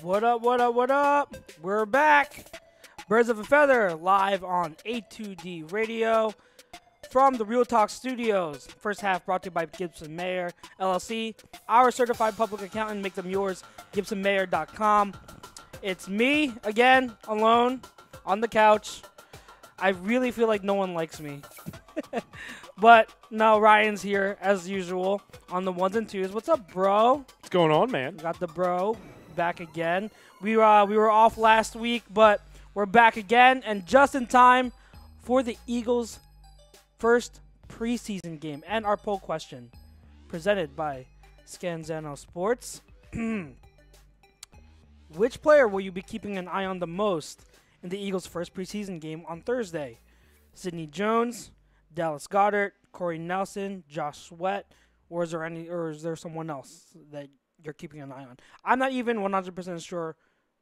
What up, what up, what up? We're back. Birds of a Feather, live on A2D Radio from the Real Talk Studios. First half brought to you by Gibson Mayer, LLC. Our certified public accountant, make them yours, gibsonmayer.com. It's me, again, alone, on the couch. I really feel like no one likes me. But, no, Ryan's here, as usual, on the ones and twos. What's up, bro? What's going on, man? Got the bro back again. We were off last week, but we're back again, and just in time for the Eagles' first preseason game and our poll question, presented by Scanzano Sports. Which player will you be keeping an eye on the most in the Eagles' first preseason game on Thursday? Sidney Jones, Dallas Goedert, Corey Nelson, Josh Sweat, or is there someone else that you're keeping an eye on? I'm not even 100% sure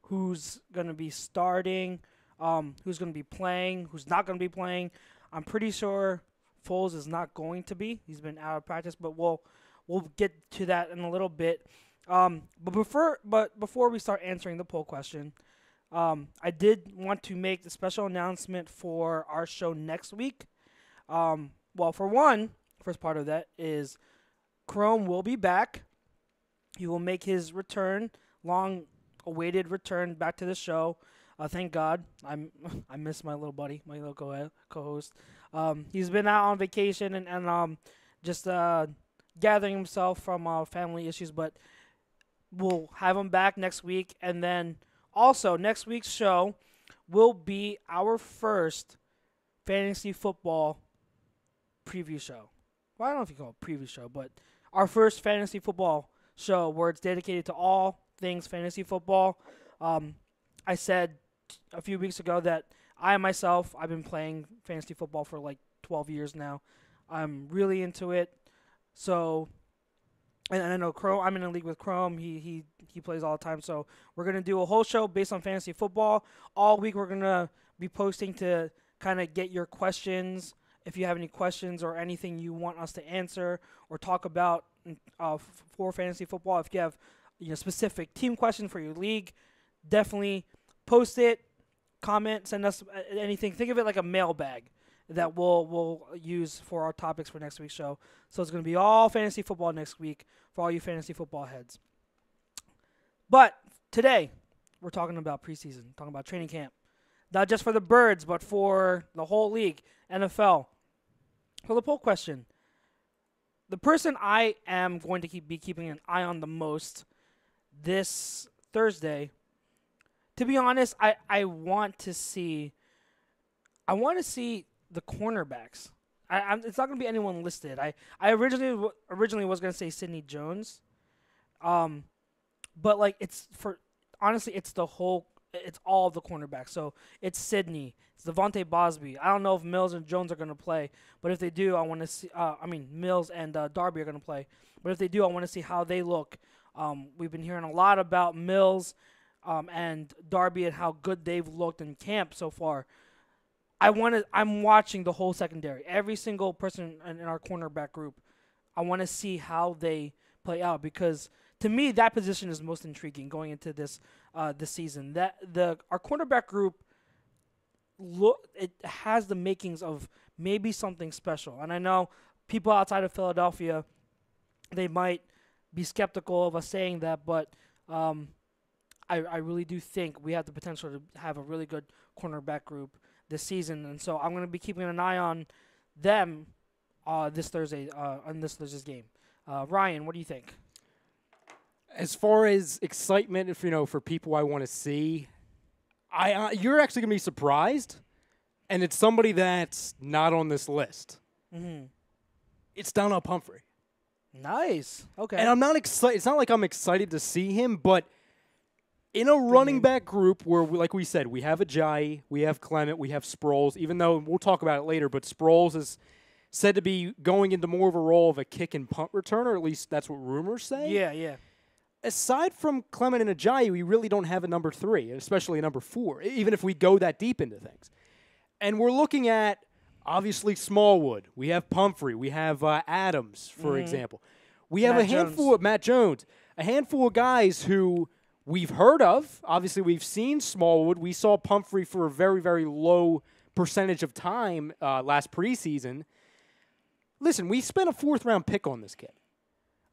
who's going to be starting, who's going to be playing, who's not going to be playing. I'm pretty sure Foles is not going to be. He's been out of practice, but we'll get to that in a little bit. But before we start answering the poll question, I did want to make the special announcement for our show next week. Well, for one, first part of that is Chrome will be back. He will make his return, long-awaited return back to the show. Thank God. I miss my little buddy, my little co-host. He's been out on vacation and just gathering himself from family issues, but we'll have him back next week. And then also next week's show will be our first fantasy football preview show. Well, I don't know if you call it preview show, but our first fantasy football show where it's dedicated to all things fantasy football. I said a few weeks ago that I've been playing fantasy football for like 12 years now. I'm really into it. So, and I know Chrome, I'm in a league with Chrome. He plays all the time. So we're going to do a whole show based on fantasy football. All week we're going to be posting to kind of get your questions. If you have any questions or anything you want us to answer or talk about for fantasy football, if you have specific team questions for your league, definitely post it, comment, send us anything. Think of it like a mailbag that we'll use for our topics for next week's show. So it's going to be all fantasy football next week for all you fantasy football heads. But today we're talking about preseason, talking about training camp. Not just for the Birds, but for the whole league, NFL. For the poll question, the person I am going to be keeping an eye on the most this Thursday, to be honest, I want to see the cornerbacks. It's not going to be anyone listed. I originally was going to say Sidney Jones, but like it's all of the cornerbacks. So it's Sidney, it's Devontae Bosby. I don't know if Mills and Jones are going to play, but if they do, I want to see. Mills and Darby are going to play, but if they do, I want to see how they look. We've been hearing a lot about Mills and Darby and how good they've looked in camp so far. I'm watching the whole secondary, every single person in our cornerback group. I want to see how they play out because to me that position is most intriguing going into this season. Our cornerback group it has the makings of maybe something special. And I know people outside of Philadelphia, they might be skeptical of us saying that, but I really do think we have the potential to have a really good cornerback group this season. And so I'm going to be keeping an eye on them this Thursday on this Thursday's game. Ryan, what do you think? As far as excitement, for people I want to see, you're actually going to be surprised, and it's somebody that's not on this list. Mm-hmm. It's Donnell Pumphrey. Nice. Okay. And I'm not excited. It's not like I'm excited to see him, but In a running name. back group where, like we said, we have Ajayi, we have Clement, we have Sproles, even though we'll talk about it later, but Sproles is said to be going into more of a role of a kick and punt returner, at least that's what rumors say. Yeah. Aside from Clement and Ajayi, we really don't have a number 3, especially a number 4, even if we go that deep into things. And we're looking at, obviously, Smallwood. We have Pumphrey. We have Adams, for example. We have Matt Jones, a handful of guys who we've heard of. Obviously, we've seen Smallwood. We saw Pumphrey for a very, very low percentage of time last preseason. Listen, we spent a 4th-round pick on this kid.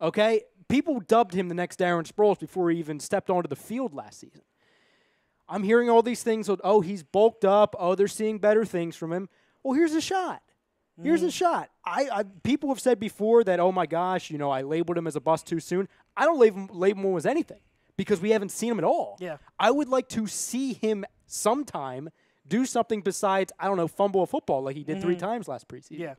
Okay? People dubbed him the next Darren Sproles before he even stepped onto the field last season. I'm hearing all these things. Oh, he's bulked up. Oh, they're seeing better things from him. Well, here's a shot. Here's a shot. People have said before that, oh, my gosh, I labeled him as a bust too soon. I don't label him as anything because we haven't seen him at all. Yeah. I would like to see him sometime do something besides, fumble a football like he did 3 times last preseason. Yeah.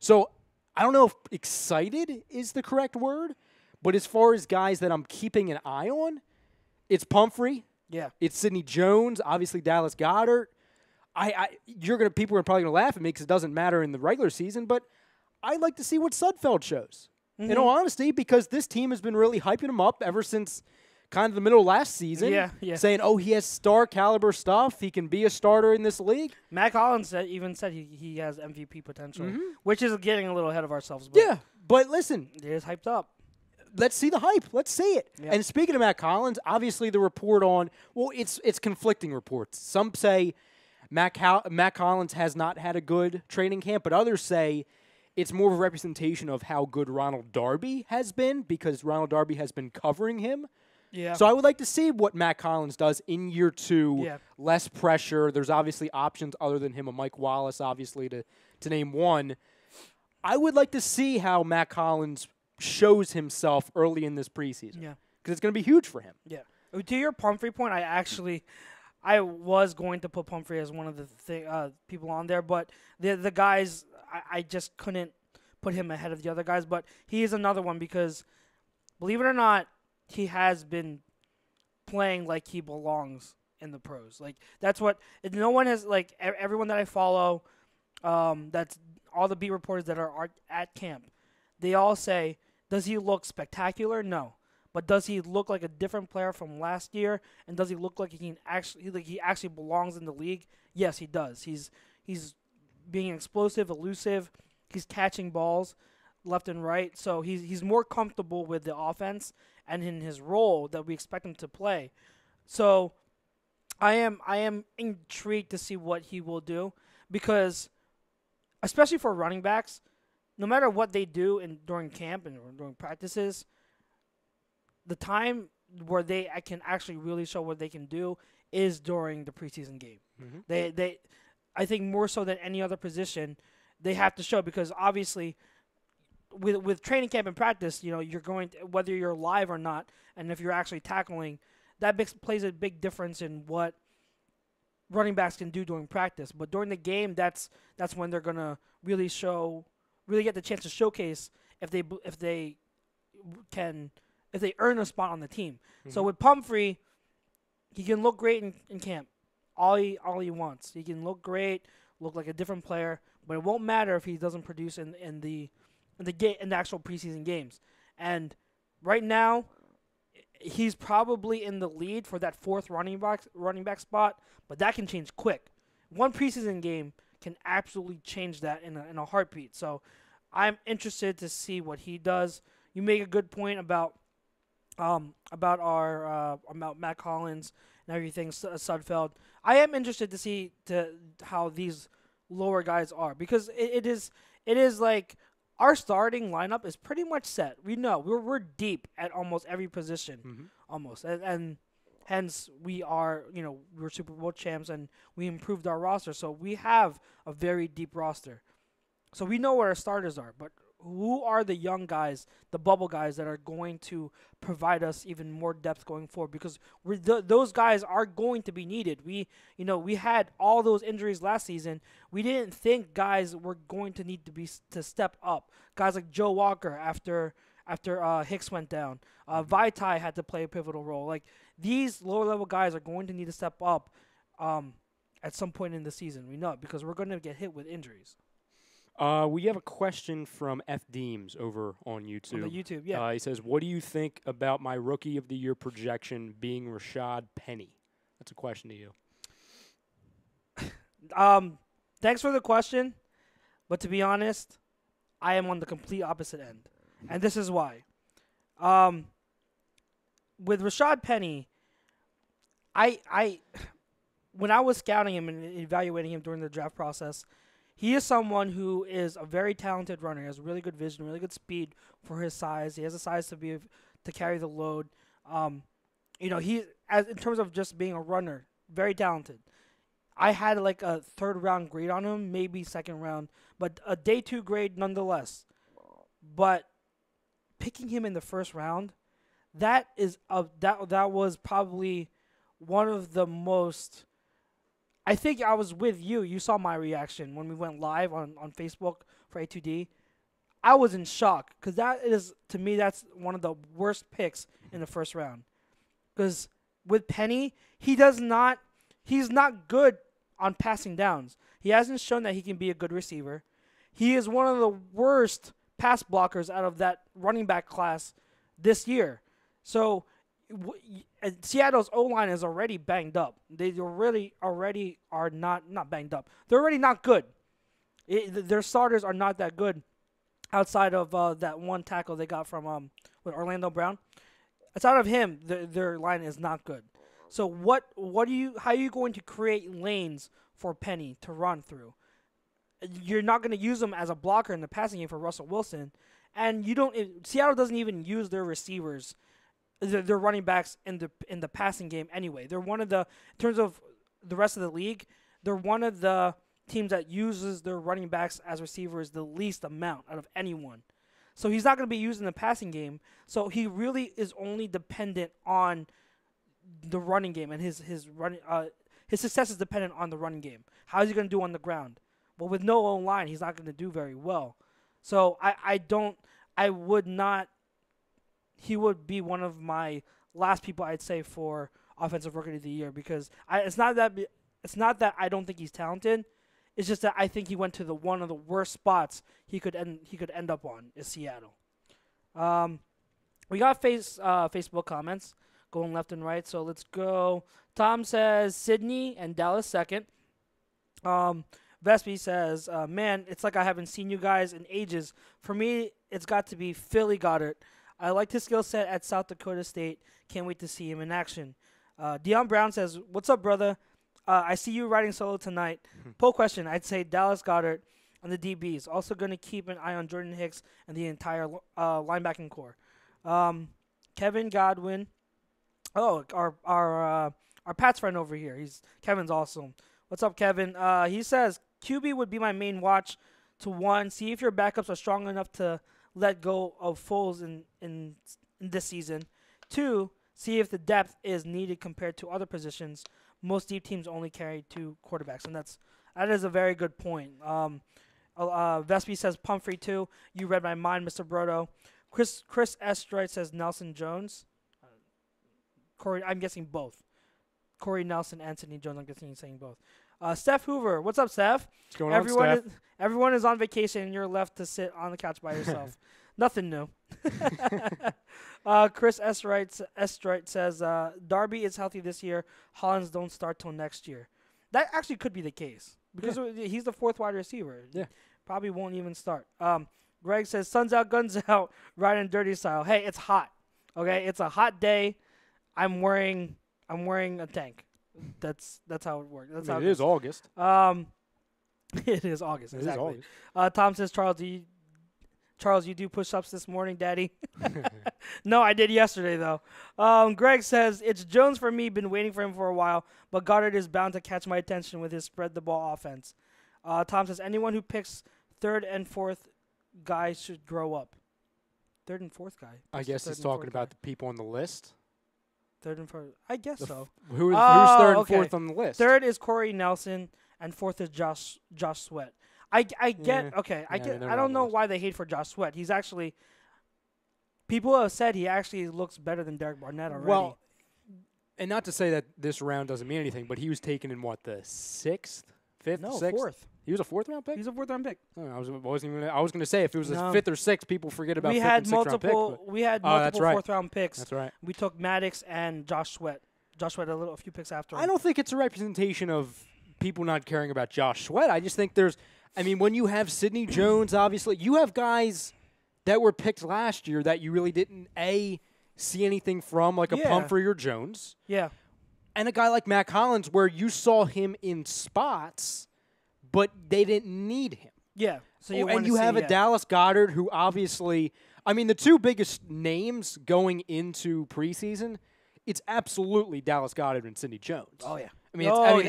So I don't know if excited is the correct word, but as far as guys that I'm keeping an eye on, it's Pumphrey. Yeah. It's Sidney Jones, obviously Dallas Goedert. People are probably gonna laugh at me because it doesn't matter in the regular season, but I'd like to see what Sudfeld shows. In all honesty, because this team has been really hyping him up ever since kind of the middle of last season. Yeah. Saying, oh, he has star caliber stuff. He can be a starter in this league. Matt Collins even said he has MVP potential, which is getting a little ahead of ourselves. But Yeah, but listen, it is hyped up. let's see the hype. Let's see it. Yeah. And speaking of Matt Collins, obviously the report it's conflicting reports. Some say Matt Collins has not had a good training camp, but others say it's more of a representation of how good Ronald Darby has been because Ronald Darby has been covering him. Yeah. So I would like to see what Matt Collins does in year 2. Yeah. Less pressure. There's obviously options other than him, a Mike Wallace, obviously, to name one. I would like to see how Matt Collins shows himself early in this preseason. Yeah. Because it's going to be huge for him. Yeah. To your Pumphrey point, I was going to put Pumphrey as one of the people on there, but the guys, I just couldn't put him ahead of the other guys. But he is another one because, believe it or not, he has been playing like he belongs in the pros. Like that's what no one has like everyone that I follow. That's all the beat reporters that are at camp. They all say, does he look spectacular? No. But does he look like a different player from last year? And does he look like he actually belongs in the league? Yes, he does. He's being explosive, elusive. He's catching balls left and right. So he's more comfortable with the offense and in his role that we expect him to play. So I am intrigued to see what he will do because, especially for running backs, no matter what they do during camp and during practices, the time where they can actually really show what they can do is during the preseason game. They I think more so than any other position, they have to show because obviously with training camp and practice, you're going to, whether you're live or not, and if you're actually tackling, that plays a big difference in what running backs can do during practice. But during the game, that's when they're gonna really get the chance to showcase if they earn a spot on the team. So with Pumphrey, he can look great in camp, all he wants. He can look great, look like a different player, but it won't matter if he doesn't produce in the actual preseason games. And right now, he's probably in the lead for that 4th running back spot, but that can change quick. One preseason game can absolutely change that in a heartbeat. So I'm interested to see what he does. You make a good point about Matt Collins and everything, Sudfeld. I am interested to see how these lower guys are because it is like our starting lineup is pretty much set. We know we're deep at almost every position, almost, and hence we are we're Super Bowl champs and we improved our roster, so we have a very deep roster. So we know what our starters are, but who are the young guys, the bubble guys that are going to provide us even more depth going forward? Because those guys are going to be needed. We had all those injuries last season. We didn't think guys were going to need to step up. Guys like Joe Walker after Hicks went down. Vitae had to play a pivotal role. Like these lower level guys are going to need to step up at some point in the season. We know it because we're going to get hit with injuries. We have a question from F. Deems over on YouTube. On the YouTube, yeah. He says, what do you think about my Rookie of the Year projection being Rashad Penny? That's a question to you. Thanks for the question, but to be honest, I am on the complete opposite end, and this is why. With Rashad Penny, when I was scouting him and evaluating him during the draft process, he is someone who is a very talented runner. He has really good vision, really good speed for his size. He has the size to carry the load. In terms of just being a runner, very talented. I had like a third round grade on him, maybe second round, but a day 2 grade nonetheless. But picking him in the first round, that was probably one of the most. I think I was with you. You saw my reaction when we went live on Facebook for A2D. I was in shock because to me, that's one of the worst picks in the first round. Because with Penny, he's not good on passing downs. He hasn't shown that he can be a good receiver. He is one of the worst pass blockers out of that running back class this year. So Seattle's O-line is already banged up. They already are not banged up. They're already not good. Their starters are not that good outside of that one tackle they got from with Orlando Brown. Outside of him, their line is not good. So how are you going to create lanes for Penny to run through? You're not going to use him as a blocker in the passing game for Russell Wilson, and Seattle doesn't even use their receivers. They're running backs in the passing game anyway. They're one of in terms of the rest of the league, they're one of the teams that uses their running backs as receivers the least amount out of anyone. So he's not going to be used in the passing game. So he really is only dependent on the running game, and his success is dependent on the running game. How is he going to do on the ground? Well, with no O-line, he's not going to do very well. So I would not. He would be one of my last people I'd say for offensive rookie of the year because it's not that I don't think he's talented. It's just that I think he went to one of the worst spots he could end up on is Seattle. We got Facebook comments going left and right, so let's go. Tom says Sydney and Dallas second. Vespi says, man, it's like I haven't seen you guys in ages. For me, it's got to be Philly Goddard. I liked his skill set at South Dakota State. Can't wait to see him in action. Dion Brown says, what's up, brother? I see you riding solo tonight. Poll question, I'd say Dallas Goddard on the DBs. Also going to keep an eye on Jordan Hicks and the entire linebacking core. Kevin Godwin. Oh, our Pat's friend over here. Kevin's awesome. What's up, Kevin? He says, QB would be my main watch to 1, see if your backups are strong enough to let go of Foles in this season. 2, see if the depth is needed compared to other positions. Most deep teams only carry 2 quarterbacks, and that is a very good point. Vespi says Pumphrey too. You read my mind, Mr. Brodo. Chris Estroid says Nelson Jones. Corey, I'm guessing both. Corey Nelson and Sidney Jones, I'm guessing he's saying both. Steph Hoover. What's up, Steph? What's going on, Steph? Everyone is on vacation, and you're left to sit on the couch by yourself. Nothing new. Chris Estroid says, Darby is healthy this year. Hollins don't start till next year. That actually could be the case because he's the 4th wide receiver. Yeah. Probably won't even start. Greg says, sun's out, guns out, riding dirty style. Hey, it's hot. Okay? It's a hot day. I'm wearing a tank. That's how it works. That's how it is August. It is August. It Exactly. is August. Tom says, Charles, you do push-ups this morning, Daddy? No, I did yesterday, though. Greg says, it's Jones for me. Been waiting for him for a while, but Goddard is bound to catch my attention with his spread-the-ball offense. Tom says, anyone who picks 3rd and 4th guy should grow up. 3rd and 4th guy? I guess he's talking about the people on the list. 3rd and 4th? I guess so. Who's 3rd and 4th on the list? 3rd is Corey Nelson, and 4th is Josh Sweat. I get I don't know why they hate for Josh Sweat. He's actually people have said he actually looks better than Derek Barnett already. Well, And not to say that this round doesn't mean anything, but he was taken in what, the 6th, 5th, No, 6th? 4th. He was a 4th-round pick? He's a 4th-round pick. Oh, I was going to say if it was a No. 5th or 6th, people forget about We 5th had and 6th-round picks. we had Oh, that's multiple right. 4th-round picks. That's right. We took Maddox and Josh Sweat. Josh Sweat a few picks after him. I don't think it's a representation of people not caring about Josh Sweat. I just think when you have Sidney Jones, obviously, you have guys that were picked last year that you really didn't, see anything from, like a Pumphrey or Jones. Yeah. And a guy like Matt Collins where you saw him in spots, but they didn't need him. Yeah. So you have a Dallas Goedert who obviously, the two biggest names going into preseason, it's absolutely Dallas Goedert and Sidney Jones. Oh, yeah.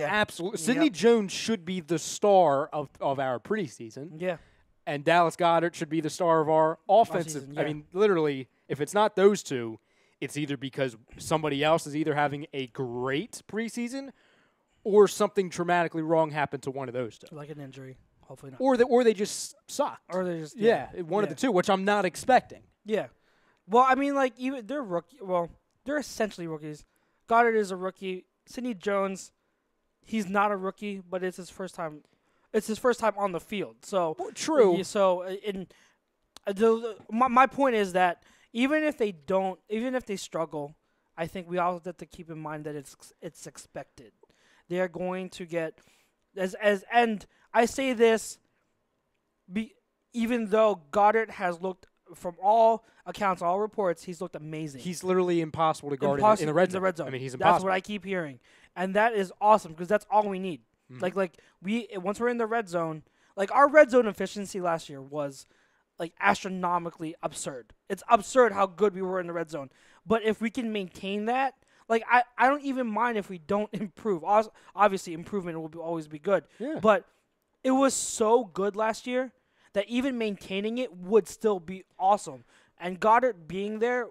Absolutely. Sidney Jones should be the star of our preseason. Yeah. And Dallas Goedert should be the star of our offensive. Offseason, yeah. Literally, if it's not those two, it's either because somebody else is either having a great preseason or something dramatically wrong happened to one of those two. Like an injury. Hopefully not. Or they just sucked. Or they just One of the two, which I'm not expecting. Yeah. Well, even they're rookie. Well, they're essentially rookies. Goddard is a rookie. Sidney Jones, he's not a rookie, but it's his first time. It's his first time on the field. So true. My point is that even if they struggle, I think we all have to keep in mind that it's expected. They are going to get and I say this, even though Goddard has looked, from all accounts, all reports, he's looked amazing. He's literally impossible to guard in the red zone. He's impossible. That's what I keep hearing, and that is awesome because that's all we need. Mm-hmm. Once we're in the red zone, our red zone efficiency last year was astronomically absurd. It's absurd how good we were in the red zone. But if we can maintain that, I don't even mind if we don't improve. Obviously, improvement will always be good. Yeah. But it was so good last year that even maintaining it would still be awesome. And Goddard being there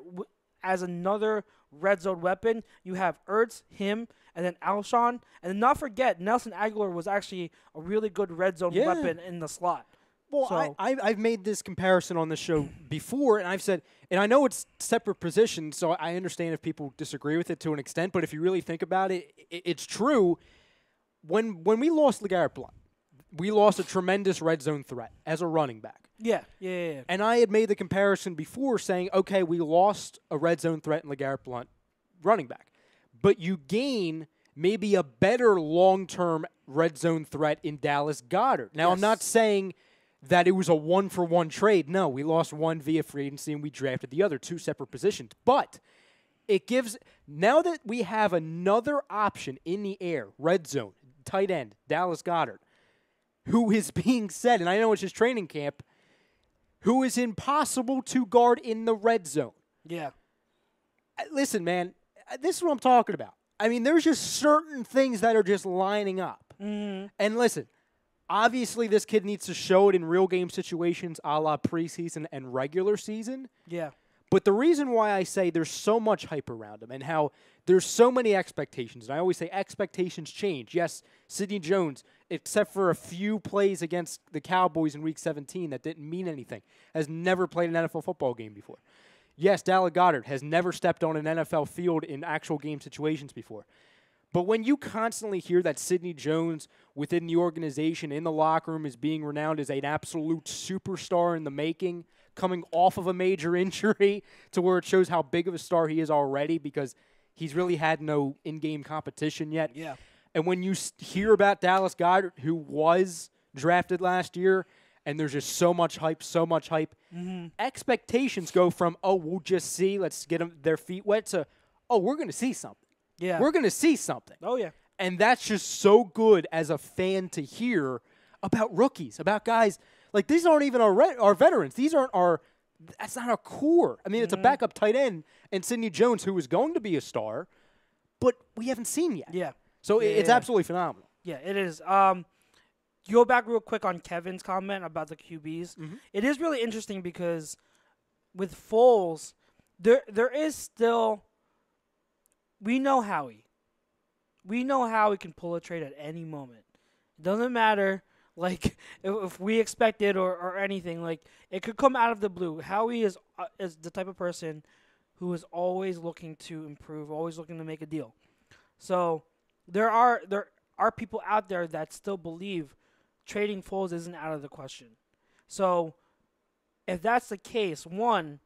as another red zone weapon, you have Ertz, him, and then Alshon. And not forget, Nelson Aguilar was actually a really good red zone weapon in the slot. Well, so, I've made this comparison on the show before, and I've said, and I know it's separate positions, so I understand if people disagree with it to an extent, but if you really think about it, it's true. When we lost LeGarrette Blount, we lost a tremendous red zone threat as a running back. Yeah. And I had made the comparison before saying, okay, we lost a red zone threat in LeGarrette Blount running back, but you gain maybe a better long-term red zone threat in Dallas Goedert. Now, I'm not saying that it was a one-for-one trade. No, we lost one via free agency and we drafted the other, two separate positions. But it gives, now that we have another option in the air, red zone, tight end, Dallas Goedert, who is being said, and I know it's his training camp, who is impossible to guard in the red zone. Yeah. Listen, man, this is what I'm talking about. There's just certain things that are just lining up. Mm-hmm. And listen, obviously this kid needs to show it in real game situations a la preseason and regular season. Yeah. But the reason why I say there's so much hype around him and how there's so many expectations, and I always say expectations change. Yes, Sidney Jones, except for a few plays against the Cowboys in Week 17 that didn't mean anything, has never played an NFL football game before. Yes, Dallas Goedert has never stepped on an NFL field in actual game situations before. But when you constantly hear that Sidney Jones within the organization, in the locker room, is being renowned as an absolute superstar in the making, coming off of a major injury to where it shows how big of a star he is already because he's really had no in-game competition yet. Yeah. And when you hear about Dallas Goedert, who was drafted last year, and there's just so much hype, expectations go from, oh, we'll just see, let's get them their feet wet, to, oh, we're going to see something. Yeah. We're going to see something. Oh, yeah. And that's just so good as a fan to hear about rookies, about guys. These aren't even our veterans. These aren't that's not our core. It's a backup tight end and Sidney Jones, who is going to be a star, but we haven't seen yet. Yeah. So it's absolutely phenomenal. Yeah, it is. Go back real quick on Kevin's comment about the QBs. Mm-hmm. It is really interesting because with Foles, there is still, we know Howie. We know Howie can pull a trade at any moment. It doesn't matter, if we expect it or anything. It could come out of the blue. Howie is the type of person who is always looking to improve, always looking to make a deal. So there are people out there that still believe trading Foles isn't out of the question. So if that's the case, one,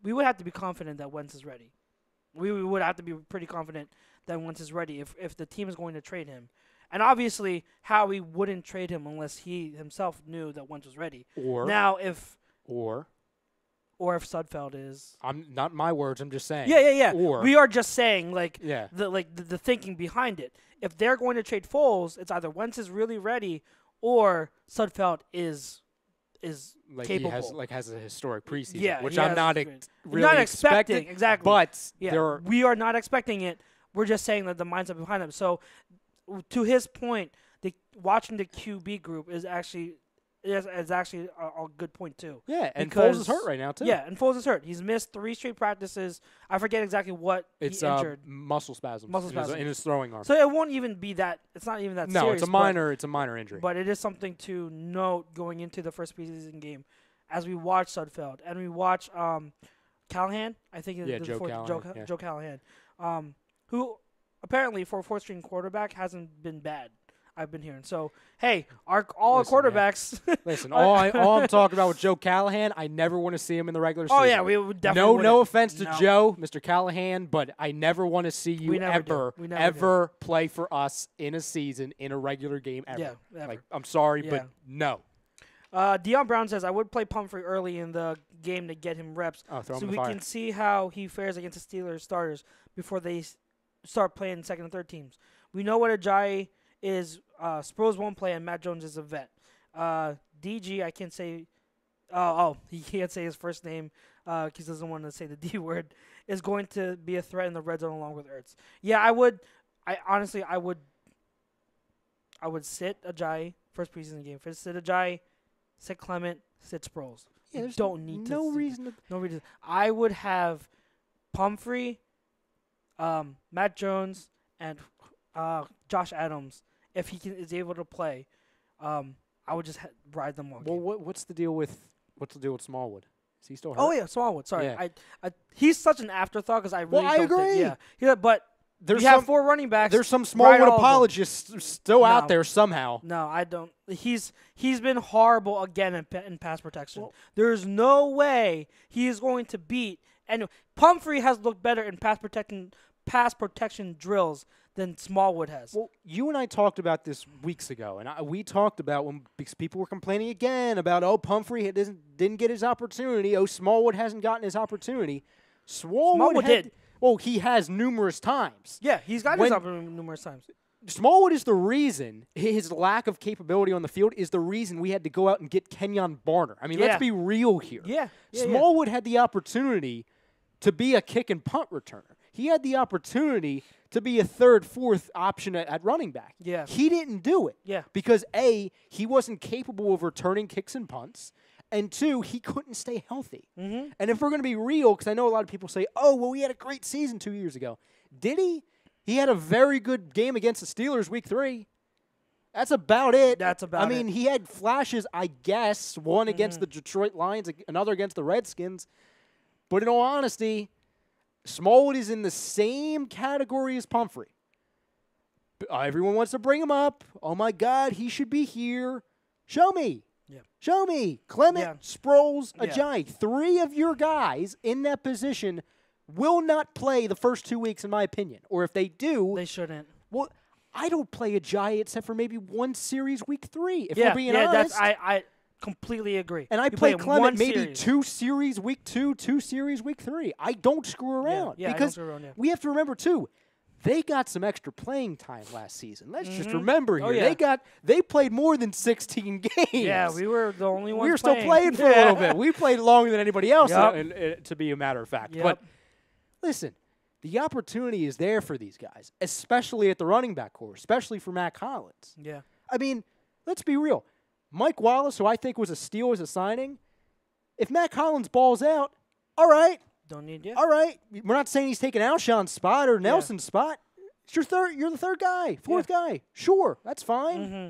we would have to be confident that Wentz is ready. We would have to be pretty confident that Wentz is ready if the team is going to trade him. And obviously, Howie wouldn't trade him unless he himself knew that Wentz was ready. Or if Sudfeld is. I'm not my words. I'm just saying. Yeah. Or we are just saying yeah. the thinking behind it. If they're going to trade Foles, it's either Wentz is really ready or Sudfeld is capable. He has a historic preseason, Yeah, which he I'm has not really not expecting exactly. But yeah, we are not expecting it. We're just saying that the mindset behind them. So, to his point, watching the QB group is actually a good point too. Yeah, and Foles is hurt right now too. Yeah, and Foles is hurt. He's missed 3 straight practices. I forget exactly what he injured. Muscle spasms. Muscle spasms in his throwing arm. So it won't even be that. It's not even that. No, serious, it's a minor injury. But it is something to note going into the first preseason game, as we watch Sudfeld and we watch Callahan. I think Joe Callahan, who apparently for a 4th-string quarterback hasn't been bad. I've been hearing. So, hey, our quarterbacks. Listen, all I'm talking about with Joe Callahan, I never want to see him in the regular season. Oh, yeah, we would definitely No offense to Joe, Mr. Callahan, but I never want to see you ever play for us in a season, in a regular game ever. Yeah, ever. Like, I'm sorry, but no. Deion Brown says, I would play Pumphrey early in the game to get him reps so we can see how he fares against the Steelers starters before they start playing second and third teams. We know what Ajayi is. Sproles won't play, and Matt Jones is a vet. DG, I can't say. He can't say his first name because he doesn't want to say the D word. Is going to be a threat in the red zone along with Ertz. Yeah, I would. I would sit Ajayi first preseason game. Sit Ajayi, sit Clement, sit Sproles. Yeah, there's no reason. I would have Pumphrey, Matt Jones, and Josh Adams. If he is able to play, I would just ride them all. Well, what's the deal with Smallwood? Is he still hurt? Oh yeah, Smallwood. Sorry, yeah. I he's such an afterthought because I really I agree. Yeah, but we have 4 running backs. There's some Smallwood apologists still out there somehow. No, I don't. He's been horrible again in pass protection. There's no way he is going to beat. And Pumphrey has looked better in pass protection drills than Smallwood has. Well, you and I talked about this weeks ago, and we talked about because people were complaining again about, Pumphrey didn't get his opportunity. Smallwood hasn't gotten his opportunity. Smallwood did. Well, he has numerous times. Yeah, he's gotten his opportunity numerous times. Smallwood is the reason, his lack of capability on the field is the reason we had to go out and get Kenyon Barner. I mean, let's be real here. Yeah. Smallwood had the opportunity to be a kick and punt returner. He had the opportunity to be a 3rd, 4th option at running back. Yeah. He didn't do it. Yeah. Because A, he wasn't capable of returning kicks and punts, and 2, he couldn't stay healthy. Mm-hmm. And if we're going to be real, because I know a lot of people say, he had a great season 2 years ago. Did he? He had a very good game against the Steelers week 3. That's about it. I mean, he had flashes, I guess, one against the Detroit Lions, another against the Redskins. But in all honesty, Smallwood is in the same category as Pumphrey. Everyone wants to bring him up. Oh, my God, he should be here. Show me. Yeah. Show me. Clement, Sproles, Ajayi. 3 of your guys in that position will not play the first 2 weeks, in my opinion. Or if they do. They shouldn't. Well, I don't play Ajayi except for maybe one series week 3, if we're being honest. I completely agree. And I play Clement maybe 2 series week 2, 2 series week 3. I don't screw around. Yeah, because I don't screw around, we have to remember, too, they got some extra playing time last season. Let's just remember here. They played more than 16 games. Yeah, we were the only ones We were still playing for a little bit. We played longer than anybody else, to be a matter of fact. Yep. But listen, the opportunity is there for these guys, especially at the running back core, especially for Matt Collins. Yeah. I mean, let's be real. Mike Wallace, who I think was a steal as a signing, if Matt Collins balls out, all right. Don't need you. All right. We're not saying he's taking Alshon's spot or Nelson's spot. It's your third. You're the 3rd guy, 4th guy. Sure, that's fine. Mm-hmm.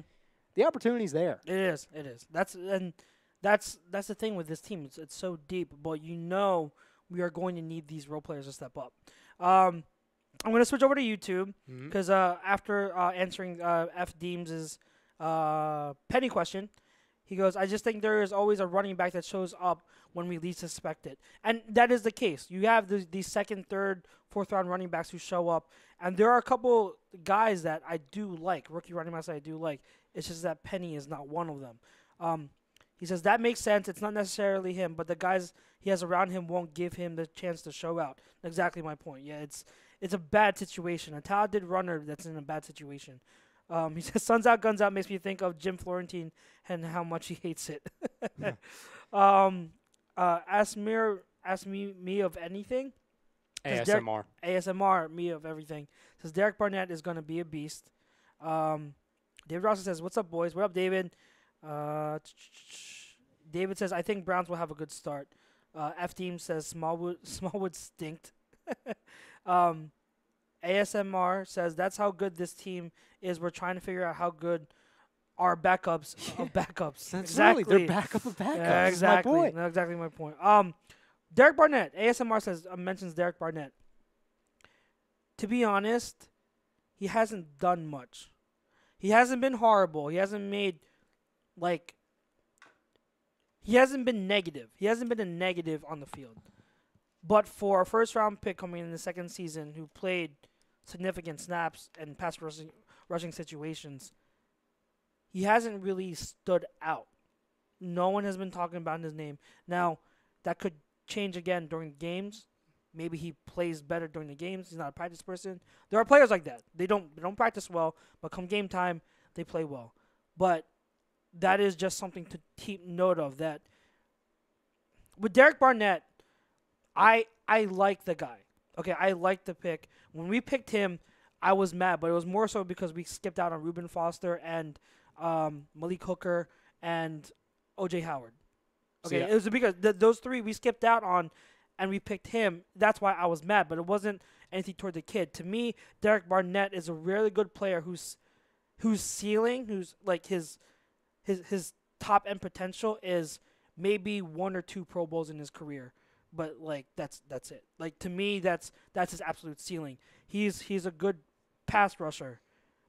The opportunity's there. It is. That's the thing with this team. It's so deep, but we are going to need these role players to step up. I'm going to switch over to YouTube Mhm. because after answering F. Deems' penny question, he goes, I just think there is always a running back that shows up when we least suspect it. And that is the case. You have these second, third, fourth round running backs who show up. And there are a couple guys that I do like, rookie running backs that I do like. It's just that Penny is not one of them. He says, that makes sense. It's not necessarily him, but the guys he has around him won't give him the chance to show out. Exactly my point. Yeah, it's a bad situation. A talented runner that's in a bad situation. He says, Suns Out, Guns Out makes me think of Jim Florentine and how much he hates it. Ask me of anything. ASMR. ASMR, me of everything. Says Derek Barnett is going to be a beast. David Ross says, what's up, boys? What up, David? David says, I think Browns will have a good start. F-Team says, Smallwood stinked. ASMR says, that's how good this team is. We're trying to figure out how good our backups of backups. That's exactly. really their backup of backups. Yeah, exactly. That's my point. That's exactly my point. Derek Barnett. ASMR says mentions Derek Barnett. To be honest, he hasn't done much. He hasn't been horrible. He hasn't made he hasn't been negative. He hasn't been a negative on the field. But for a first round pick coming in the second season who played significant snaps and pass rushing situations, he hasn't really stood out. No one has been talking about his name. Now, that could change again during games. Maybe he plays better during the games. He's not a practice person. There are players like that. They don't practice well, but come game time, they play well. But that is just something to keep note of. That with Derek Barnett, I like the guy. Okay, I like the pick. When we picked him, I was mad, but it was more so because we skipped out on Reuben Foster and Malik Hooker and O.J. Howard. Okay, So, yeah. it was because those three we skipped out on, and we picked him. That's why I was mad, but it wasn't anything toward the kid. To me, Derek Barnett is a really good player whose ceiling, who's like his top end potential is maybe 1 or 2 Pro Bowls in his career. But like that's it. Like to me, that's his absolute ceiling. He's a good pass rusher,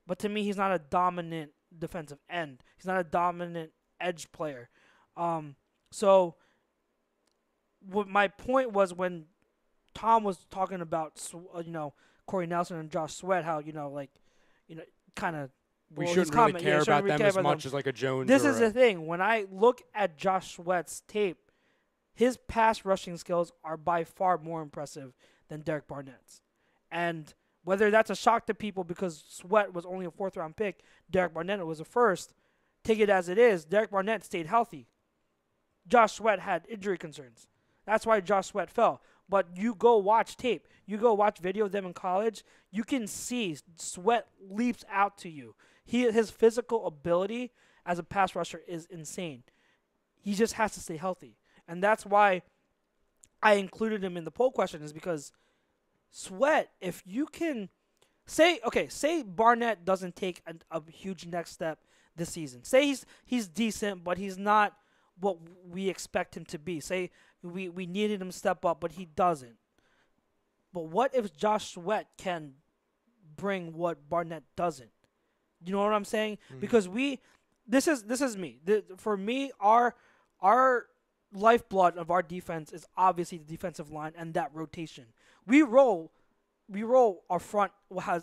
but to me, he's not a dominant defensive end. He's not a dominant edge player. So what my point was when Tom was talking about Corey Nelson and Josh Sweat, how kind of We shouldn't really care about them as much as like a Jones. This is the thing. When I look at Josh Sweat's tape, his pass rushing skills are by far more impressive than Derek Barnett's. And whether that's a shock to people because Sweat was only a 4th round pick, Derek Barnett was a first, take it as it is, Derek Barnett stayed healthy. Josh Sweat had injury concerns. That's why Josh Sweat fell. But you go watch tape. You go watch video of them in college. You can see Sweat leaps out to you. His physical ability as a pass rusher is insane. He just has to stay healthy. And that's why I included him in the poll question, is because Sweat, if you can say Barnett doesn't take a huge next step this season. Say he's decent, but he's not what we expect him to be. Say we needed him to step up, but he doesn't. But what if Josh Sweat can bring what Barnett doesn't? You know what I'm saying? Mm-hmm. Because this is me. For me, our lifeblood of our defense is obviously the defensive line and that rotation. We roll our front,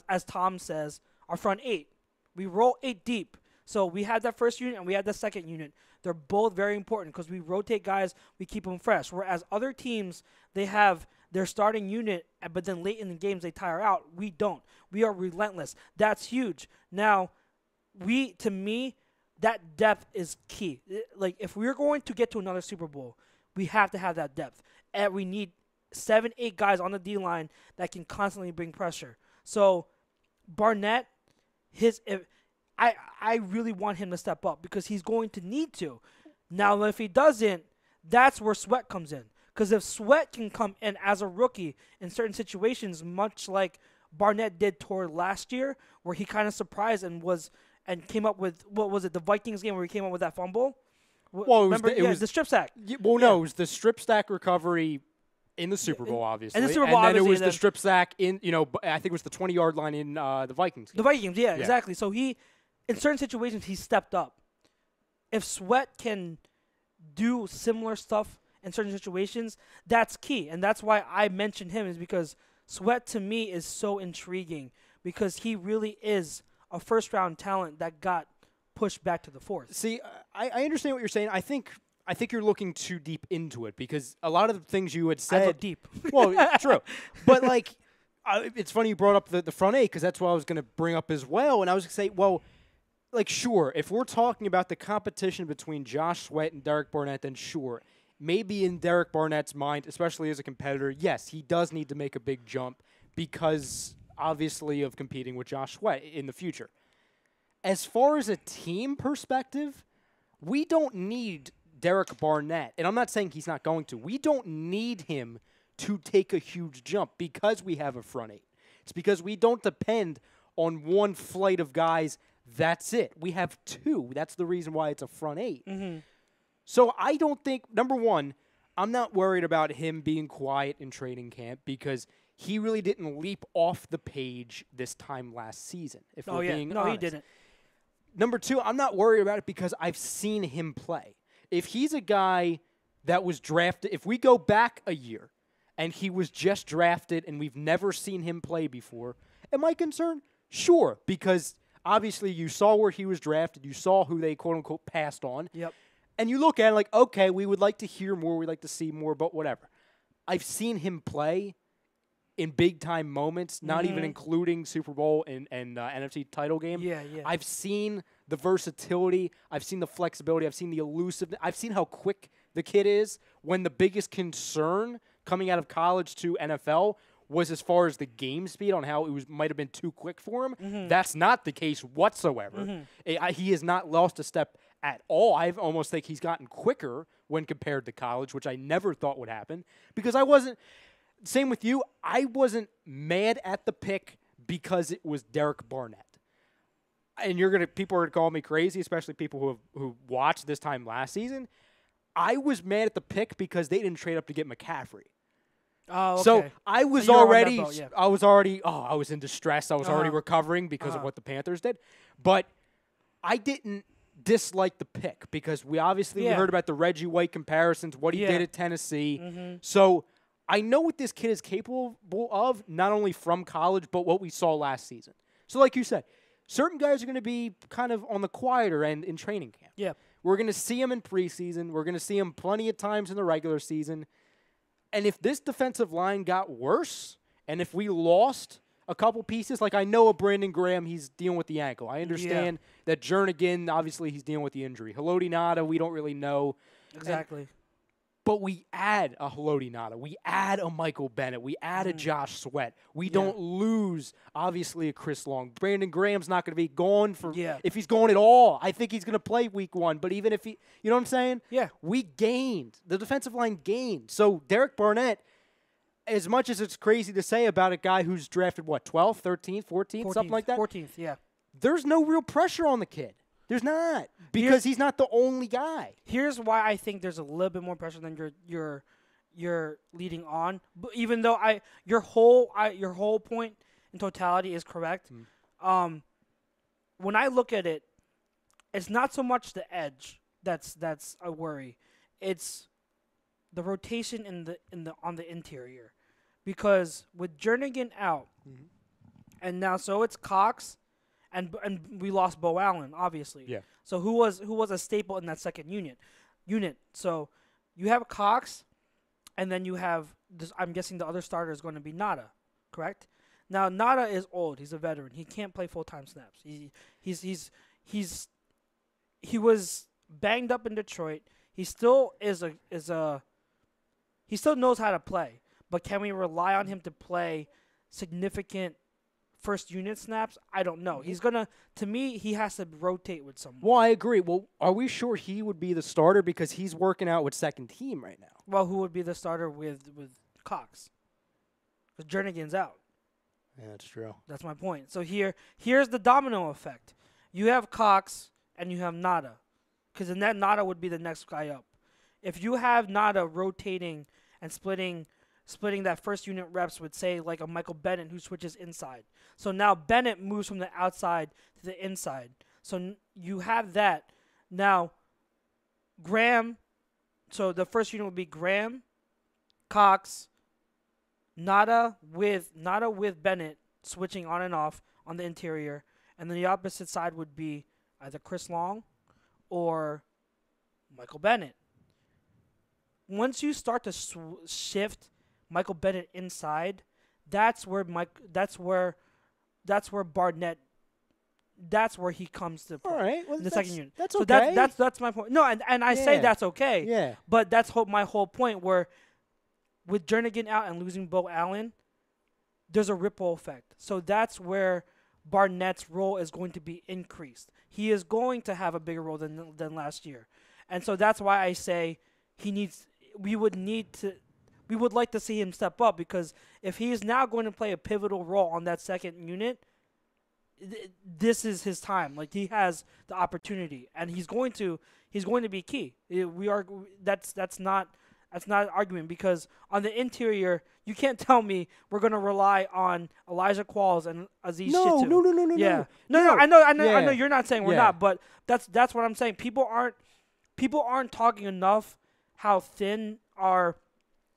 as Tom says, our front 8. We roll 8 deep. So we have that first unit and we have the second unit. They're both very important because we rotate guys, we keep them fresh. Whereas other teams, they have their starting unit, but then late in the games they tire out. We don't. We are relentless. That's huge. Now, to me, that depth is key. Like, if we're going to get to another Super Bowl, we have to have that depth. And we need 7, 8 guys on the D-line that can constantly bring pressure. So, Barnett, I really want him to step up because he's going to need to. Now, if he doesn't, that's where Sweat comes in. Because if Sweat can come in as a rookie in certain situations, much like Barnett did toward last year, where he kind of surprised and came up with, what was it, the Vikings game where he came up with that fumble? Well, it was the strip sack. No, it was the strip sack recovery in the Super Bowl, obviously. In the Super Bowl, and then it obviously, was and the strip sack in, I think it was the 20-yard line in the Vikings. The Vikings, yeah, exactly. So in certain situations, he stepped up. If Sweat can do similar stuff in certain situations, that's key. And that's why I mentioned him, is because Sweat to me is so intriguing because he really is a first-round talent that got pushed back to the fourth. See, I understand what you're saying. I think you're looking too deep into it because a lot of the things you had said. I look deep. Well, true. But, like, it's funny you brought up the front eight because that's what I was going to bring up as well. And I was going to say, well, like, sure, if we're talking about the competition between Josh Sweat and Derek Barnett, then sure. Maybe in Derek Barnett's mind, especially as a competitor, yes, he does need to make a big jump because, obviously, of competing with Josh Sweat in the future. As far as a team perspective, we don't need Derek Barnett, and I'm not saying he's not going to. We don't need him to take a huge jump because we have a front eight. It's because we don't depend on one flight of guys. That's it. We have two. That's the reason why it's a front eight. Mm-hmm. So I don't think, number one, I'm not worried about him being quiet in training camp because he really didn't leap off the page this time last season, if we're being honest. He didn't. Number two, I'm not worried about it because I've seen him play. If he's a guy that was drafted, if we go back a year and he was just drafted and we've never seen him play before, am I concerned? Sure, because obviously you saw where he was drafted. You saw who they, quote-unquote, passed on. Yep. And you look at it like, okay, we would like to hear more. We'd like to see more, but whatever. I've seen him play in big-time moments, not even including Super Bowl and NFC title game. Yeah. I've seen the versatility. I've seen the flexibility. I've seen the elusiveness. I've seen how quick the kid is when the biggest concern coming out of college to NFL was as far as the game speed on how it might have been too quick for him. That's not the case whatsoever. He has not lost a step at all. I almost think he's gotten quicker when compared to college, which I never thought would happen because I wasn't – same with you. I wasn't mad at the pick because it was Derek Barnett. And people are going to call me crazy, especially people who watched this time last season. I was mad at the pick because they didn't trade up to get McCaffrey. Oh, okay. So I was I was in distress. I was already recovering because of what the Panthers did. But I didn't dislike the pick because we heard about the Reggie White comparisons, what he did at Tennessee. So I know what this kid is capable of, not only from college, but what we saw last season. So like you said, certain guys are going to be kind of on the quieter end in training camp. Yeah. We're going to see him in preseason. We're going to see him plenty of times in the regular season. And if this defensive line got worse, and if we lost a couple pieces, like I know a Brandon Graham, he's dealing with the ankle. I understand that Jernigan, obviously, he's dealing with the injury. Haloti Ngata, we don't really know. Exactly. But we add a Haloti Ngata. We add a Michael Bennett. We add a Josh Sweat. We don't lose, obviously, a Chris Long. Brandon Graham's not going to be gone if he's going at all. I think he's going to play week one. But even if you know what I'm saying? Yeah. We gained. The defensive line gained. So Derek Barnett, as much as it's crazy to say about a guy who's drafted, 12th, 13th, 14th, something like that? 14th, yeah. There's no real pressure on the kid. There's not, because he's not the only guy. Here's why I think there's a little bit more pressure than you're leading on. But even though your whole point in totality is correct, when I look at it, it's not so much the edge that's a worry. It's the rotation on the interior, because with Jernigan out, and now so it's Cox. And we lost Bo Allen, obviously. Yeah. So who was a staple in that second unit? So you have Cox, and then you have this. I'm guessing the other starter is going to be Ngata, correct? Now Ngata is old. He's a veteran. He can't play full-time snaps. He was banged up in Detroit. He still he still knows how to play. But can we rely on him to play significant first unit snaps? I don't know. To me, he has to rotate with someone. Well, I agree. Well, are we sure he would be the starter because he's working out with second team right now? Well, who would be the starter with Cox? Because Jernigan's out. Yeah, that's true. That's my point. So here's the domino effect. You have Cox and you have Ngata, because then that Ngata would be the next guy up. If you have Ngata rotating and splitting splitting that first unit reps with, say, like a Michael Bennett who switches inside. So now Bennett moves from the outside to the inside. So you have that. Now, Graham, so the first unit would be Graham, Cox, Nada with Bennett switching on and off on the interior. And then the opposite side would be either Chris Long or Michael Bennett. Once you start to shift Michael Bennett inside, that's where Barnett. That's where he comes to play. All right, well, in the second unit. That's so okay. That's my point. No, and I say that's okay. Yeah. But that's my whole point. Where with Jernigan out and losing Bo Allen, there's a ripple effect. So that's where Barnett's role is going to be increased. He is going to have a bigger role than last year, and so that's why I say we would like to see him step up, because if he is now going to play a pivotal role on that second unit, this is his time. Like, he has the opportunity, and he's going to be key. That's not an argument, because on the interior, you can't tell me we're going to rely on Elijah Qualls and Aziz Shitu. No. Yeah. No. I know you're not saying we're not, but that's what I'm saying. People aren't talking enough how thin our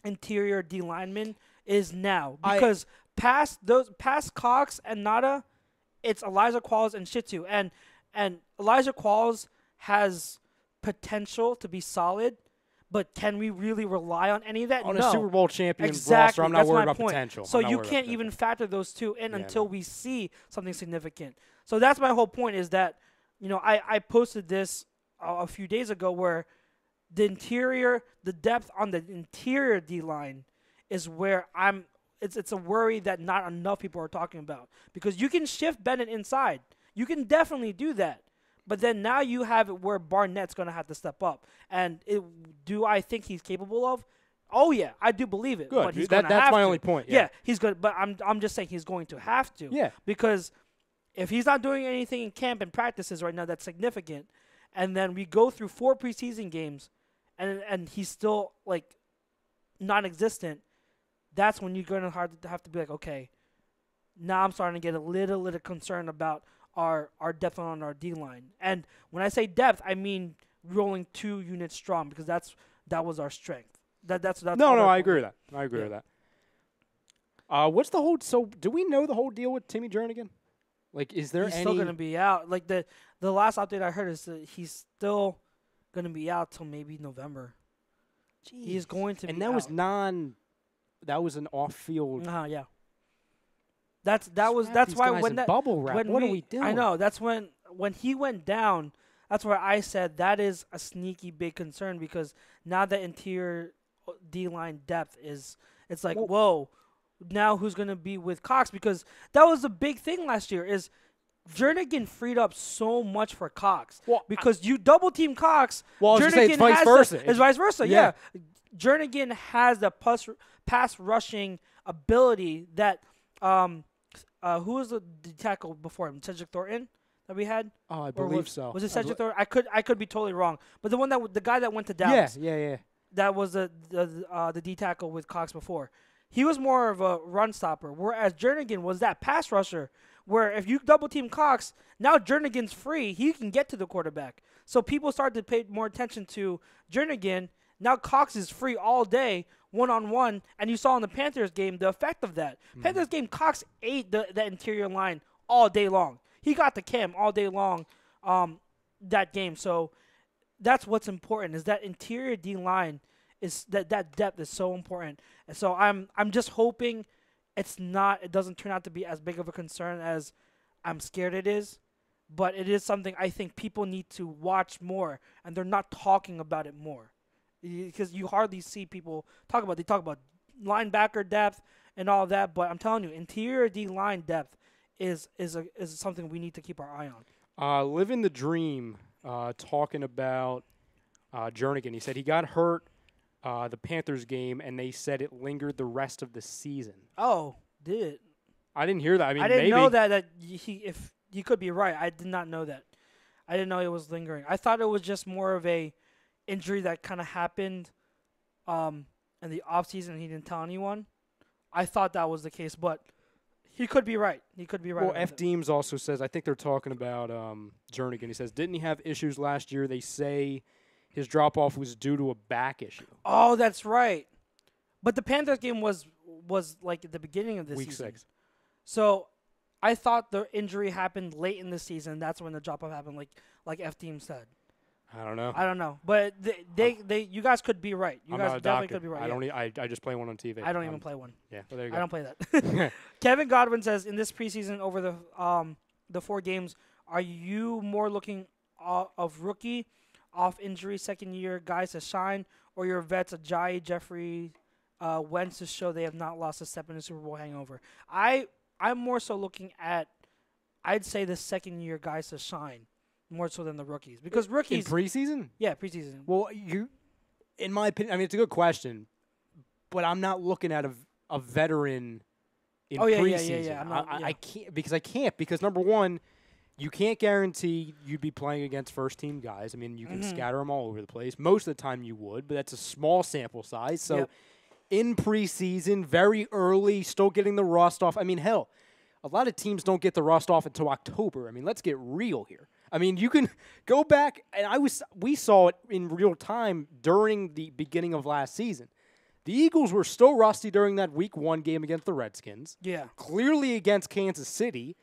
interior D lineman is now, because past Cox and Nada, it's Elijah Qualls and Shitu, and Elijah Qualls has potential to be solid, but can we really rely on any of that? On no. a Super Bowl champion exactly. roster, I'm not That's worried my about point. potential. So you can't even factor those two in until we see something significant. So that's my whole point, is that, I posted this a few days ago, where the depth on the interior D-line is where it's a worry that not enough people are talking about, because you can shift Bennett inside. You can definitely do that. But then now you have it where Barnett's going to have to step up. And do I think he's capable of? Oh, yeah, I do believe it. Good. But he's That's my only point. Yeah, he's good. But I'm just saying he's going to have to. Yeah. Because if he's not doing anything in camp and practices right now that's significant, and then we go through 4 preseason games, and he's still, like, non-existent, that's when you're going to have to be like, okay, now I'm starting to get a little concerned about our depth on our D-line. And when I say depth, I mean rolling 2 units strong, because that was our strength. That's No, I agree with that. I agree with that. What's the whole? So, do we know the whole deal with Timmy Jernigan? Like, is there he's any? still going to be out. Like, the last update I heard is that he's still going to be out till maybe November. Jeez. He's going to be out. And that was an off-field. Yeah. That's why when that bubble wrap. What are we doing? I know, that's when he went down. That's where I said that is a sneaky big concern, because now the interior D-line depth it's like, whoa, now who's going to be with Cox? Because that was a big thing last year, is Jernigan freed up so much for Cox. Because you double team Cox, Jernigan it's vice versa. It's vice versa, yeah. Jernigan has the pass rushing ability that who was the tackle before him? Cedric Thornton that we had? Oh, I believe so. Was it Cedric Thornton? I could be totally wrong. But the guy that went to Dallas. Yeah. That was the D tackle with Cox before. He was more of a run stopper, whereas Jernigan was that pass rusher, where if you double team Cox, now Jernigan's free. He can get to the quarterback. So people started to pay more attention to Jernigan. Now Cox is free all day, one-on-one, and you saw in the Panthers game the effect of that. Panthers game, Cox ate the interior line all day long. He got the cam all day long that game. So that's what's important, is that interior D-line, is that depth is so important. And so I'm just hoping it doesn't turn out to be as big of a concern as I'm scared it is. But it is something I think people need to watch more, and they're not talking about it more. Because you hardly see people talk about. They talk about linebacker depth and all that, but I'm telling you, interior D-line depth is something we need to keep our eye on. Living the dream, talking about Jernigan. He said he got hurt the Panthers game, and they said it lingered the rest of the season. Oh, did it? I didn't hear that. I mean, I didn't maybe. know that if you could be right. I did not know that. I didn't know it was lingering. I thought it was just more of a injury that kind of happened, and in the offseason he didn't tell anyone. I thought that was the case, but he could be right. He could be right. Well, F. Deems also says, I think they're talking about Jernigan. He says, didn't he have issues last year? They say his drop-off was due to a back issue. Oh, that's right. But the Panthers game was like at the beginning of the season. Week 6. So I thought the injury happened late in the season. That's when the drop-off happened, like F. Deems said. I don't know. But you guys could be right. You I'm guys not a definitely doctor. could be right. I just play one on TV. I don't even play one. Yeah, well, there you go. I don't play that. Kevin Godwin says, in this preseason over the 4 games, are you more looking of rookie, off injury, second-year guys to shine, or your vets, Ajayi, Jeffrey, Wentz to show they have not lost a step in the Super Bowl hangover? I'm more so looking at, I'd say, the second-year guys to shine more so than the rookies. Because rookies... In preseason? Yeah, preseason. Well, in my opinion, I mean, it's a good question, but I'm not looking at a veteran in preseason. Yeah. I can't because, number one, you can't guarantee you'd be playing against first-team guys. I mean, you can scatter them all over the place. Most of the time you would, but that's a small sample size. So in preseason, very early, still getting the rust off. I mean, hell, a lot of teams don't get the rust off until October. I mean, let's get real here. I mean, you can go back, and we saw it in real time during the beginning of last season. The Eagles were still rusty during that Week 1 game against the Redskins. Yeah. Clearly against Kansas City.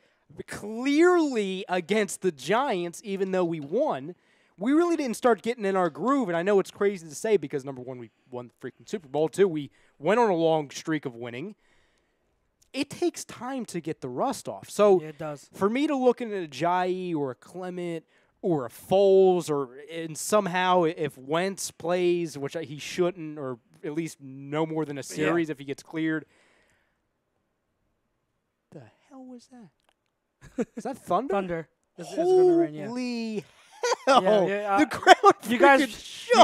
Clearly against the Giants, even though we won. We really didn't start getting in our groove, and I know it's crazy to say because, number one, we won the freaking Super Bowl. 2, we went on a long streak of winning. It takes time to get the rust off. So it does. For me to look at a Ajayi or a Clement or a Foles and somehow if Wentz plays, which he shouldn't, or at least no more than a series if he gets cleared. The hell was that? Is that thunder? Thunder. Holy hell! Yeah. The crowd shook.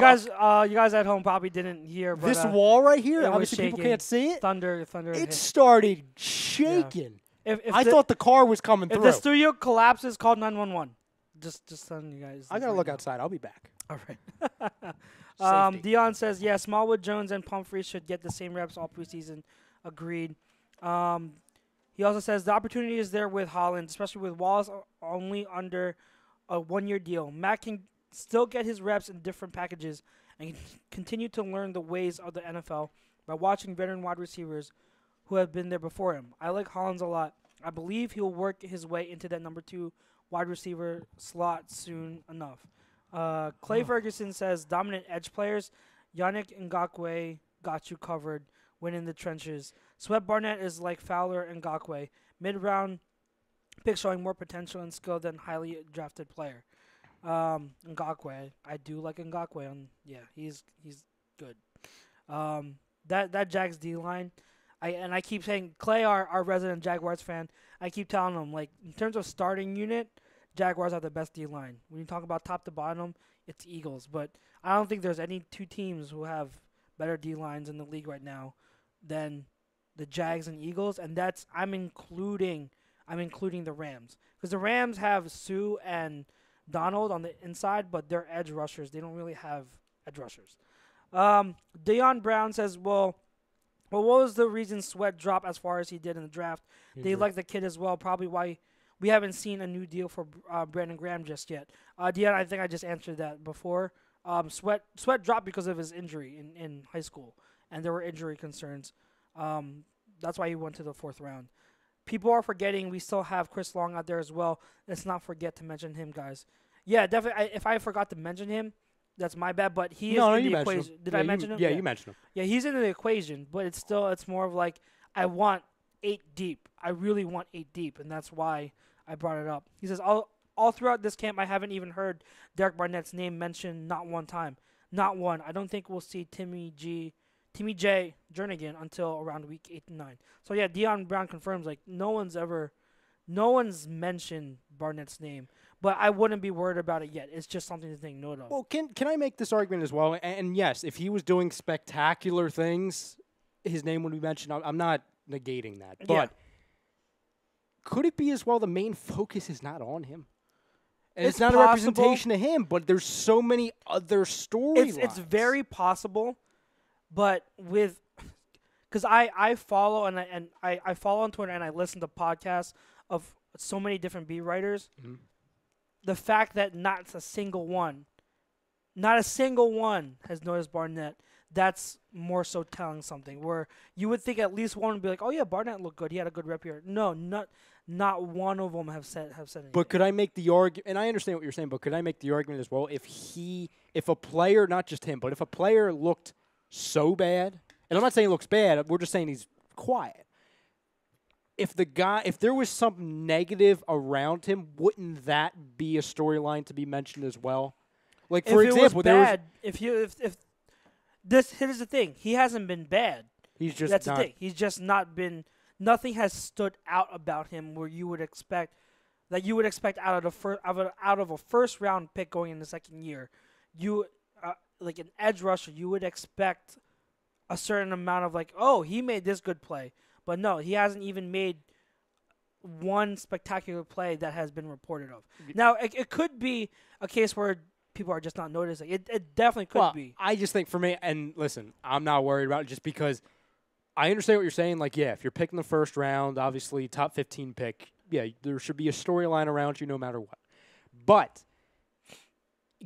You guys at home probably didn't hear. But, this wall right here. Obviously, shaking. people can't see it. Thunder. It hit. started shaking. Yeah. I thought the car was coming through. If the studio collapses, call 911. Just telling you guys. I gotta look outside. I'll be back. All right. Dion says, yeah, Smallwood, Jones, and Pumphrey should get the same reps all preseason. Agreed. He also says the opportunity is there with Holland, especially with Wallace only under a 1-year deal. Matt can still get his reps in different packages and continue to learn the ways of the NFL by watching veteran wide receivers who have been there before him. I like Hollins a lot. I believe he'll work his way into that number 2 wide receiver slot soon enough. Clay Ferguson says dominant edge players. Yannick Ngakoue got you covered. Win in the trenches. Sweat Barnett is like Fowler and Ngakoue. Mid-round pick showing more potential and skill than highly drafted player. Ngakoue, I do like Ngakoue. He's good. That Jags D-line, I keep saying, Clay, our resident Jaguars fan, I keep telling him, like, in terms of starting unit, Jaguars have the best D-line. When you talk about top to bottom, it's Eagles. But I don't think there's any 2 teams who have better D-lines in the league right now than the Jags and Eagles, and I'm including the Rams. Because the Rams have Sue and Donald on the inside, but they're edge rushers. They don't really have edge rushers. Deion Brown says, well, what was the reason Sweat dropped as far as he did in the draft? They like the kid as well, probably why we haven't seen a new deal for Brandon Graham just yet. Deion, I think I just answered that before. Sweat dropped because of his injury in high school, and there were injury concerns. That's why he went to the 4th round. People are forgetting we still have Chris Long out there as well. Let's not forget to mention him, guys. Yeah, definitely. If I forgot to mention him, that's my bad. But he is in the equation. Did I mention him? Yeah, you mentioned him. Yeah, he's in the equation, but it's more of like I want 8 deep. I really want 8 deep, and that's why I brought it up. He says all throughout this camp, I haven't even heard Derek Barnett's name mentioned not one time. Not one. I don't think we'll see Timmy J. Jernigan until around week 8 and 9. So yeah, Deion Brown confirms like no one's mentioned Barnett's name, but I wouldn't be worried about it yet. It's just something to take note of. Well, can I make this argument as well? And yes, if he was doing spectacular things, his name would be mentioned. I'm not negating that, but could it be as well the main focus is not on him? And it's not possible. A representation of him, but there's so many other storylines. It's very possible. But because I follow I follow on Twitter and I listen to podcasts of so many different beat writers. Mm-hmm. The fact that not a single one has noticed Barnett, that's more so telling something. Where you would think at least one would be like, oh yeah, Barnett looked good. He had a good rep here. No, not one of them have said anything. But could I make the argument, and I understand what you're saying, but could I make the argument as well, if a player, not just him, but if a player looked so bad, and I'm not saying he looks bad, we're just saying he's quiet. If there was something negative around him, wouldn't that be a storyline to be mentioned as well? Like, for example, here's the thing, he hasn't been bad. That's the thing. He's just not been. Nothing has stood out about him where you would expect out of a first round pick going in the second year. You like an edge rusher, you would expect a certain amount of like, oh, he made this good play, but no, he hasn't even made one spectacular play that has been reported of. Now, it could be a case where people are just not noticing. It definitely could be. I just think for me, and listen, I'm not worried about it just because I understand what you're saying. Like, yeah, if you're picking the first round, obviously top 15 pick, yeah, there should be a storyline around you no matter what. But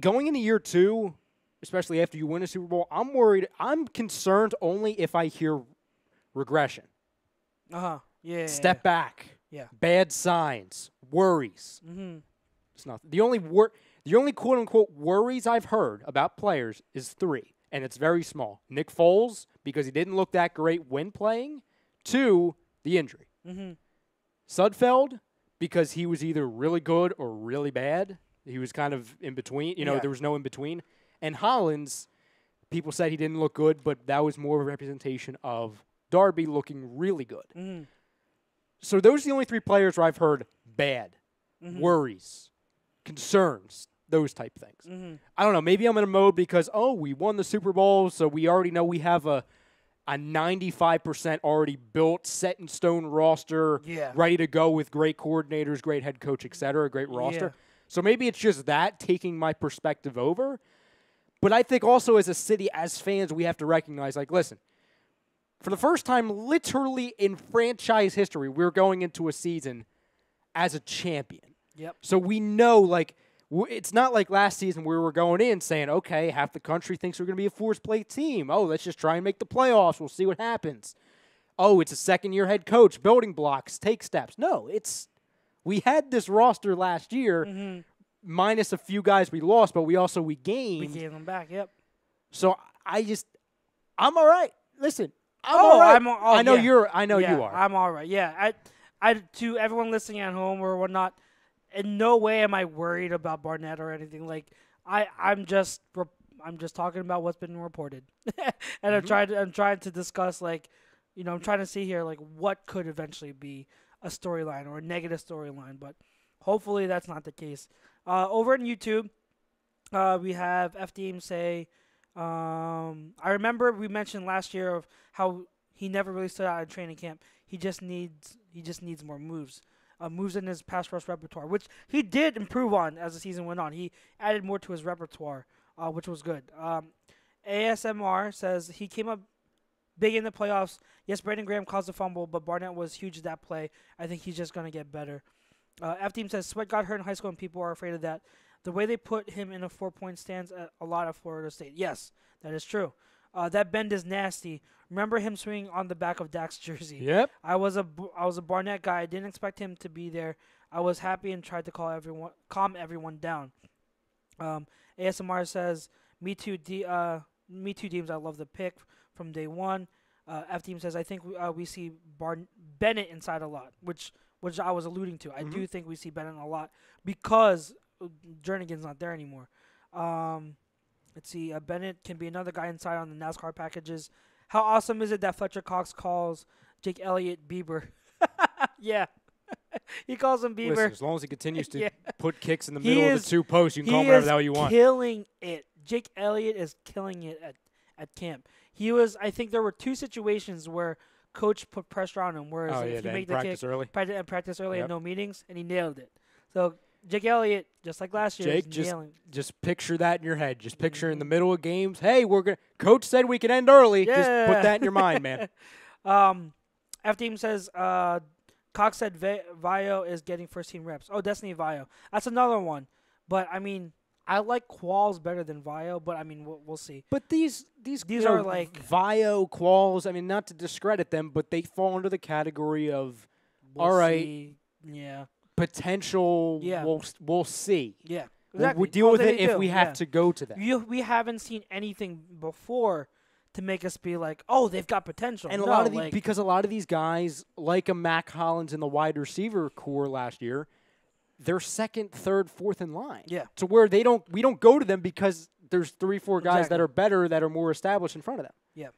going into year two, especially after you win a Super Bowl, I'm worried. I'm concerned only if I hear regression. Yeah. Step back. Yeah. Bad signs. Worries. Mm-hmm. It's not the only quote unquote worries I've heard about players is 3, and it's very small. Nick Foles, because he didn't look that great when playing. 2, the injury. Mm-hmm. Sudfeld, because he was either really good or really bad. He was kind of in between. There was no in between. And Hollins, people said he didn't look good, but that was more of a representation of Darby looking really good. Mm-hmm. So those are the only 3 players where I've heard bad, worries, concerns, those type things. Mm-hmm. I don't know. Maybe I'm in a mode because, we won the Super Bowl, so we already know we have a 95% already built, set in stone roster, ready to go with great coordinators, great head coach, et cetera, great roster. Yeah. So maybe it's just that taking my perspective over. But I think also as a city, as fans, we have to recognize, like, listen, for the first time literally in franchise history, we're going into a season as a champion. Yep. So we know, like, it's not like last season where we're going in saying, okay, half the country thinks we're going to be a fourth-place team. Oh, let's just try and make the playoffs. We'll see what happens. Oh, it's a second-year head coach, building blocks, take steps. No, we had this roster last year, minus a few guys we lost, but we gained. We gave them back, yep. So I'm all right. Listen, I'm all right. I know you are. I'm all right. Yeah, to everyone listening at home or whatnot, in no way am I worried about Barnett or anything. Like I'm just talking about what's been reported, and I'm trying to discuss, like, I'm trying to see here, like, what could eventually be a storyline or a negative storyline, but hopefully that's not the case. Over on YouTube, we have FDM say, I remember we mentioned last year of how he never really stood out in training camp. He just needs more moves. Moves in his pass rush repertoire, which he did improve on as the season went on. He added more to his repertoire, which was good. ASMR says he came up big in the playoffs. Yes, Brandon Graham caused a fumble, but Barnett was huge at that play. I think he's just going to get better. F-Team says Sweat got hurt in high school and people are afraid of that. The way they put him in a 4-point stance at a lot of Florida State. Yes, that is true. That bend is nasty. Remember him swinging on the back of Dak's jersey. Yep. I was a Barnett guy. I didn't expect him to be there. I was happy and tried to calm everyone down. ASMR says, Me too, Deems. I love the pick from day one. F-Team says, I think we see Bennett inside a lot, which I was alluding to. I do think we see Bennett a lot because Jernigan's not there anymore. Let's see. Bennett can be another guy inside on the NASCAR packages. How awesome is it that Fletcher Cox calls Jake Elliott Bieber? Yeah. He calls him Bieber. Listen, as long as he continues to put kicks in the middle of the 2 posts, you can call him whatever the hell you want. He is killing it. Jake Elliott is killing it at camp. I think there were 2 situations where Coach put pressure on him, whereas if you make the practice kick, early. Practice early and no meetings, and he nailed it. So Jake Elliott, just like last year, Jake, is nailing. just picture that in your head. Just picture in the middle of games. Hey, Coach said we can end early. Yeah. Just put that in your mind, man. F Team says Cox said Vio is getting first team reps. Oh, Destiny Vio. That's another one. But I mean, I like Qualls better than Vio. But I mean, we'll see. But these are like Vio, Qualls. I mean, not to discredit them, but they fall under the category of all right. See. Yeah. Potential. Yeah. We'll see. Yeah. Exactly. We'll deal with it if we have to go to that. We haven't seen anything before to make us be like, oh, they've got potential. And because a lot of these guys, like a Mac Hollins in the wide receiver core last year, they're second, third, fourth in line. Yeah. To where we don't go to them because there's 3-4 guys Exactly. that are better, that are more established in front of them. Yeah.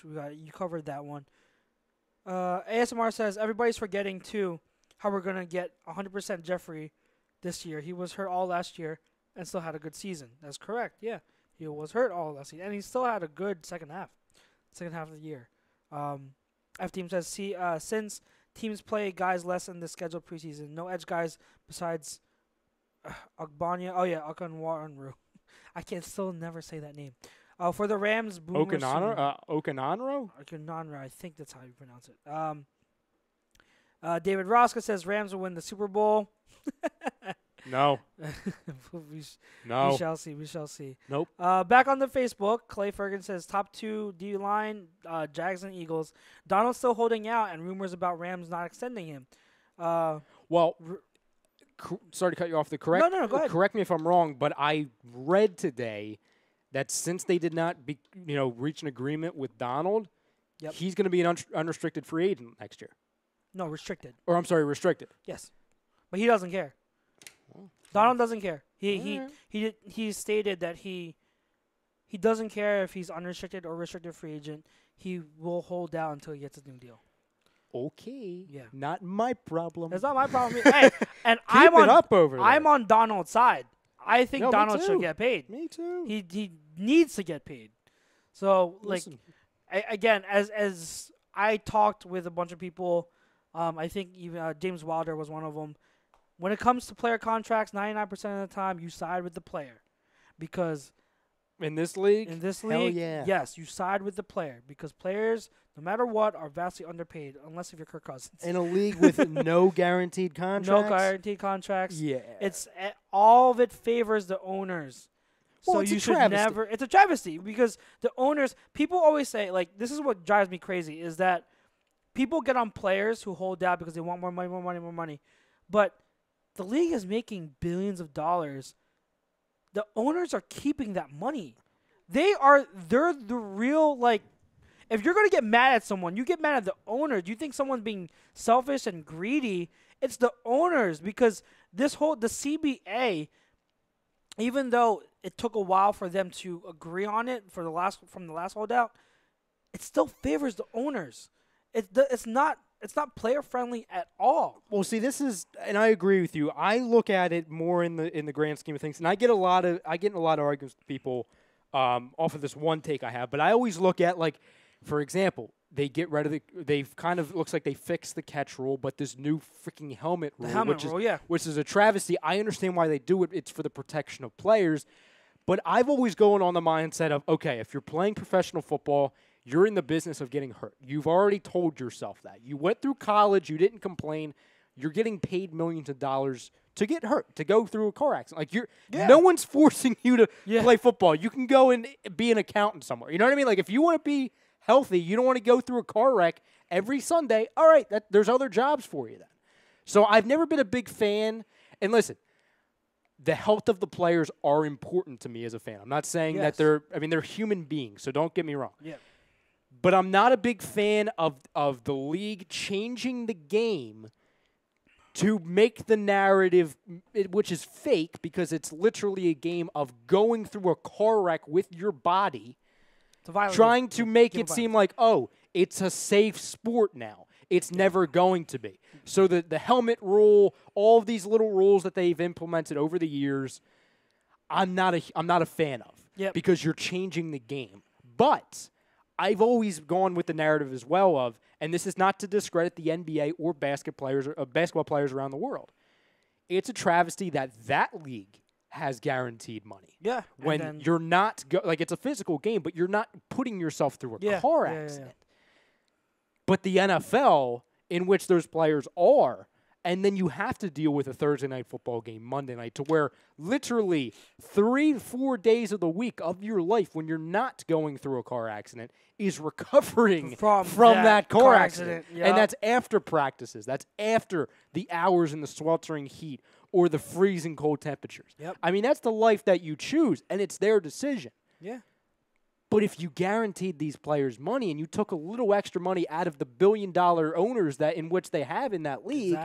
You covered that one. ASMR says everybody's forgetting too how we're gonna get 100% Jeffrey this year. He was hurt all last year and still had a good season. That's correct. Yeah, he was hurt all last season and he still had a good second half of the year. F Team says since teams play guys less in the scheduled preseason, no edge guys besides Ogbanya. Oh yeah, Okanwaru. I can still never say that name. For the Rams, Okanonro? Okanonro, I think that's how you pronounce it. David Rosca says Rams will win the Super Bowl. No. We shall see. We shall see. Nope. Back on the Facebook, Clay Ferguson says top 2 D line, Jags and Eagles. Donald's still holding out, and rumors about Rams not extending him. Sorry to cut you off. Go ahead. Correct me if I'm wrong, but I read today that since they did not reach an agreement with Donald, he's going to be an unrestricted free agent next year. No, restricted. Or I'm sorry, restricted. Yes, but he doesn't care. Donald doesn't care. He stated that he doesn't care if he's unrestricted or restricted free agent. He will hold out until he gets a new deal. Okay. Yeah. Not my problem. It's not my problem. Hey, and I'm on Donald's side. I think Donald should get paid. Me too. He needs to get paid. So again, as I talked with a bunch of people, I think even James Wilder was one of them. When it comes to player contracts, 99% of the time you side with the player, because in this league, hell yeah. Yes, you side with the player because players, no matter what, are vastly underpaid unless if you're Kirk Cousins. In a league with no guaranteed contracts. No guaranteed contracts. Yeah. It's all of it favors the owners. Well, so you should never. It's a travesty because the owners. People always say this is what drives me crazy is that people get on players who hold out because they want more money, but the league is making billions of dollars. The owners are keeping that money. They're the real if you're gonna get mad at someone, you get mad at the owner. Do you think someone's being selfish and greedy? It's the owners because the CBA, even though it took a while for them to agree on it from the last holdout, it still favors the owners. It's not player friendly at all. Well, see, and I agree with you. I look at it more in the grand scheme of things, and I get in a lot of arguments with people off of this one take I have. But I always look at for example, they get rid of they've kind of looks like they fixed the catch rule, but this new freaking helmet rule, which is a travesty. I understand why they do it. It's for the protection of players. But I've always gone on the mindset of, okay, if you're playing professional football, you're in the business of getting hurt. You've already told yourself that. You went through college. You didn't complain. You're getting paid millions of dollars to get hurt, to go through a car accident. No one's forcing you to play football. You can go and be an accountant somewhere. You know what I mean? If you want to be healthy, you don't want to go through a car wreck every Sunday. All right, there's other jobs for you then. So I've never been a big fan. And listen, the health of the players are important to me as a fan. I'm not saying that they're human beings, so don't get me wrong. Yeah. But I'm not a big fan of the league changing the game to make the narrative, which is fake because it's literally a game of going through a car wreck with your body, trying to make it seem like, oh, it's a safe sport now. It's never going to be. So the helmet rule, all of these little rules that they've implemented over the years, I'm not a fan of because you're changing the game. But I've always gone with the narrative as well of, and this is not to discredit the NBA or basketball players around the world. It's a travesty that league has guaranteed money. Yeah. When you're not it's a physical game, but you're not putting yourself through a car accident. But the NFL, in which those players are, and then you have to deal with a Thursday night football game, Monday night, to where literally 3 to 4 days of the week of your life when you're not going through a car accident is recovering from that car accident. Yep. And that's after practices. That's after the hours in the sweltering heat or the freezing cold temperatures. Yep. I mean, that's the life that you choose, and it's their decision. Yeah. But if you guaranteed these players money and you took a little extra money out of the billion-dollar owners that in which they have in that league,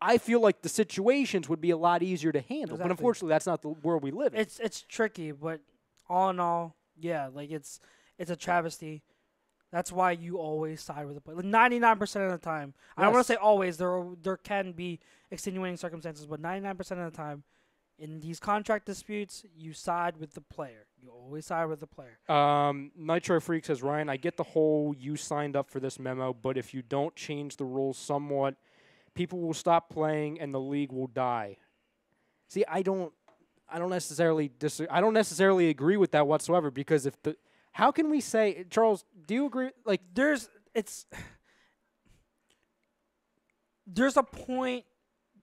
I feel like the situations would be a lot easier to handle. But unfortunately, that's not the world we live in. It's tricky, but all in all, yeah, like it's a travesty. That's why you always side with the player. 99% of the time. Yes. I don't want to say always. There can be extenuating circumstances, but 99% of the time, in these contract disputes, you side with the player. You always side with the player. Nitro Freak says, Ryan, I get the whole you signed up for this memo, but if you don't change the rules somewhat, people will stop playing and the league will die. See, I don't necessarily agree with that whatsoever, because how can we say, Charles, do you agree? Like, there's a point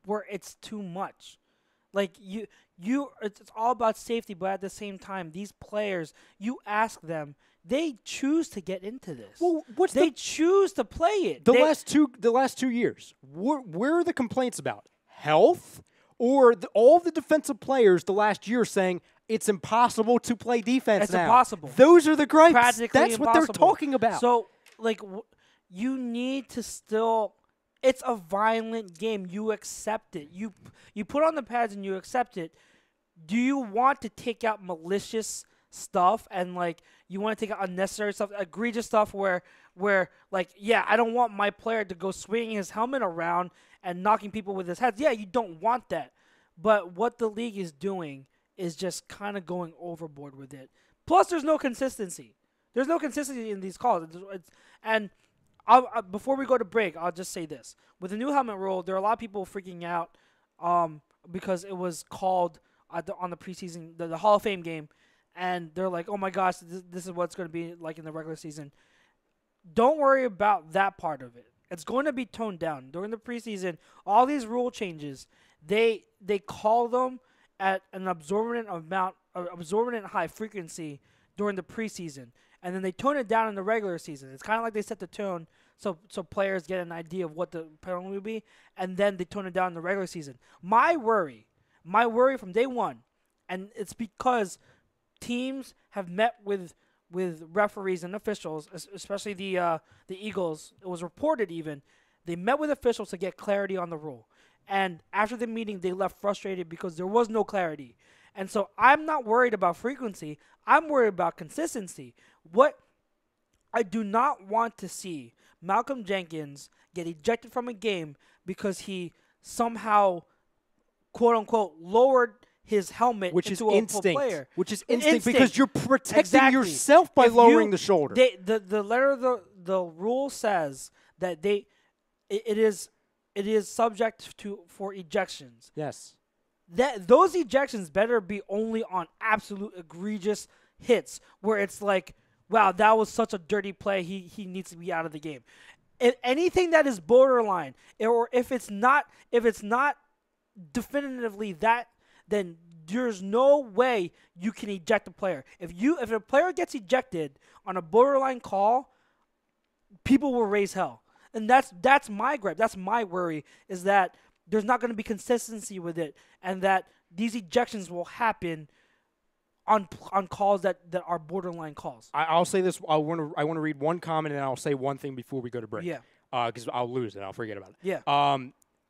where it's too much. Like it's all about safety, but at the same time, these players, you ask them, they choose to get into this. Well, they choose to play it. The last 2 years, where are the complaints about? Health, or all the defensive players the last year saying it's impossible to play defense it's now? Impossible. Those are the gripes. Practically That's impossible. what they're talking about. So, you need to still. It's a violent game. You accept it. You put on the pads and you accept it. Do you want to take out malicious stuff and you want to take out unnecessary stuff, egregious stuff where I don't want my player to go swinging his helmet around and knocking people with his heads. Yeah, you don't want that. But what the league is doing is just kind of going overboard with it. Plus, there's no consistency. There's no consistency in these calls. Before we go to break, I'll just say this. With the new helmet rule, there are a lot of people freaking out because it was called on the preseason, the Hall of Fame game, and they're like, oh my gosh, this is what it's going to be like in the regular season. Don't worry about that part of it. It's going to be toned down. During the preseason, all these rule changes, they call them at an absorbent high frequency during the preseason. And then they tone it down in the regular season. It's kind of like they set the tone so players get an idea of what the penalty will be, and then they tone it down in the regular season. My worry from day one, and it's because teams have met with referees and officials, especially the Eagles. It was reported even. They met with officials to get clarity on the rule. And after the meeting, they left frustrated because there was no clarity. And so I'm not worried about frequency. I'm worried about consistency. What I do not want to see Malcolm Jenkins get ejected from a game because he somehow, quote unquote, lowered his helmet into a player. Which is instinct because you're protecting yourself by lowering the shoulder. The letter of the rule says that it is subject for ejections. Yes. Those ejections better be only on absolute egregious hits where it's like, wow, that was such a dirty play. He needs to be out of the game. If anything that is borderline, or if it's not definitively that, then there's no way you can eject a player. If a player gets ejected on a borderline call, people will raise hell. And that's my gripe. That's my worry, is that there's not going to be consistency with it, and that these ejections will happen on calls that are borderline calls. I'll say this. I want to read one comment, and I'll say one thing before we go to break. Yeah. Because I'll lose it. I'll forget about it. Yeah.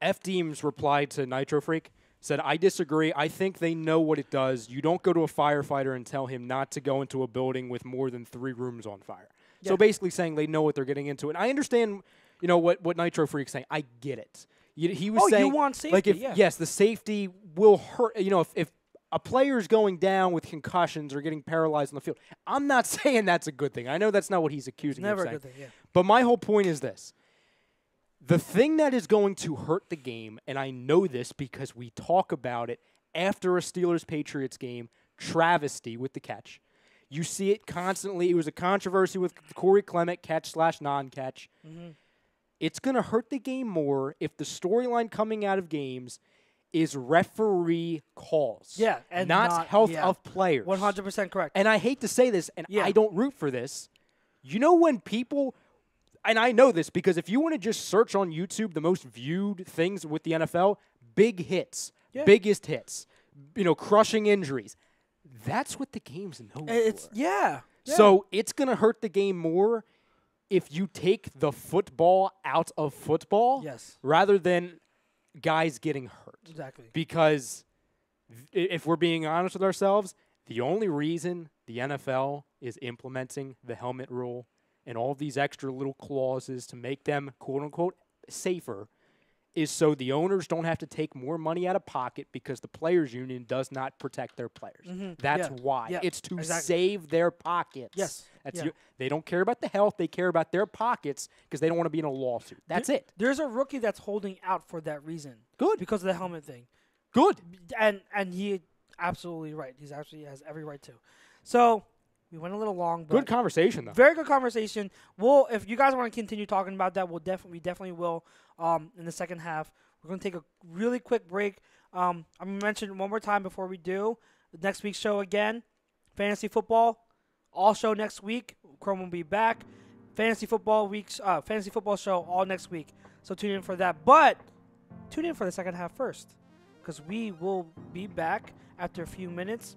F. Deems replied to Nitro Freak, said, I disagree. I think they know what it does. You don't go to a firefighter and tell him not to go into a building with more than 3 rooms on fire. Yeah. So basically saying they know what they're getting into. And I understand, what Nitro Freak's saying. I get it. He was saying, you want safety, yes, the safety will hurt. If a player's going down with concussions or getting paralyzed on the field. I'm not saying that's a good thing. I know that's not what he's accusing Never of a saying. good thing, yeah. But my whole point is this. The thing that is going to hurt the game, and I know this because we talk about it after a Steelers-Patriots game, travesty with the catch. You see it constantly. It was a controversy with Corey Clement, catch/non-catch. Mm-hmm. It's going to hurt the game more if the storyline coming out of games is referee calls. Yeah, and not health yeah. of players. 100% correct. And I hate to say this, and Yeah. I don't root for this. You know when people, and I know this because if you want to just search on YouTube the most viewed things with the NFL, big hits, biggest hits, crushing injuries. That's what the game's known for. Yeah. So it's going to hurt the game more if you take the football out of football rather than guys getting hurt. Exactly. Because if we're being honest with ourselves, the only reason the NFL is implementing the helmet rule and all these extra little clauses to make them, quote-unquote, safer is so the owners don't have to take more money out of pocket because the players' union does not protect their players. Mm-hmm. That's why. Yeah. It's to save their pockets. Yes. They don't care about the health. They care about their pockets because they don't want to be in a lawsuit. That's it. There's a rookie that's holding out for that reason. Good. Because of the helmet thing. Good. And he absolutely right. He has every right to. So we went a little long, but good conversation though. Very good conversation. If you guys want to continue talking about that, we definitely will. In the second half, we're going to take a really quick break. I'm going to mention one more time before we do. Next week's show again, fantasy football, all show next week. Chrome will be back. Fantasy football show all next week. So tune in for that. But tune in for the second half first, because we will be back after a few minutes.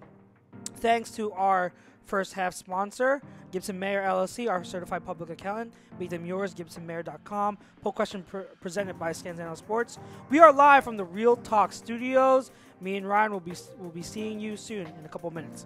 Thanks to our first half sponsor, Gibson Mayer LLC, our certified public accountant. Make them yours, GibsonMayer.com. Poll question presented by Scanzano Sports. We are live from the Real Talk Studios. Me and Ryan will be seeing you soon in a couple minutes.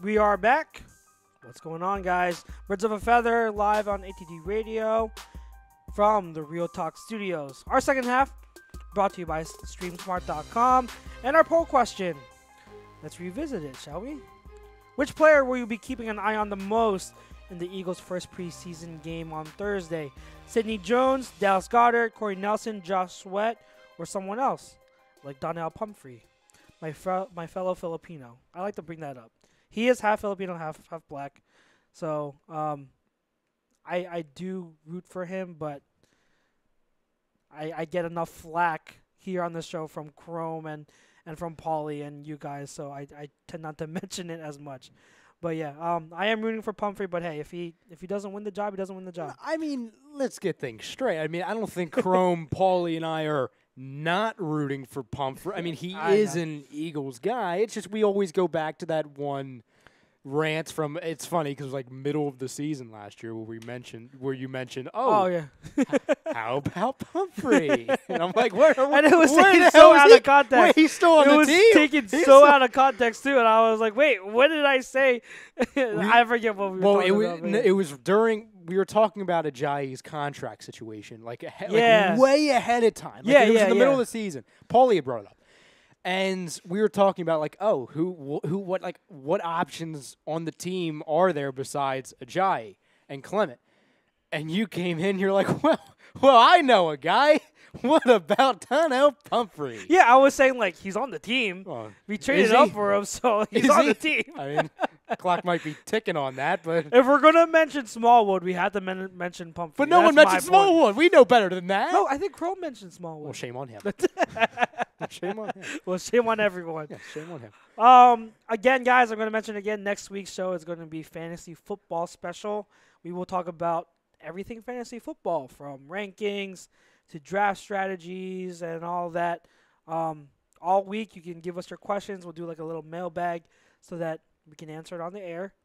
We are back. What's going on, guys? Birds of a Feather live on ATD Radio from the Real Talk Studios. Our second half brought to you by StreamSmart.com. And our poll question. Let's revisit it, shall we? Which player will you be keeping an eye on the most in the Eagles' first preseason game on Thursday? Sidney Jones, Dallas Goedert, Corey Nelson, Josh Sweat, or someone else like Donnell Pumphrey, my fellow Filipino. I like to bring that up. He is half Filipino, half black. So I do root for him, but I get enough flack here on the show from Chrome and from Paulie and you guys, so I tend not to mention it as much. But yeah, I am rooting for Pumphrey, but hey, if he doesn't win the job, he doesn't win the job. I mean, let's get things straight. I mean, I don't think Chrome, Paulie, and I are not rooting for Pumphrey. I mean, he is an Eagles guy. It's just we always go back to that one rant from. It's funny because it was like middle of the season last year where you mentioned, oh yeah, how about Pumphrey? And I'm like, where? And it was taken so out of context. Wait, he's still on the team. It was taken so out of context too, and I was like, wait, what did I say? I forget what we were talking about. It was during. We were talking about Ajayi's contract situation, like yeah, way ahead of time. Like it was in the middle of the season. Paulie had brought it up. And we were talking about what options on the team are there besides Ajayi and Clement? And you came in, you're like, well, I know a guy. What about Donnell Pumphrey? Yeah, I was saying like he's on the team. We traded up for him, so he's on the team. I mean, the clock might be ticking on that, but if we're gonna mention Smallwood, we have to mention Pumphrey. But no one mentioned Smallwood. We know better than that. No, I think Crow mentioned Smallwood. Well, shame on him. Shame on him. Well, shame on everyone. Yeah, shame on him. Again, guys, I'm going to mention again, next week's show is going to be Fantasy Football Special. We will talk about everything fantasy football, from rankings to draft strategies and all that. All week, you can give us your questions. We'll do like a little mailbag so that we can answer it on the air.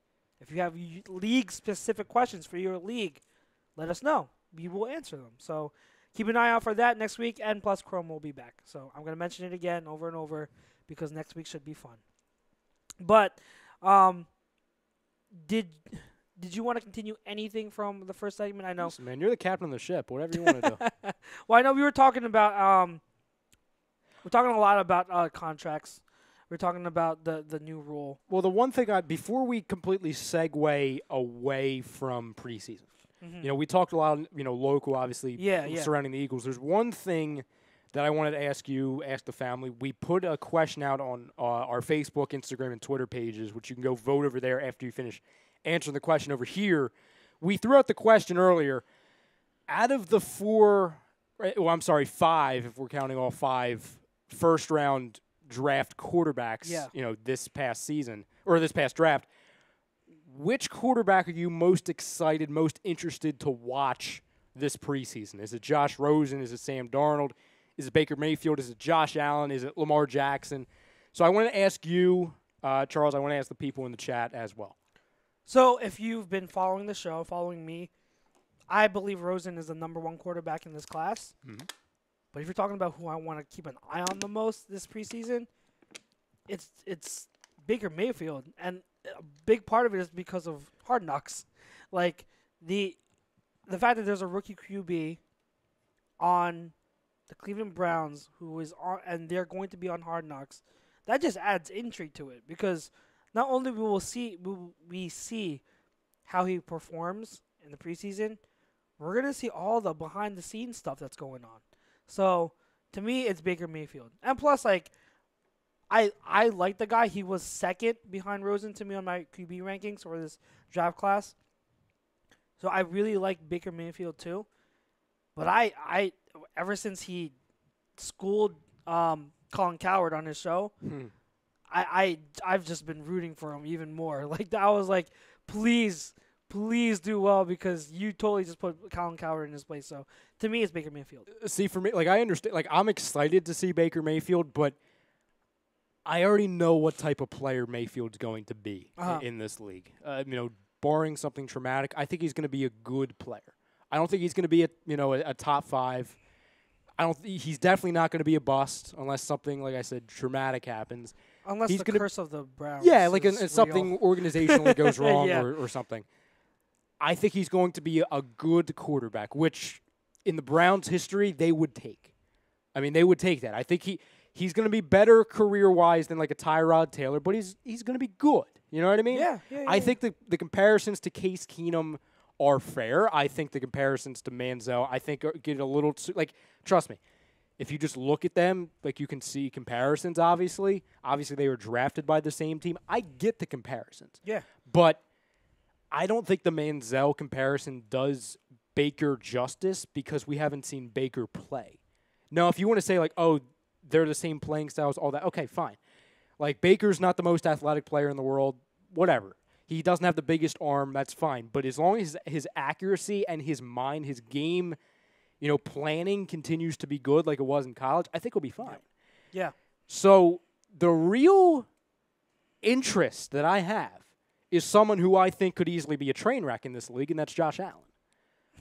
If you have league-specific questions for your league, let us know. We will answer them. So keep an eye out for that next week, and plus Chrome will be back. So I'm going to mention it again over and over because next week should be fun. But did you want to continue anything from the first segment? I know. Listen, man, you're the captain of the ship. Whatever you want to do. Well, I know we were talking about we're talking a lot about contracts. We're talking about the new rule. Well, the one thing before we completely segue away from preseason. Mm-hmm. You know, we talked a lot, local, obviously, surrounding the Eagles. There's one thing that I wanted to ask the family. We put a question out on our Facebook, Instagram, and Twitter pages, which you can go vote over there after you finish answering the question over here. We threw out the question earlier. Out of the five, if we're counting all 5 first-round draft quarterbacks, this past season, or this past draft, which quarterback are you most excited, most interested to watch this preseason? Is it Josh Rosen? Is it Sam Darnold? Is it Baker Mayfield? Is it Josh Allen? Is it Lamar Jackson? So I want to ask you, Charles, I want to ask the people in the chat as well. So if you've been following the show, following me, I believe Rosen is the number 1 quarterback in this class. Mm-hmm. But if you're talking about who I want to keep an eye on the most this preseason, it's Baker Mayfield. And a big part of it is because of Hard Knocks. Like, the fact that there's a rookie QB on the Cleveland Browns who is on, and they're going to be on Hard Knocks, that just adds intrigue to it, because not only will we see how he performs in the preseason, we're going to see all the behind-the-scenes stuff that's going on. So, to me, it's Baker Mayfield. And plus, like, I like the guy. He was second behind Rosen to me on my QB rankings for this draft class. So I really like Baker Mayfield too. But I ever since he schooled Colin Cowherd on his show, I've just been rooting for him even more. Like, I was like, please do well, because you totally just put Colin Cowherd in his place. So to me, it's Baker Mayfield. See, for me, like, I understand. Like, I'm excited to see Baker Mayfield, but I already know what type of player Mayfield's going to be in this league. Barring something traumatic, I think he's going to be a good player. I don't think he's going to be a top 5. He's definitely not going to be a bust unless something, like I said, traumatic happens. Unless he's the gonna, curse of the Browns. yeah, like is something real. organizationally goes wrong Yeah. or something. I think he's going to be a good quarterback, which in the Browns' history they would take. I mean, they would take that. I think he's going to be better career-wise than like a Tyrod Taylor, but he's going to be good. You know what I mean? Yeah. I think the comparisons to Case Keenum are fair. I think the comparisons to Manziel, I think, get a little like. Trust me, if you just look at them, like you can see comparisons. Obviously, they were drafted by the same team. I get the comparisons. Yeah. But I don't think the Manziel comparison does Baker justice because we haven't seen Baker play. Now, if you want to say like, oh, they're the same playing styles, all that, okay, fine. Like Baker's not the most athletic player in the world, whatever. He doesn't have the biggest arm, that's fine. But as long as his accuracy and his mind, his game, planning continues to be good like it was in college, I think he'll be fine. Yeah. So the real interest that I have is someone who I think could easily be a train wreck in this league, and that's Josh Allen.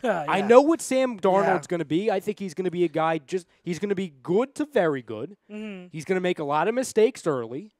Yeah. I know what Sam Darnold's going to be. I think he's going to be a guy he's going to be good to very good. Mm-hmm. He's going to make a lot of mistakes early.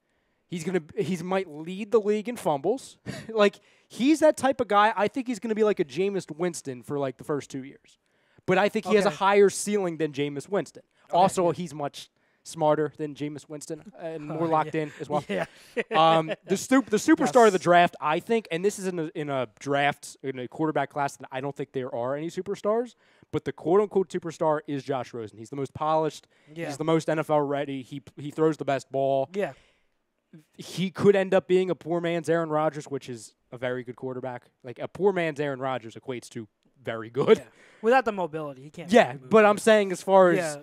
He might lead the league in fumbles. Like, he's that type of guy. I think he's going to be like a Jameis Winston for like the first 2 years. But I think he has a higher ceiling than Jameis Winston. Okay. Also, he's much smarter than Jameis Winston and more locked in as well. Yeah. The superstar of the draft, I think, and this is in a draft, in a quarterback class that I don't think there are any superstars, but the quote-unquote superstar is Josh Rosen. He's the most polished. Yeah. He's the most NFL ready. He throws the best ball. Yeah. He could end up being a poor man's Aaron Rodgers, which is a very good quarterback. Like, a poor man's Aaron Rodgers equates to very good. Yeah. Without the mobility, he can't. Yeah, really but I'm saying as far as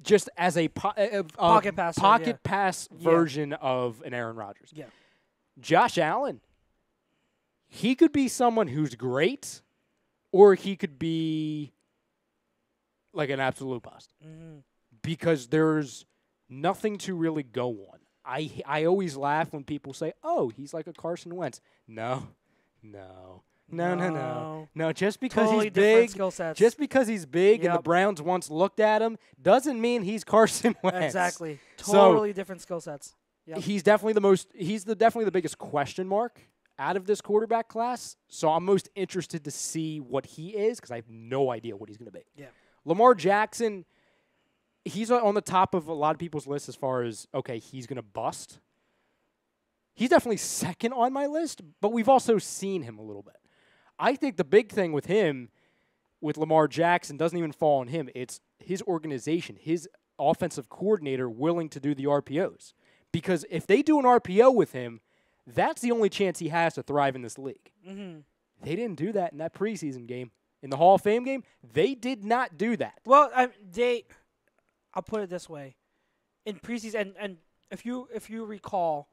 just as a pocket pass version of an Aaron Rodgers. Yeah. Josh Allen, he could be someone who's great, or he could be like an absolute bust. Mm-hmm. Because there's nothing to really go on. I always laugh when people say, "Oh, he's like a Carson Wentz." No. Just because totally he's big, just because he's big, and the Browns once looked at him, doesn't mean he's Carson Wentz. Exactly, totally different skill sets. Yep. He's definitely definitely the biggest question mark out of this quarterback class. So I'm most interested to see what he is because I have no idea what he's going to be. Yeah, Lamar Jackson, he's on the top of a lot of people's list as far as he's going to bust. He's definitely second on my list, but we've also seen him a little bit. I think the big thing with him, with Lamar Jackson, doesn't even fall on him. It's his organization, his offensive coordinator willing to do the RPOs. Because if they do an RPO with him, that's the only chance he has to thrive in this league. Mm-hmm. They didn't do that in that preseason game. In the Hall of Fame game, they did not do that. Well, I'll put it this way. In preseason, and if you recall,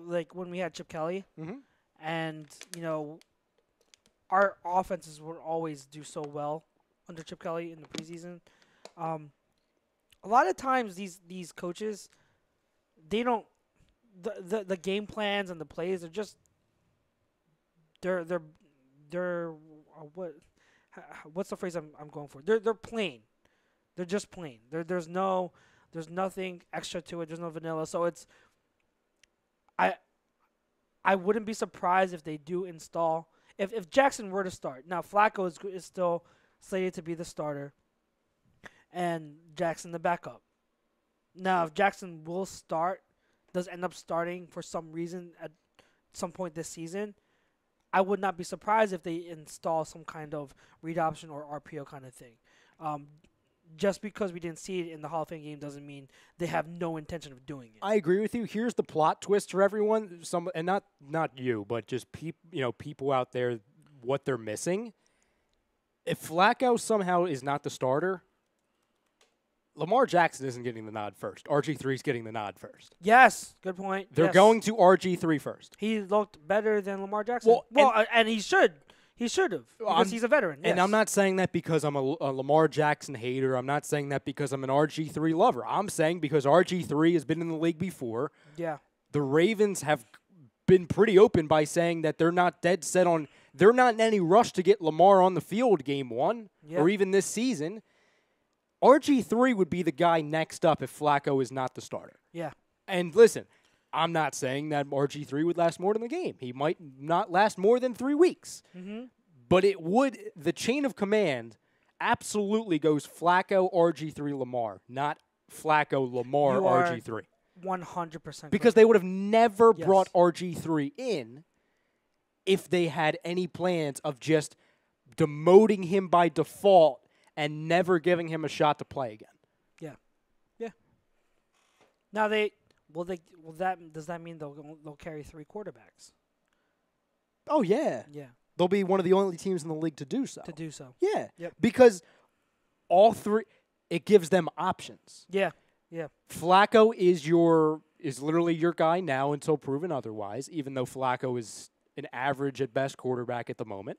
like when we had Chip Kelly, mm-hmm. and our offenses would always do so well under Chip Kelly in the preseason. A lot of times these coaches, they don't the game plans and the plays are just they're what's the phrase I'm going for? They're plain. They're just plain. There's nothing extra to it. There's no vanilla. So it's I wouldn't be surprised if they do install if Jackson were to start. Now Flacco is still slated to be the starter and Jackson the backup. Now if Jackson does end up starting for some reason at some point this season, I would not be surprised if they install some kind of read option or RPO kind of thing. Just because we didn't see it in the Hall of Fame game doesn't mean they have no intention of doing it. I agree with you. Here's the plot twist for everyone, and not you, but just people out there, what they're missing. If Flacco somehow is not the starter, Lamar Jackson isn't getting the nod first. RG3 is getting the nod first. Yes, good point. They're going to RG3 first. He looked better than Lamar Jackson. And he should. He should have because he's a veteran. And I'm not saying that because I'm a Lamar Jackson hater. I'm not saying that because I'm an RG3 lover. I'm saying because RG3 has been in the league before. Yeah. The Ravens have been pretty open by saying that they're not dead set on – they're not in any rush to get Lamar on the field game one or even this season. RG3 would be the guy next up if Flacco is not the starter. Yeah. And listen, I'm not saying that RG3 would last more than the game. He might not last more than 3 weeks. Mm-hmm. But it would, the chain of command absolutely goes Flacco, RG3, Lamar, not Flacco, Lamar, You are RG3. 100% Because they would have never Yes. brought RG3 in if they had any plans of just demoting him by default and never giving him a shot to play again. Yeah. Now does that mean they'll carry 3 quarterbacks? Oh, yeah. Yeah. They'll be one of the only teams in the league to do so. Yeah. Yep. Because all 3, it gives them options. Yeah. Yeah. Flacco is literally your guy now until proven otherwise, even though Flacco is an average at best quarterback at the moment.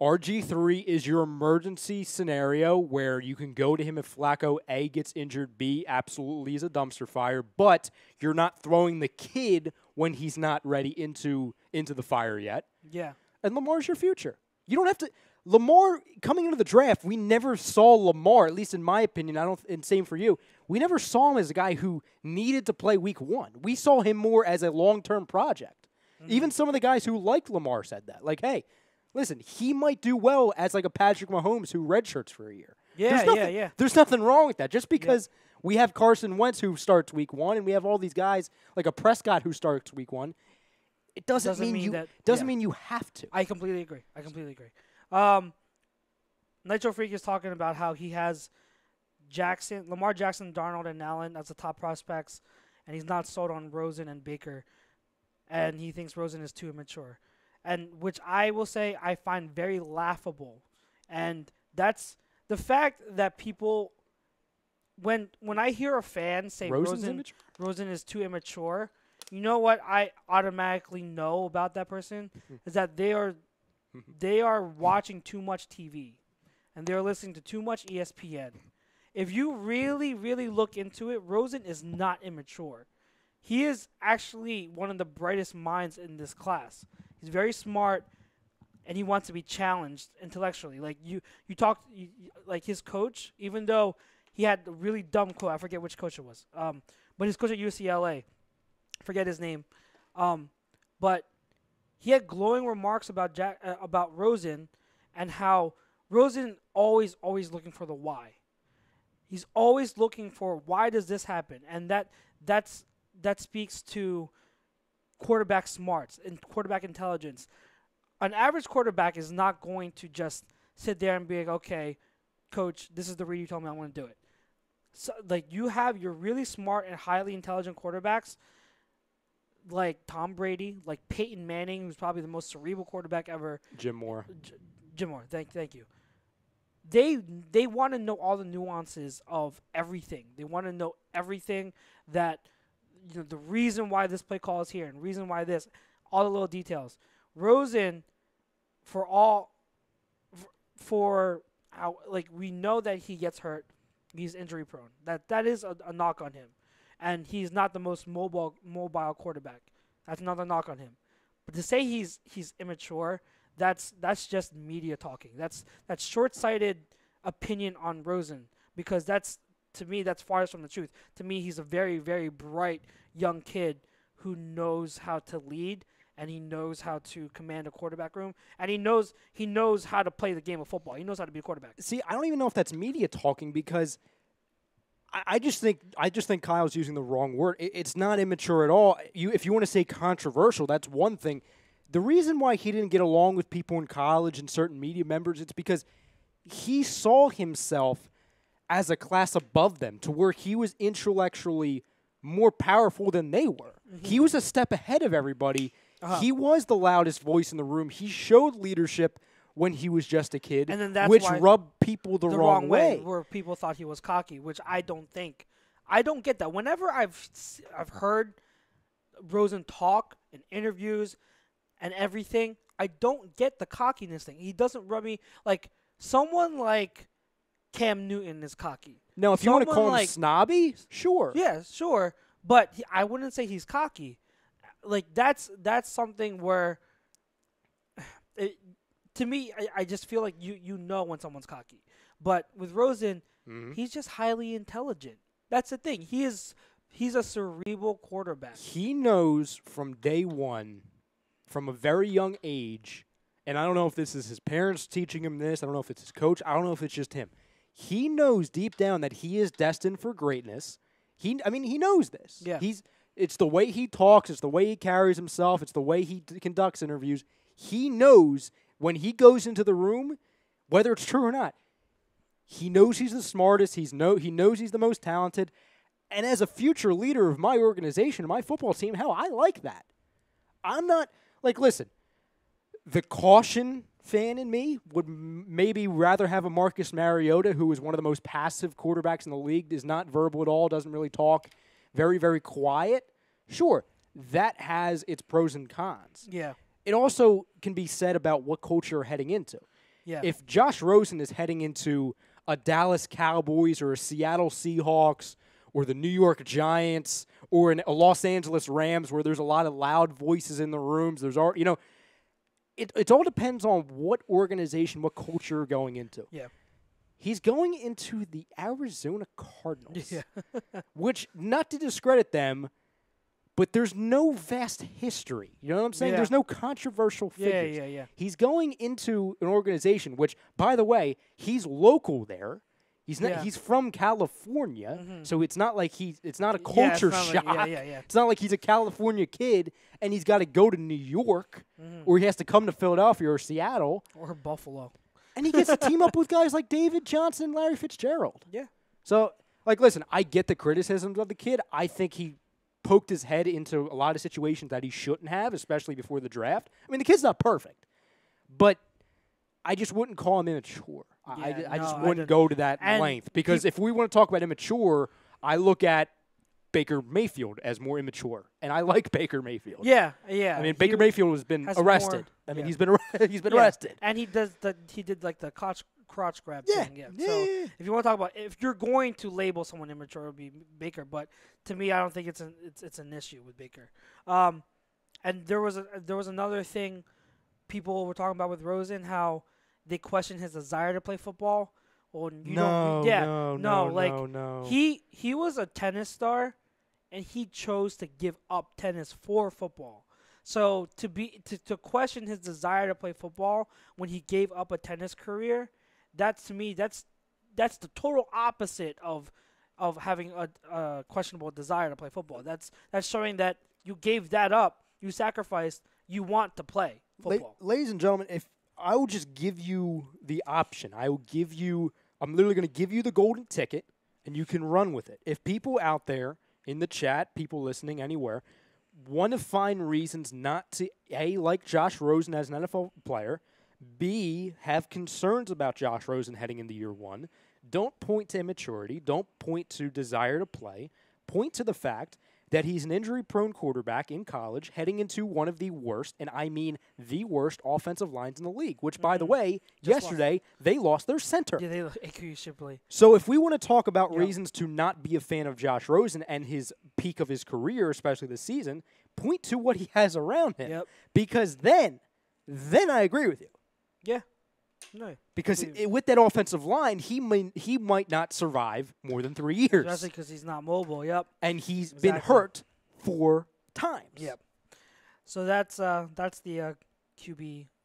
RG3 is your emergency scenario where you can go to him if Flacco, A, gets injured, B, absolutely is a dumpster fire, but you're not throwing the kid when he's not ready into the fire yet. Yeah. And Lamar's your future. You don't have to – Lamar, coming into the draft, we never saw Lamar, at least in my opinion, and same for you, we never saw him as a guy who needed to play week 1. We saw him more as a long-term project. Mm-hmm. Even some of the guys who liked Lamar said that. Like, hey – listen, he might do well as like a Patrick Mahomes who redshirts for a year. Yeah. There's nothing wrong with that. Just because we have Carson Wentz who starts week 1 and we have all these guys like a Prescott who starts week 1, it doesn't mean you have to. I completely agree. Nitro Freak is talking about how he has Lamar Jackson, Darnold, and Allen as the top prospects, and he's not sold on Rosen and Baker, and he thinks Rosen is too immature. And which I will say I find very laughable. And that's the fact that people, when I hear a fan say Rosen is too immature, you know what I automatically know about that person is that they are watching too much TV and they're listening to too much ESPN. If you really, really look into it, Rosen is not immature. He is actually one of the brightest minds in this class. He's very smart, and he wants to be challenged intellectually. Like like his coach, even though he had a really dumb quote, I forget which coach it was. But his coach at UCLA, forget his name. But he had glowing remarks about Rosen, and how Rosen always looking for the why. He's always looking for why does this happen, and that speaks to quarterback smarts and quarterback intelligence. An average quarterback is not going to just sit there and be like, okay, coach, this is the read you told me, I'm going to do it. So, like, you have your really smart and highly intelligent quarterbacks like Tom Brady, like Peyton Manning, who's probably the most cerebral quarterback ever. Jim Moore. Jim Moore, thank you. They want to know all the nuances of everything. They want to know everything that – the reason why this play call is here and reason why this, all the little details. Rosen, we know that he gets hurt. He's injury prone. That is a knock on him. And he's not the most mobile quarterback. That's another knock on him. But to say he's immature, that's just media talking. That's short-sighted opinion on Rosen, because to me, that's farthest from the truth. To me, he's a very, very bright young kid who knows how to lead, and he knows how to command a quarterback room, and he knows how to play the game of football. He knows how to be a quarterback. See, I don't even know if that's media talking, because I just think Kyle's using the wrong word. It's not immature at all. If you want to say controversial, that's one thing. The reason why he didn't get along with people in college and certain media members, it's because he saw himself as a class above them, to where he was intellectually more powerful than they were. Mm-hmm. He was a step ahead of everybody. Uh-huh. He was the loudest voice in the room. He showed leadership when he was just a kid, and then that's which rubbed people the wrong way. Where people thought he was cocky, which I don't think. I don't get that. Whenever I've heard Rosen talk in interviews and everything, I don't get the cockiness thing. He doesn't rub me like someone like Cam Newton is cocky. No, if you want to call him snobby, sure. Yeah, sure. But I wouldn't say he's cocky. Like, that's something where, to me, I just feel like you know when someone's cocky. But with Rosen, Mhm. he's just highly intelligent. That's the thing. He's a cerebral quarterback. He knows from day one, from a very young age, and I don't know if this is his parents teaching him this. I don't know if it's his coach. I don't know if it's just him. He knows deep down that he is destined for greatness. He knows this. Yeah. It's the way he talks. It's the way he carries himself. It's the way he conducts interviews. He knows when he goes into the room, whether it's true or not, he knows he's the smartest. He knows he's the most talented. And as a future leader of my organization, my football team, hell, I like that. I'm not, listen, the caution fan in me would maybe rather have a Marcus Mariota, who is one of the most passive quarterbacks in the league, is not verbal at all, doesn't really talk, very, very quiet. Sure, that has its pros and cons. Yeah. It also can be said about what culture you're heading into. Yeah. If Josh Rosen is heading into a Dallas Cowboys or a Seattle Seahawks or the New York Giants or a Los Angeles Rams where there's a lot of loud voices in the rooms, it all depends on what organization, what culture you're going into. Yeah. He's going into the Arizona Cardinals, Yeah. which, not to discredit them, but there's no vast history. You know what I'm saying? Yeah. There's no controversial figures. Yeah. He's going into an organization which, by the way, he's local there. He's not. Yeah. He's from California, so it's not like it's not a Yeah, it's culture not shock. like- yeah. It's not like he's a California kid and he's got to go to New York or he has to come to Philadelphia or Seattle. Or Buffalo. And he gets to team up with guys like David Johnson and Larry Fitzgerald. Yeah. So, listen, I get the criticisms of the kid. I think he poked his head into a lot of situations that he shouldn't have, especially before the draft. I mean, the kid's not perfect, but I just wouldn't call him immature. I just wouldn't go to that length because if we want to talk about immature, I look at Baker Mayfield as more immature, and I like Baker Mayfield. Yeah. I mean, Baker Mayfield has been arrested. He's been arrested. And he did the crotch grab Yeah. thing. Yeah. Yeah, So yeah, yeah. if you want to talk about, if you're going to label someone immature, it would be Baker. But to me, I don't think it's an issue with Baker. And there was another thing people were talking about with Rosen, how they questioned his desire to play football. Well, No. He was a tennis star, and he chose to give up tennis for football. So to question his desire to play football when he gave up a tennis career, that's the total opposite of having a questionable desire to play football. That's showing that you gave that up, you sacrificed, you want to play football. Ladies and gentlemen, if I will just give you the option, I'm literally going to give you the golden ticket, and you can run with it. If people out there in the chat, people listening anywhere, want to find reasons not to, A, like Josh Rosen as an NFL player, B, have concerns about Josh Rosen heading into year one, don't point to immaturity, don't point to desire to play, point to the fact that he's an injury-prone quarterback in college heading into one of the worst, and I mean the worst, offensive lines in the league, which, by the way, yesterday they lost their center. Yeah, they appreciably. So if we want to talk about reasons to not be a fan of Josh Rosen and his peak of his career, especially this season, point to what he has around him. Yep. Because then I agree with you. Yeah. No. Because with that offensive line, he might not survive more than 3 years. Especially because he's not mobile. Yep. And he's been hurt 4 times. Yep. So that's the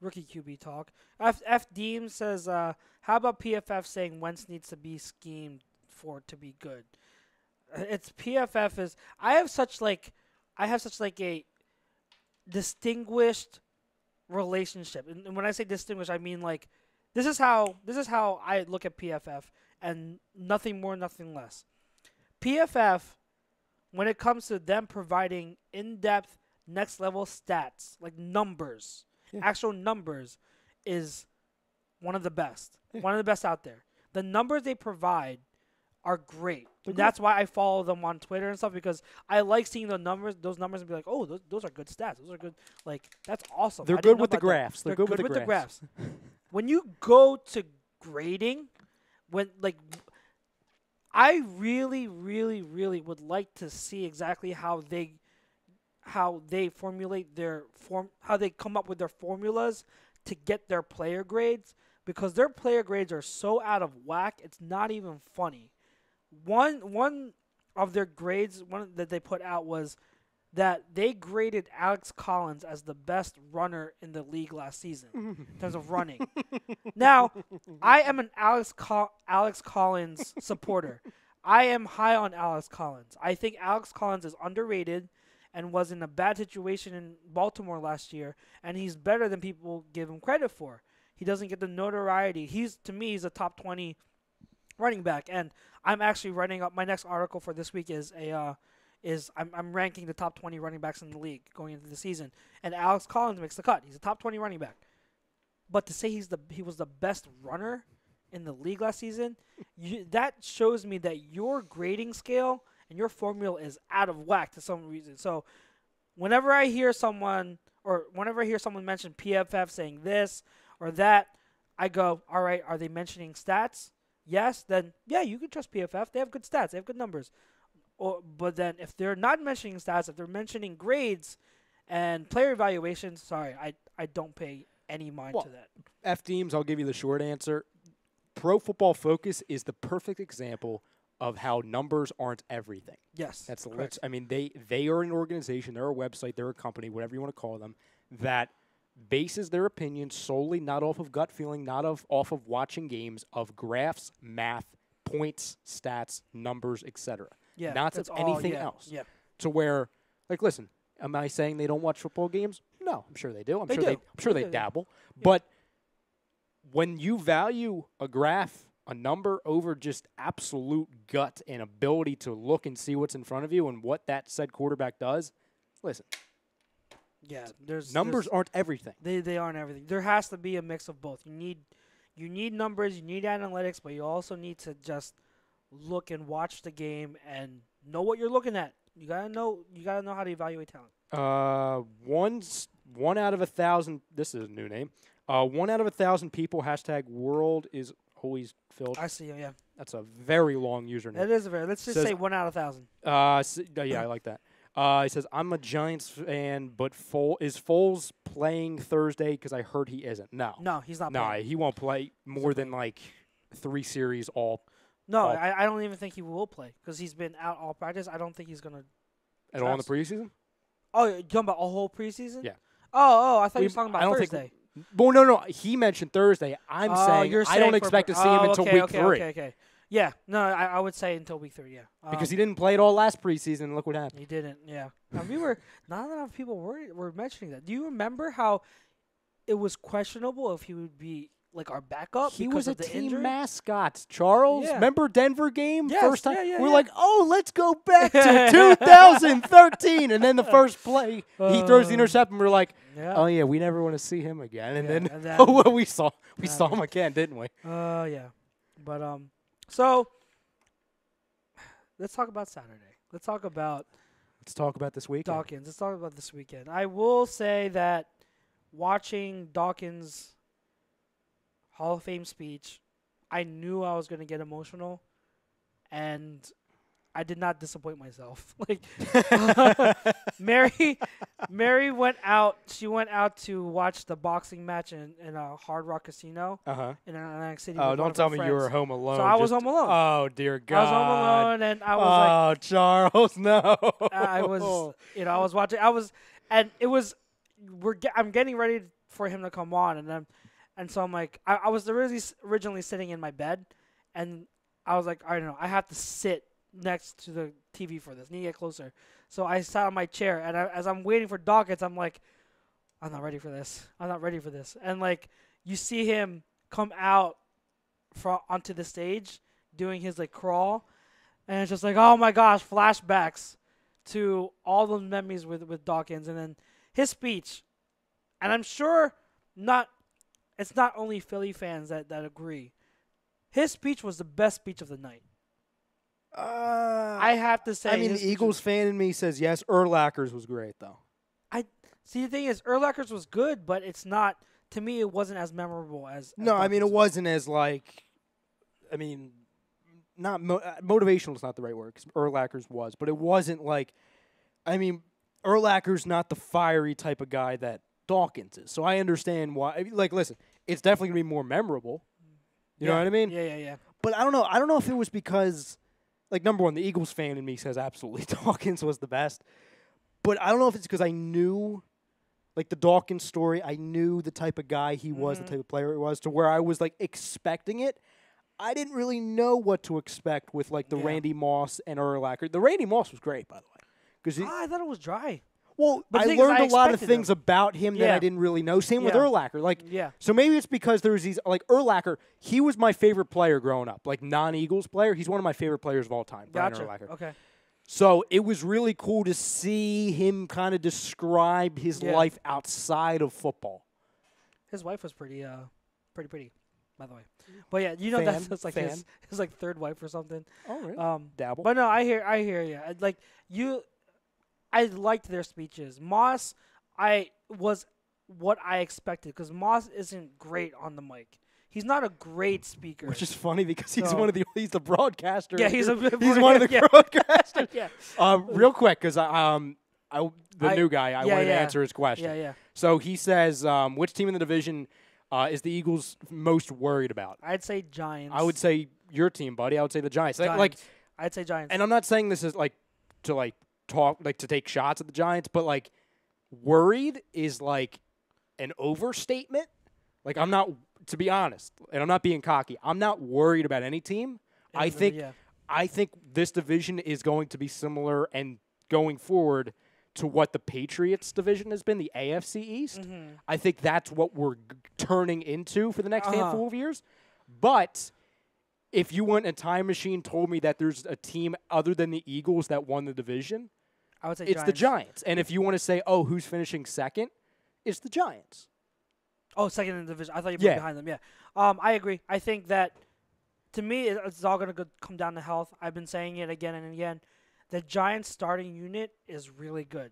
rookie QB talk. F Deem says, how about PFF saying Wentz needs to be schemed for it to be good? It's PFF is I have such a distinguished relationship, and when I say distinguished, I mean like this is how I look at PFF, and nothing more, nothing less. PFF, when it comes to them providing in-depth, next-level stats, like numbers, actual numbers, is one of the best. One of the best out there. The numbers they provide are great. And that's why I follow them on Twitter and stuff, because I like seeing those numbers, and be like, oh, those are good stats. Those are good. Like, that's awesome. They're good with the graphs. They're good with the graphs. When you go to grading, I really, really, really would like to see exactly how they formulate how they come up with their formulas to get their player grades. because their player grades are so out of whack. It's not even funny. One of their grades, one that they put out was that they graded Alex Collins as the best runner in the league last season in terms of running. Now, I am an Alex Collins supporter. I am high on Alex Collins. I think Alex Collins is underrated and was in a bad situation in Baltimore last year, and he's better than people give him credit for. He doesn't get the notoriety. To me, he's a top 20 running back, and I'm actually writing up my next article for this week I'm ranking the top 20 running backs in the league going into the season, and Alex Collins makes the cut. He's a top 20 running back. But to say he was the best runner in the league last season, that shows me that your grading scale and your formula is out of whack to some reason. So whenever I hear someone mention PFF saying this or that, I go, all right, are they mentioning stats? Yes, then yeah, you can trust PFF. They have good stats. They have good numbers. But then if they're not mentioning stats, if they're mentioning grades and player evaluations, sorry, I don't pay any mind to that. F-teams, I'll give you the short answer. Pro Football Focus is the perfect example of how numbers aren't everything. Yes. That's I mean, they are an organization, they're a website, they're a company, whatever you want to call them, that bases their opinion solely not off of gut feeling, not off of watching games, of graphs, math, points, stats, numbers, etc. Yeah, not that's anything all, else. Yeah. To where, like, listen, am I saying they don't watch football games? No, I'm sure they do. I'm sure they dabble. Yeah. But when you value a graph, a number over just absolute gut and ability to look and see what's in front of you and what that said quarterback does, listen. Yeah, numbers aren't everything. They aren't everything. There has to be a mix of both. You need numbers, you need analytics, but you also need to just look and watch the game and know what you're looking at. You gotta know how to evaluate talent. One out of 1,000. This is a new name. 1 out of 1,000 people. #world is always filled. I see. Yeah, that's a very long username. That is let's just say 1 out of 1,000. Yeah, I like that. He says, I'm a Giants fan, but is Foles playing Thursday? Because I heard he isn't. No, he's not playing. No, he won't play more than like 3 series all. No, I don't even think he will play because he's been out all practice. I don't think he's going to. At all in the preseason? Oh, you're talking about a whole preseason? Yeah. Oh, I thought you were talking about Thursday. Well, no. He mentioned Thursday. I'm saying I don't expect to see him until week 3. Okay. Yeah, no, I would say until week 3, yeah. Because he didn't play at all last preseason, and look what happened. He didn't, yeah. Not enough people were mentioning that. Do you remember how it was questionable if he would be like our backup he because was of the team injury? mascot, Charles. Yeah. Remember Denver game? Yes, first time? yeah, we're like, oh, let's go back to 2013. And then the first play, he throws the interception. We're like, oh, yeah, we never want to see him again. And then we saw him again, didn't we? Yeah. But, so let's talk about Saturday. Let's talk about this weekend. Dawkins. Let's talk about this weekend. I will say that watching Dawkins' Hall of Fame speech, I knew I was going to get emotional, and I did not disappoint myself. Like Mary went out. She went out to watch the boxing match in a Hard Rock Casino in Atlantic City. Oh, don't tell me you were home alone. So I was home alone. Oh dear God! I was home alone, and I was like, "Oh, Charles, no!" I was watching. I'm getting ready for him to come on, and so I'm like, I was originally sitting in my bed, and I was like, I don't know, I have to sit next to the TV for this. I need to get closer. So I sat on my chair, and as I'm waiting for Dawkins, I'm like, I'm not ready for this. And like, you see him come out onto the stage doing his like crawl, and it's just like, oh my gosh, flashbacks to all the memories with Dawkins, and then his speech. And I'm sure it's not only Philly fans that agree. His speech was the best speech of the night. I have to say. I mean, the Eagles fan in me says yes. Urlacher's was great, though. See, the thing is, Urlacher's was good, but it's not. To me, it wasn't as memorable as. No, I mean, it wasn't as like. I mean, not motivational is not the right word because Urlacher's was, but it wasn't like. I mean, Urlacher's not the fiery type of guy that Dawkins is. So I understand why. Like, listen, it's definitely going to be more memorable. You know what I mean? Yeah. But I don't know. I don't know if it was because, like, number one, the Eagles fan in me says absolutely Dawkins was the best. But I don't know if it's because I knew, like, the Dawkins story. I knew the type of guy he was, the type of player he was, to where I was, like, expecting it. I didn't really know what to expect with, like, the Randy Moss and Urlacher. The Randy Moss was great, by the way. I thought it was dry. Well, But I the thing learned is, a lot of things about him that Yeah. I didn't really know. Same with Yeah. Urlacher. Like, so maybe it's because there was these, like, Urlacher, he was my favorite player growing up. Like, non-Eagles player. He's one of my favorite players of all time, Brian Urlacher. Okay. So it was really cool to see him kind of describe his life outside of football. His wife was pretty pretty, by the way. But yeah, you know that's like his like third wife or something. Oh, really? Dabble. But no, I hear you. Like I liked their speeches. Moss, I was what I expected because Moss isn't great on the mic. He's not a great speaker. Which is funny because he's he's the broadcaster. Yeah, he's one of the broadcasters. Yeah. Real quick, because new guy, I wanted to answer his question. Yeah. So he says, which team in the division is the Eagles most worried about? I'd say Giants. I would say your team, buddy. I would say the Giants. Like, I'd say Giants. and I'm not saying this is to take shots at the Giants, but like worried is like an overstatement. Like I'm not, to be honest, and I'm not being cocky. I'm not worried about any team. I think this division is going to be similar and going forward to what the Patriots division has been, the AFC East. I think that's what we're turning into for the next handful of years. But if you went in a time machine, told me that there's a team other than the Eagles that won the division, I would say it's the Giants. And if you want to say, oh, who's finishing second, it's the Giants. Oh, second in the division. I thought you were behind them. Yeah. I agree. I think that, to me, it's all going to come down to health. I've been saying it again and again. The Giants' starting unit is really good.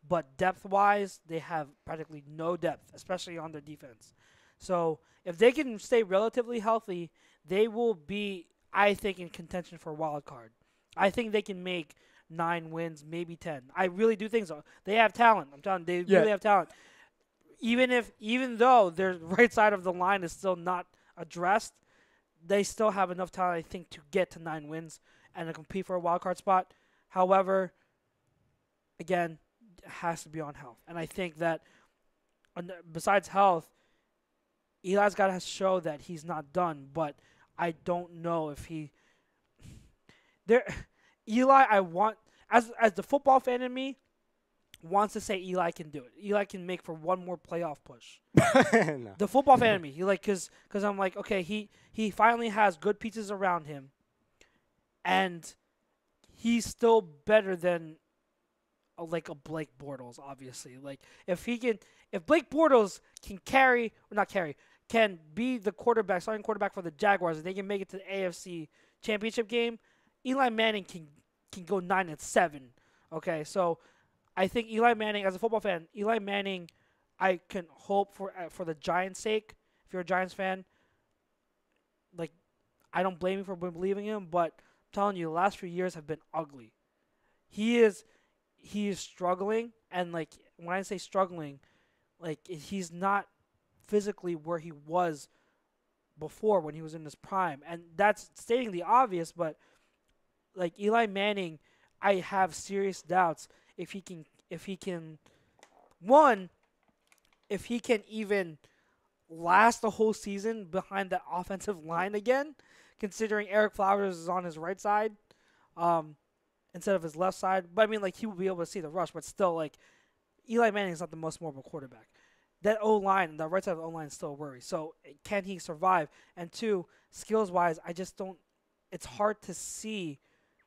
But depth-wise, they have practically no depth, especially on their defense. So if they can stay relatively healthy, they will be, I think, in contention for a wild card. I think they can make 9 wins, maybe 10. I really do think so. They have talent. I'm telling you, they really have talent. Even though their right side of the line is still not addressed, they still have enough talent, I think, to get to 9 wins and to compete for a wild card spot. However, again, it has to be on health. And I think that besides health, Eli's got to show that he's not done, but I don't know if Eli, I want, as the football fan in me, wants to say Eli can do it. Eli can make for one more playoff push. No. The football fan in me, because I'm like, okay, he finally has good pieces around him, and he's still better than a Blake Bortles, obviously. Like if Blake Bortles can be the starting quarterback for the Jaguars, and they can make it to the AFC Championship game, Eli Manning can go 9-7. Okay, so I think Eli Manning, as a football fan, I can hope for the Giants' sake. If you're a Giants fan, like I don't blame you for believing him, but I'm telling you, the last few years have been ugly. He is struggling, and like when I say struggling, like he's not physically where he was before when he was in his prime, and that's stating the obvious. But like Eli Manning, I have serious doubts if he can even last the whole season behind that offensive line again, considering Eric Flowers is on his right side instead of his left side. But I mean, like, he will be able to see the rush, but still, like, Eli Manning is not the most mobile quarterback. That O-line, the right side of the O-line is still a worry. So can he survive? And two, skills-wise, I just don't – it's hard to see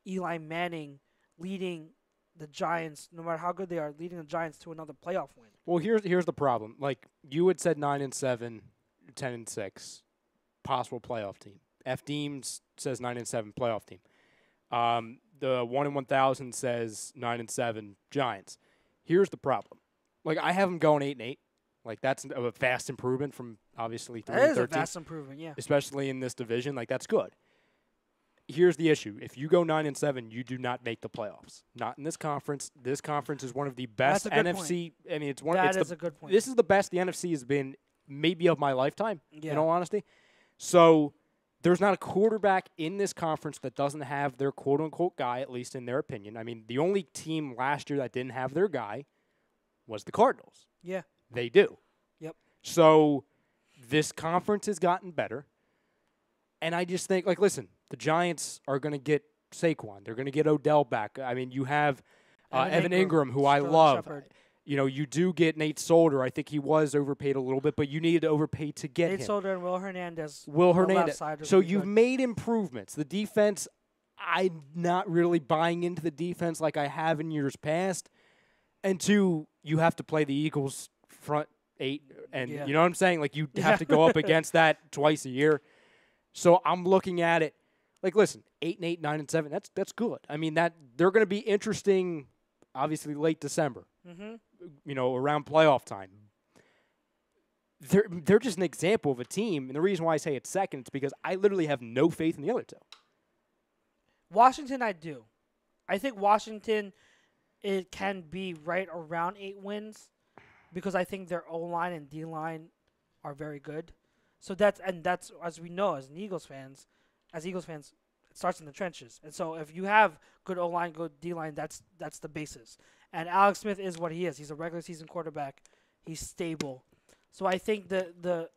Eli Manning leading the Giants, no matter how good they are, leading the Giants to another playoff win. Well, here's the problem. Like, you had said 9-7, 10-6, possible playoff team. F-Deems says 9-7, playoff team. The 1-in-1000 says 9-7, Giants. Here's the problem. Like, I have them going 8-8. Like, that's a vast improvement from, obviously, 3-13. That is a vast improvement, yeah. Especially in this division. Like, that's good. Here's the issue. If you go 9-7, you do not make the playoffs. Not in this conference. This conference is one of the best NFC. Point. I mean, it's one. That it's is the, a good point. This is the best the NFC has been maybe of my lifetime, Yeah. in all honesty. So there's not a quarterback in this conference that doesn't have their quote-unquote guy, at least in their opinion. I mean, the only team last year that didn't have their guy was the Cardinals. Yeah. They do. Yep. So this conference has gotten better. And I just think, like, listen, the Giants are going to get Saquon. They're going to get Odell back. I mean, you have Evan Ingram, who I love. Shepard. You know, you do get Nate Solder. I think he was overpaid a little bit, but you needed to overpay to get him. Nate Solder and Will Hernandez. Will on the left Hernandez. side So would be you've good. made improvements. The defense, I'm not really buying into the defense like I have in years past. And two, you have to play the Eagles front eight. And Yeah. you know what I'm saying? Like, you have to go up against that twice a year. So I'm looking at it like, listen, 8-8, 9-7. That's good. I mean, that they're going to be interesting. Obviously, late December. Mm-hmm. You know, around playoff time. They're just an example of a team, and the reason why I say it's second is because I literally have no faith in the other two. Washington, I do. I think Washington, it can be right around 8 wins because I think their O-line and D-line are very good. So that's as we know as Eagles fans, it starts in the trenches. And so if you have good O-line, good D-line, that's the basis. And Alex Smith is what he is. He's a regular season quarterback. He's stable. So I think the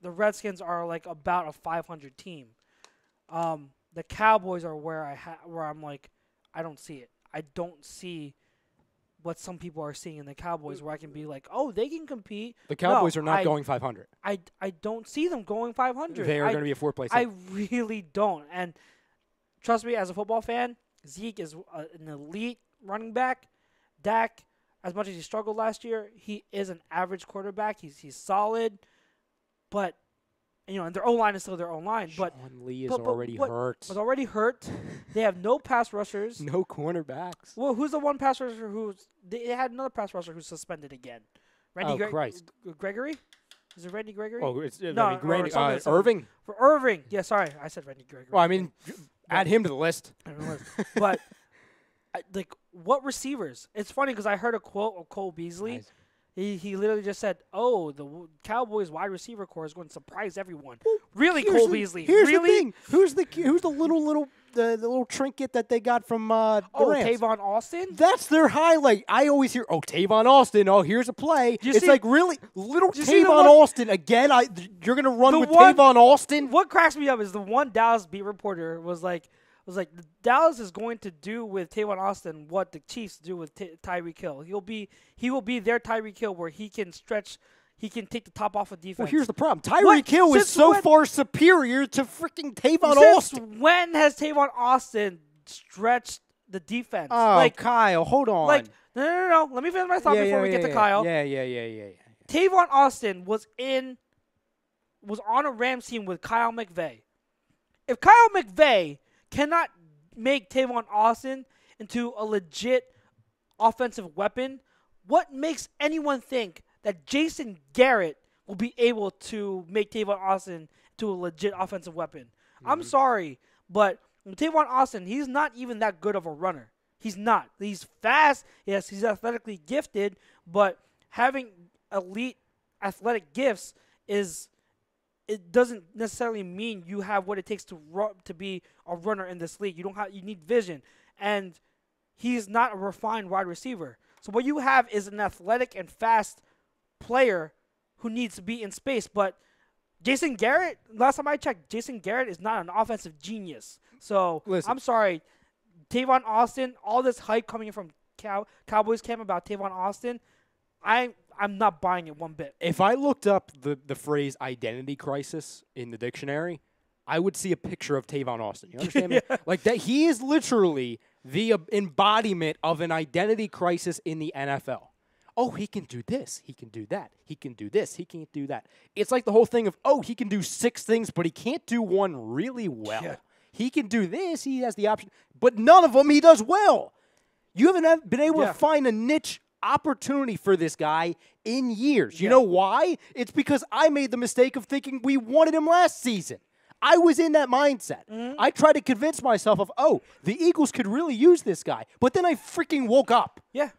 Redskins are like about a 500 team. The Cowboys are where I'm like, I don't see it. I don't see what some people are seeing in the Cowboys where I can be like, oh, they can compete. The Cowboys No, are not going 500. I don't see them going 500. They are going to be a 4-place I team. really don't. And trust me, as a football fan, Zeke is an elite running back. Dak, as much as he struggled last year, he is an average quarterback. He's solid, but and their O-line is still their O-line. But Sean Lee is already hurt. Was already hurt. They have no pass rushers. No cornerbacks. Well, who's the one pass rusher they had another pass rusher who's suspended again? Christ. Gregory? Is it Randy Gregory? Oh, it's No, Randy, something. Irving. For Irving. Yeah, sorry, I said Randy Gregory. Well, I mean, add him to the list. But like, what receivers? It's funny because I heard a quote of Cole Beasley. Nice. He literally just said, "Oh, the Cowboys wide receiver core is going to surprise everyone." Well, Really, here's Cole the- Beasley. Here's Really? the thing. Who's the little trinket that they got from the Rams? Tavon Austin. That's their highlight. I always hear, "Tavon Austin. Oh, here's a play." You It's see- like, really, little you see the Tavon one- Austin again. You're gonna run The with one- Tavon Austin? What cracks me up is the one Dallas beat reporter was like, Dallas is going to do with Tavon Austin what the Chiefs do with Tyreek Hill. He will be their Tyreek Hill where he can stretch, he can take the top off of defense. Well, here's the problem. Tyreek Hill is Since so when- far superior to freaking Tavon Since Austin. when has Tavon Austin stretched the defense? Oh, Kyle, hold on. Like, no. Let me finish my thought before we get to Kyle. Yeah. Tavon Austin was on a Rams team with Kyle McVay. If Kyle McVay cannot make Tavon Austin into a legit offensive weapon, what makes anyone think that Jason Garrett will be able to make Tavon Austin into a legit offensive weapon? I'm sorry, but Tavon Austin, he's not even that good of a runner. He's not. He's fast. Yes, he's athletically gifted, but having elite athletic gifts it doesn't necessarily mean you have what it takes to be a runner in this league. You need vision, and he's not a refined wide receiver. So what you have is an athletic and fast player who needs to be in space. But Jason Garrett, last time I checked, Jason Garrett is not an offensive genius. So Listen. I'm sorry, Tavon Austin. All this hype coming from Cowboys camp about Tavon Austin, I'm not buying it one bit. If I looked up the phrase identity crisis in the dictionary, I would see a picture of Tavon Austin. You understand me? Like that, he is literally the embodiment of an identity crisis in the NFL. Oh, he can do this. He can do that. He can do this. He can't do that. It's like the whole thing of, he can do 6 things, but he can't do one really well. Yeah. He can do this. He has the option, but none of them he does well. You haven't been able to find a niche opportunity for this guy in years. You know why? It's because I made the mistake of thinking we wanted him last season. I was in that mindset. I tried to convince myself of, the Eagles could really use this guy. But then I freaking woke up. Yeah.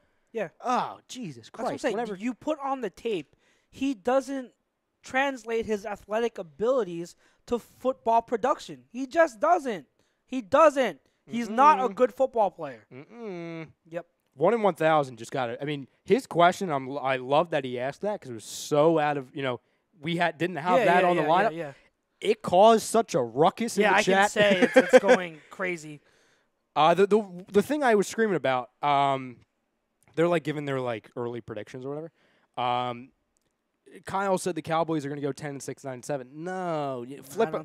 Oh, Jesus That's what I'm Christ. saying. Whatever. You put on the tape, he doesn't translate his athletic abilities to football production. He just doesn't. He doesn't. He's not a good football player. Yep. 1 in 1,000 just got it. I mean, his question, I love that he asked that because it was so out of, we didn't have that on the lineup. Yeah. It caused such a ruckus in the I chat. can say it's going crazy. The thing I was screaming about, they're like giving their like early predictions or whatever. Kyle said the Cowboys are going to go 10-6, 9-7. No, flip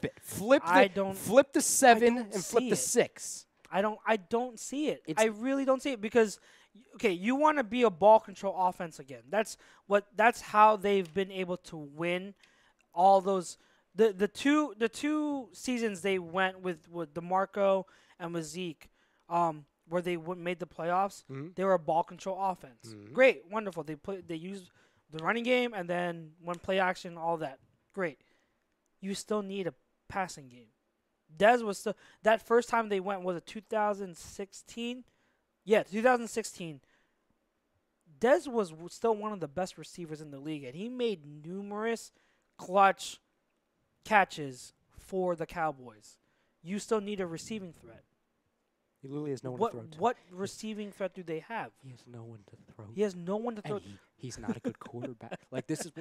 it. Flip the 7 and flip the 6. I don't see it. I really don't see it because, okay, you want to be a ball control offense again. That's how they've been able to win all those the two seasons they went with DeMarco and with Zeke, where they made the playoffs. They were a ball control offense. Great, wonderful. They used the running game and then when play action, all that. Great. You still need a passing game. Dez was still that first time they went was it 2016? Yeah, 2016. Dez was still one of the best receivers in the league, and he made numerous clutch catches for the Cowboys. You still need a receiving threat. He literally has no one to throw to. What receiving threat do they have? He has no one to throw. He has no one to throw. He's not a good quarterback. Like this is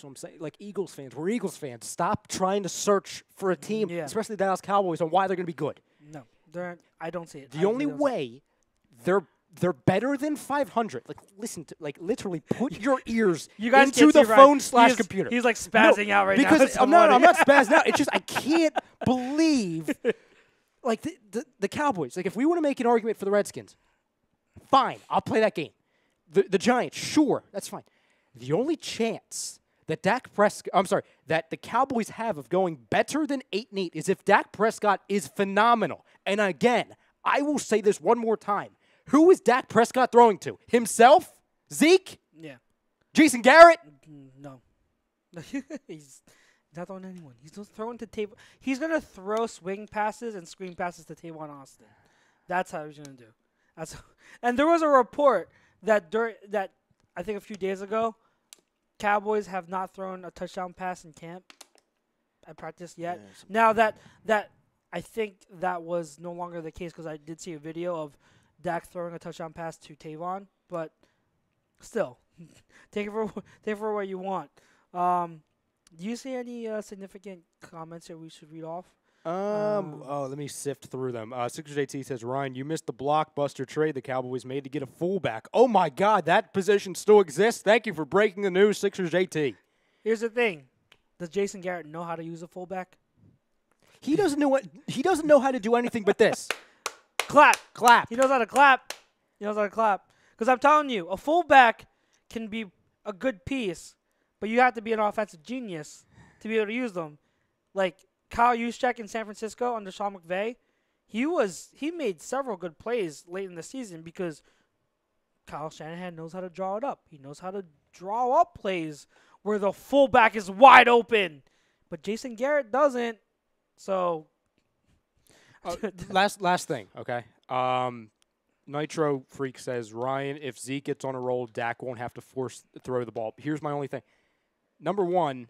what I'm saying. Like Eagles fans, we're Eagles fans. Stop trying to search for a team, especially the Dallas Cowboys, on why they're going to be good. No, I don't see it. The only way they're better than 500. Like listen to literally put your ears into the phone/computer. He's like spazzing out right now. Because I'm not spazzing out. It's just I can't believe. Like the Cowboys, like if we want to make an argument for the Redskins, fine, I'll play that game. The Giants, sure, that's fine. The only chance that that the Cowboys have of going better than 8-8 is if Dak Prescott is phenomenal. And again, I will say this one more time. Who is Dak Prescott throwing to? Himself? Zeke? Yeah. Jason Garrett? No. He's not throwing anyone. He's just throwing to Tavon. He's going to throw swing passes and screen passes to Tavon Austin. That's how he's going to do. And there was a report that I think a few days ago, Cowboys have not thrown a touchdown pass in camp at practice yet. Yeah, now that I think that was no longer the case because I did see a video of Dak throwing a touchdown pass to Tavon, but still, take it for what you want. Do you see any significant comments that we should read off? Let me sift through them. Sixers JT says, Ryan, you missed the blockbuster trade the Cowboys made to get a fullback. Oh, my God, that position still exists. Thank you for breaking the news, Sixers JT. Here's the thing. Does Jason Garrett know how to use a fullback? He doesn't know how to do anything but this. Clap. Clap. He knows how to clap. Because I'm telling you, a fullback can be a good piece, but you have to be an offensive genius to be able to use them. Like Kyle Juszczyk in San Francisco under Sean McVay, he made several good plays late in the season because Kyle Shanahan knows how to draw it up. He knows how to draw up plays where the fullback is wide open, but Jason Garrett doesn't. So last thing, okay? Nitro Freak says, Ryan, if Zeke gets on a roll, Dak won't have to throw the ball. Here's my only thing. Number one,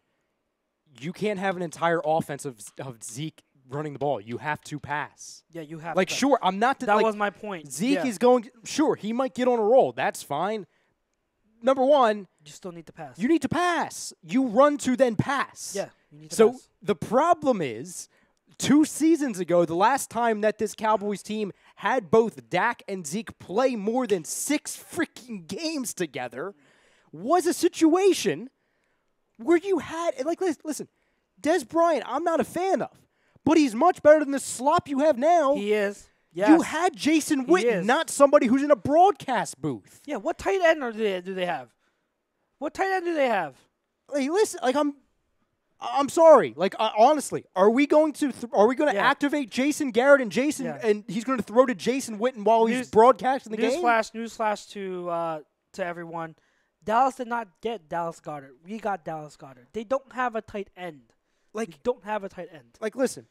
you can't have an entire offense of Zeke running the ball. You have to pass. Yeah, you have to. Sure, I'm not... That was my point. Zeke is going... Sure, he might get on a roll. That's fine. Number one... You still need to pass. You need to pass. You run to then pass. Yeah, you need to pass. So the problem is, 2 seasons ago, the last time that this Cowboys team had both Dak and Zeke play more than 6 freaking games together was a situation where you had, like, listen, Des Bryant, I'm not a fan of, but he's much better than the slop you have now. He is. Yes. You had Jason Witten, not somebody who's in a broadcast booth. Yeah, what tight end do they have? What tight end do they have? Like, listen, like I'm sorry. Like honestly, are we going to activate Jason Garrett and and he's going to throw to Jason Witten while he's broadcasting the game? Newsflash to everyone. Dallas did not get Dallas Goedert. We got Dallas Goedert. They don't have a tight end. Like, don't have a tight end. Like, listen,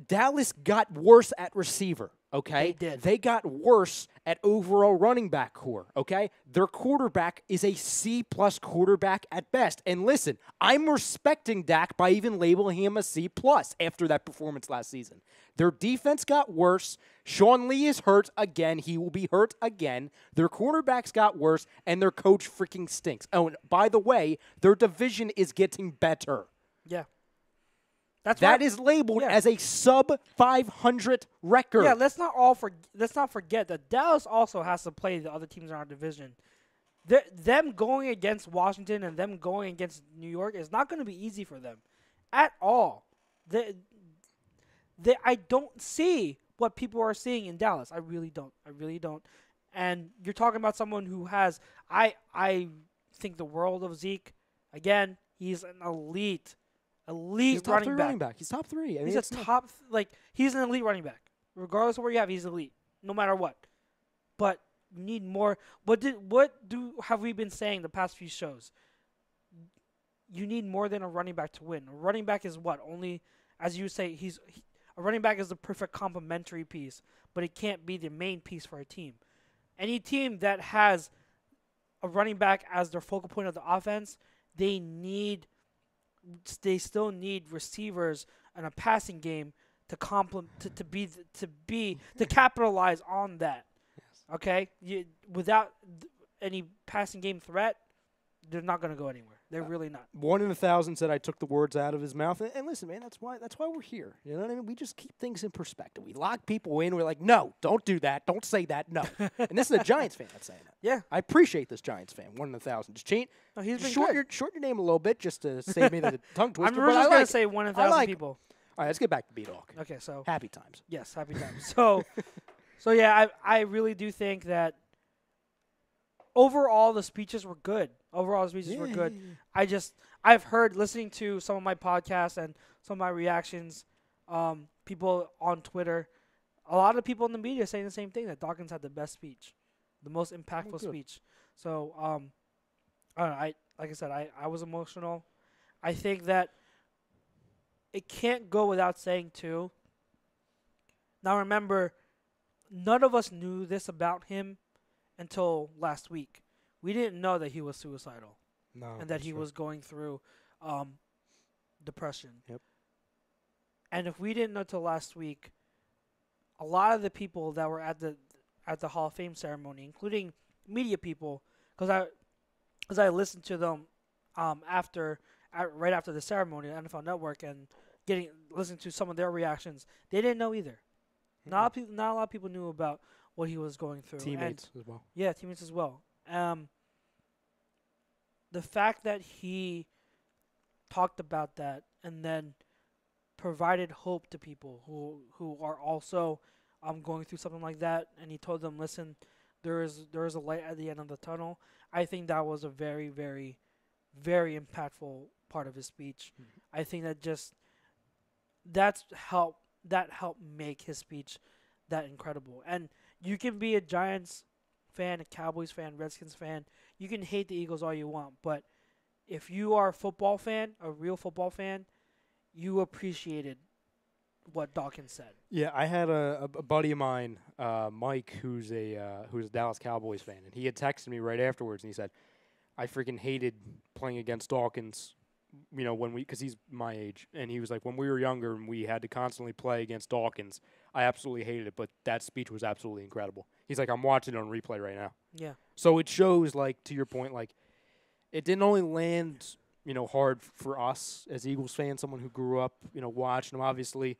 Dallas got worse at receiver, okay? They did. They got worse at overall running back core, okay? Their quarterback is a C-plus quarterback at best. And listen, I'm respecting Dak by even labeling him a C-plus after that performance last season. Their defense got worse. Sean Lee is hurt again. He will be hurt again. Their quarterbacks got worse, and their coach freaking stinks. Oh, and by the way, their division is getting better. Yeah. That is labeled as a sub 500 record. Yeah, let's not forget that Dallas also has to play the other teams in our division. Them going against Washington and them going against New York is not going to be easy for them at all. I don't see what people are seeing in Dallas. I really don't. And you're talking about someone who has I think the world of Zeke. Again, he's an elite he's top running back. He's top 3. I mean, he's an elite running back. Regardless of where you have, he's elite, no matter what. But you need more. What have we been saying the past few shows? You need more than a running back to win. A running back is what? Only, as you say, a running back is the perfect complementary piece, but it can't be the main piece for a team. Any team that has a running back as their focal point of the offense, they still need receivers and a passing game to capitalize on that. Yes. Okay, without any passing game threat, they're not going to go anywhere. They're really not. 1 in 1,000 said I took the words out of his mouth. And listen, man, that's why we're here. You know what I mean? We just keep things in perspective. We lock people in. We're like, no, don't do that. Don't say that. No. And this is a Giants fan that's saying that. Yeah. I appreciate this Giants fan. 1 in 1,000. Just change. No, he's been shorten good. Your name a little bit just to save me the tongue twister. I'm just going to say 1 in 1,000 people. All right, let's get back to B-Dog. Okay, so happy times. Yes, happy times. So yeah, I really do think that overall the speeches were good. I've heard, listening to some of my podcasts and some of my reactions, people on Twitter, a lot of people in the media saying the same thing, that Dawkins had the best speech, the most impactful speech. So, I don't know, like I said, I was emotional. I think that it can't go without saying, too. Now, remember, none of us knew this about him until last week. We didn't know that he was suicidal. No, and that he was going through depression. Yep. And if we didn't know till last week, a lot of the people that were at the Hall of Fame ceremony, including media people, because I listened to them right after the ceremony on NFL Network and listening to some of their reactions, they didn't know either. Not a lot of people knew about what he was going through. Teammates as well. Yeah, teammates as well. The fact that he talked about that and then provided hope to people who are also going through something like that, and he told them, listen, there is a light at the end of the tunnel. I think that was a very, very, very impactful part of his speech. Mm-hmm. I think that helped make his speech that incredible. And you can be a Giants fan, a Cowboys fan, Redskins fan. You can hate the Eagles all you want, but if you are a football fan, a real football fan, you appreciated what Dawkins said. Yeah, I had a buddy of mine, Mike, who's a Dallas Cowboys fan, and he had texted me right afterwards, and he said, "I freaking hated playing against Dawkins, because he's my age, and he was like, when we were younger and we had to constantly play against Dawkins, I absolutely hated it, but that speech was absolutely incredible." He's like, "I'm watching it on replay right now." Yeah. So it shows, like, to your point, like, it didn't only land, hard for us as Eagles fans, someone who grew up, watching them, obviously.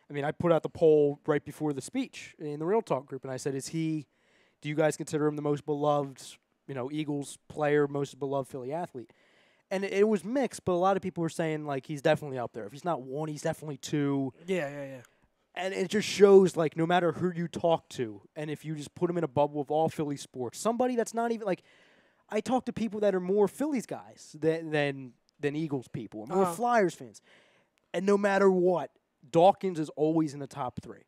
I mean, I put out the poll right before the speech in the Real Talk group, and I said, do you guys consider him the most beloved, Eagles player, most beloved Philly athlete? And it was mixed, but a lot of people were saying, like, he's definitely up there. If he's not 1, he's definitely 2. Yeah. And it just shows, like, no matter who you talk to, and if you just put him in a bubble of all Philly sports, somebody that's not even, like, I talk to people that are more Phillies guys than Eagles people, more Flyers fans. And no matter what, Dawkins is always in the top 3.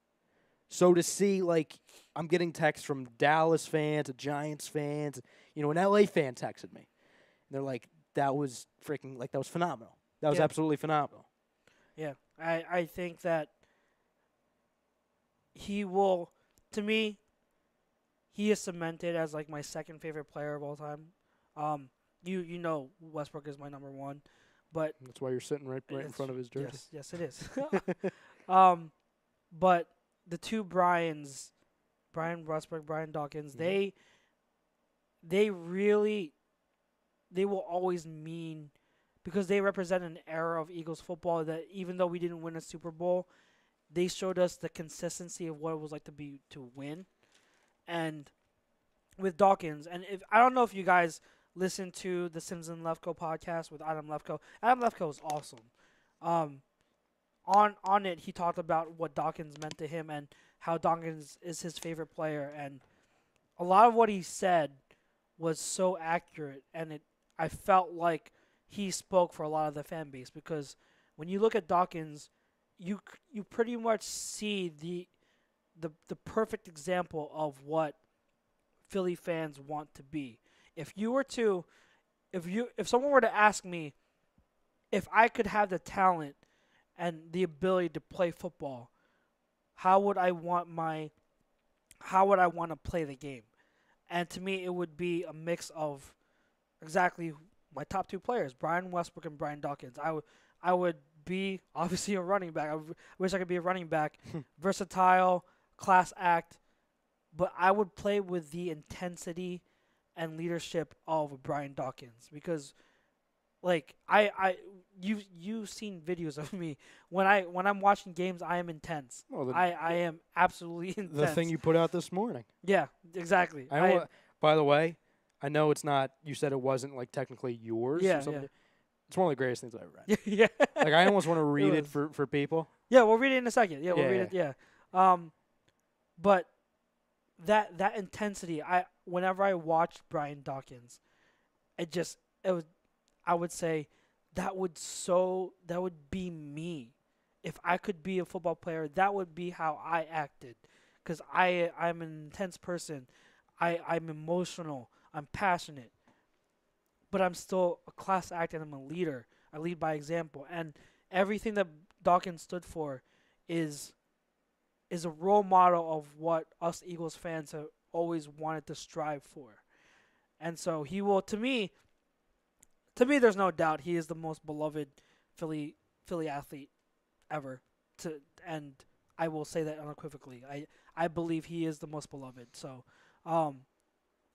So to see, like, I'm getting texts from Dallas fans, Giants fans, an LA fan texted me. And they're like, that was phenomenal. That was absolutely phenomenal. Yeah, I think that he will, to me, he is cemented as like my second favorite player of all time. You know Westbrook is my number one, but That's why you're sitting right in front of his jersey. yes, it is. But the two Bryans, Brian Westbrook, Brian Dawkins, they really, they will always mean, because they represent an era of Eagles football that even though we didn't win a Super Bowl, they showed us the consistency of what it was like to win. And with Dawkins, and if I don't know if you guys listen to the Sims and Lefko podcast with Adam Lefko. Adam Lefko is awesome. On it, he talked about what Dawkins meant to him and how Dawkins is his favorite player, and a lot of what he said was so accurate, and I felt like he spoke for a lot of the fan base, because when you look at Dawkins, you pretty much see the perfect example of what Philly fans want to be. If someone were to ask me if I could have the talent and the ability to play football, how would I want to play the game? And to me, it would be a mix of exactly my top two players, Brian Westbrook and Brian Dawkins. I would be obviously a running back. I wish I could be a running back, versatile, class act, but I would play with the intensity and leadership of Brian Dawkins, because like you've seen videos of me when I'm watching games, I am intense. Well, I am absolutely intense. The thing you put out this morning. Yeah, exactly. By the way, I know it's not. You said it wasn't like technically yours. Yeah, or something. yeah. It's one of the greatest things I've ever read. Yeah. Like I almost want to read it for people. Yeah, we'll read it in a second. Yeah, we'll read it. Yeah. But that intensity, whenever I watched Brian Dawkins, I would say that would be me. If I could be a football player, that would be how I acted, because I'm an intense person. I'm emotional. I'm passionate, but I'm still a class act and I'm a leader. I lead by example, and everything that Dawkins stood for is a role model of what us Eagles fans have always wanted to strive for. And so he will, to me, there's no doubt he is the most beloved Philly athlete ever. And I will say that unequivocally. I believe he is the most beloved. So,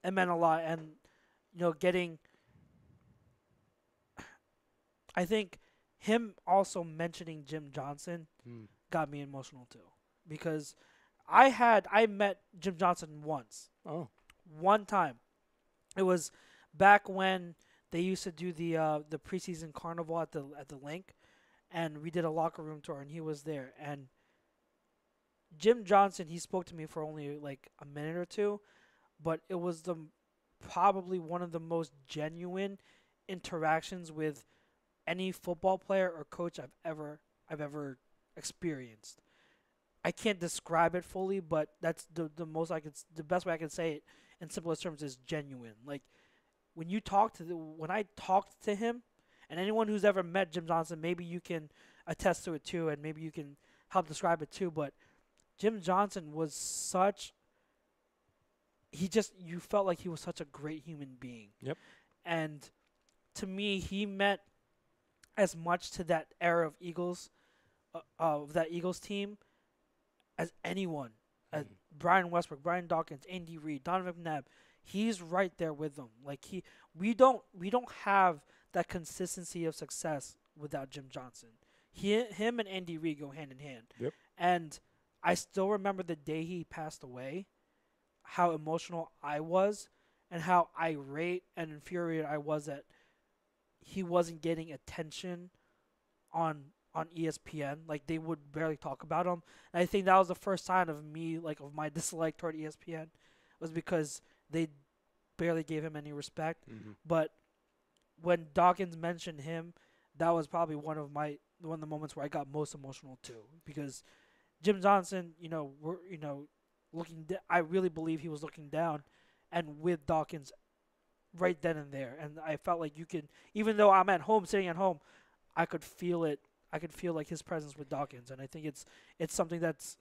it meant a lot. And, I think him also mentioning Jim Johnson got me emotional too, because I met Jim Johnson once. Oh. One time. It was back when they used to do the preseason carnival at the link, and we did a locker room tour, and he was there. And Jim Johnson, he spoke to me for only like a minute or two, but it was probably one of the most genuine interactions with any football player or coach I've ever experienced. I can't describe it fully, but that's the best way I can say it in simplest terms is genuine. Like when I talked to him, and anyone who's ever met Jim Johnson, maybe you can attest to it too, and maybe you can help describe it too. But Jim Johnson was you felt like he was such a great human being. Yep. And to me, he meant as much to that era of Eagles, of that Eagles team, as anyone. As Brian Westbrook, Brian Dawkins, Andy Reid, Donovan McNabb. He's right there with them. Like we don't have that consistency of success without Jim Johnson. Him and Andy Reid go hand in hand. Yep. And I still remember the day he passed away, how emotional I was, and how irate and infuriated I was that he wasn't getting attention on ESPN. Like they would barely talk about him. And I think that was the first sign of me, like of my dislike toward ESPN, was because they barely gave him any respect. Mm-hmm. But when Dawkins mentioned him, that was probably one of the moments where I got most emotional too, because Jim Johnson, I really believe he was looking down, and with Dawkins right then and there. And I felt like even though I'm sitting at home, I could feel it. I could feel like his presence with Dawkins, and I think it's something that's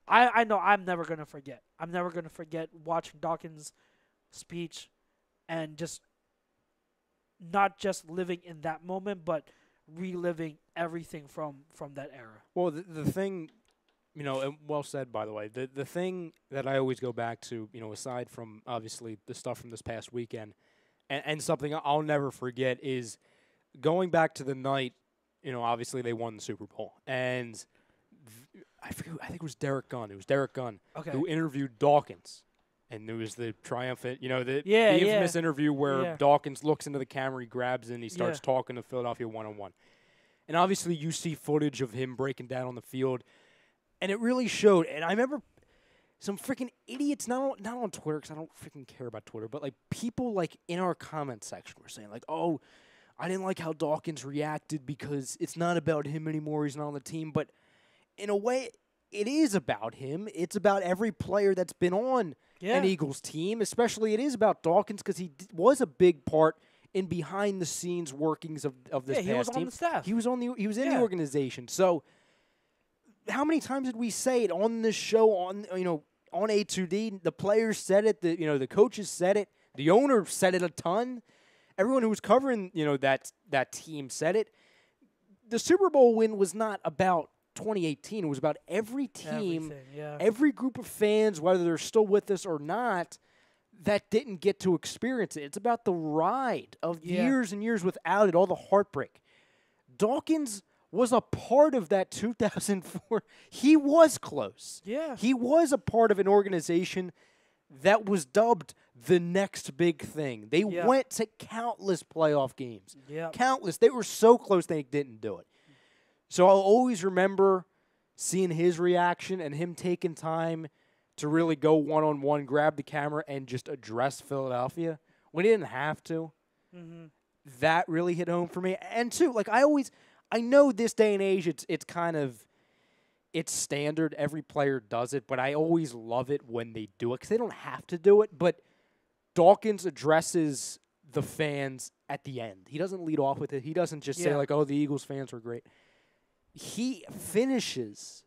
I know I'm never going to forget. I'm never going to forget watching Dawkins' speech and just not just living in that moment, but reliving everything from that era. Well, the thing, and well said, by the way. The thing that I always go back to, aside from obviously the stuff from this past weekend, and something I'll never forget is going back to the night. Obviously they won the Super Bowl, and I think it was Derek Gunn. It was Derek Gunn who interviewed Dawkins. And there was the triumphant, the infamous interview where Dawkins looks into the camera, he grabs it, and he starts talking to Philadelphia one-on-one. And obviously you see footage of him breaking down on the field, and it really showed. And I remember some freaking idiots, not on Twitter, because I don't freaking care about Twitter, but, people, in our comment section were saying, oh, I didn't like how Dawkins reacted because it's not about him anymore, he's not on the team. But in a way, it is about him. It's about every player that's been on an Eagles team, especially it is about Dawkins because he was a big part in behind-the-scenes workings of this past team. He was on the staff. He was in the organization. So how many times did we say it on this show, on A2D? The players said it, the coaches said it, the owner said it a ton. Everyone who was covering, that team said it. The Super Bowl win was not about 2018. It was about every team, every group of fans, whether they're still with us or not, that didn't get to experience it. It's about the ride of years and years without it, all the heartbreak. Dawkins was a part of that 2004. He was close. Yeah. He was a part of an organization that was dubbed the next big thing. They went to countless playoff games. Yeah. Countless. They were so close they didn't do it. So I'll always remember seeing his reaction and him taking time to really go one-on-one, grab the camera, and just address Philadelphia when he didn't have to. Mm-hmm. That really hit home for me. And, too, I know this day and age it's standard. Every player does it, but I always love it when they do it because they don't have to do it. But Dawkins addresses the fans at the end. He doesn't lead off with it. He doesn't just say, the Eagles fans were great. He finishes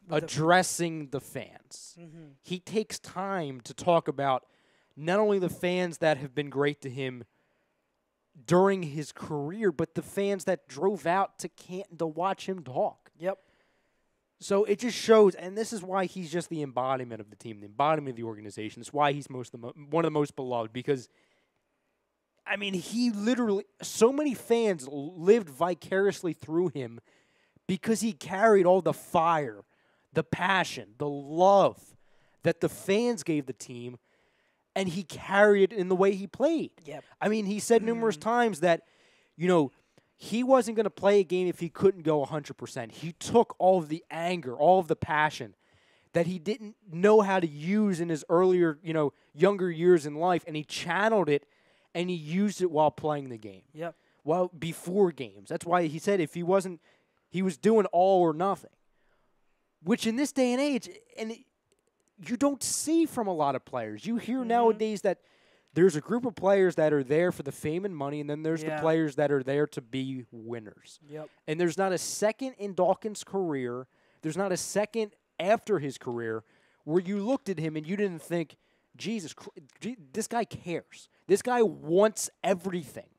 addressing the fans. Mm-hmm. He takes time to talk about not only the fans that have been great to him during his career, but the fans that drove out to Canton to watch him talk. Yep. So it just shows, and this is why he's just the embodiment of the team, the embodiment of the organization. It's why he's one of the most beloved because, he literally, so many fans lived vicariously through him because he carried all the fire, the passion, the love that the fans gave the team, and he carried it in the way he played. Yep. He said numerous times that, he wasn't going to play a game if he couldn't go 100%. He took all of the anger, all of the passion that he didn't know how to use in his earlier, younger years in life, and he channeled it, and he used it while playing the game. Yep. Well, before games. That's why he said if he wasn't, he was doing all or nothing, which in this day and age, you don't see from a lot of players. You hear nowadays that there's a group of players that are there for the fame and money, and then there's the players that are there to be winners. Yep. And there's not a second in Dawkins' career, there's not a second after his career where you looked at him and you didn't think, Jesus, this guy cares. This guy wants everything.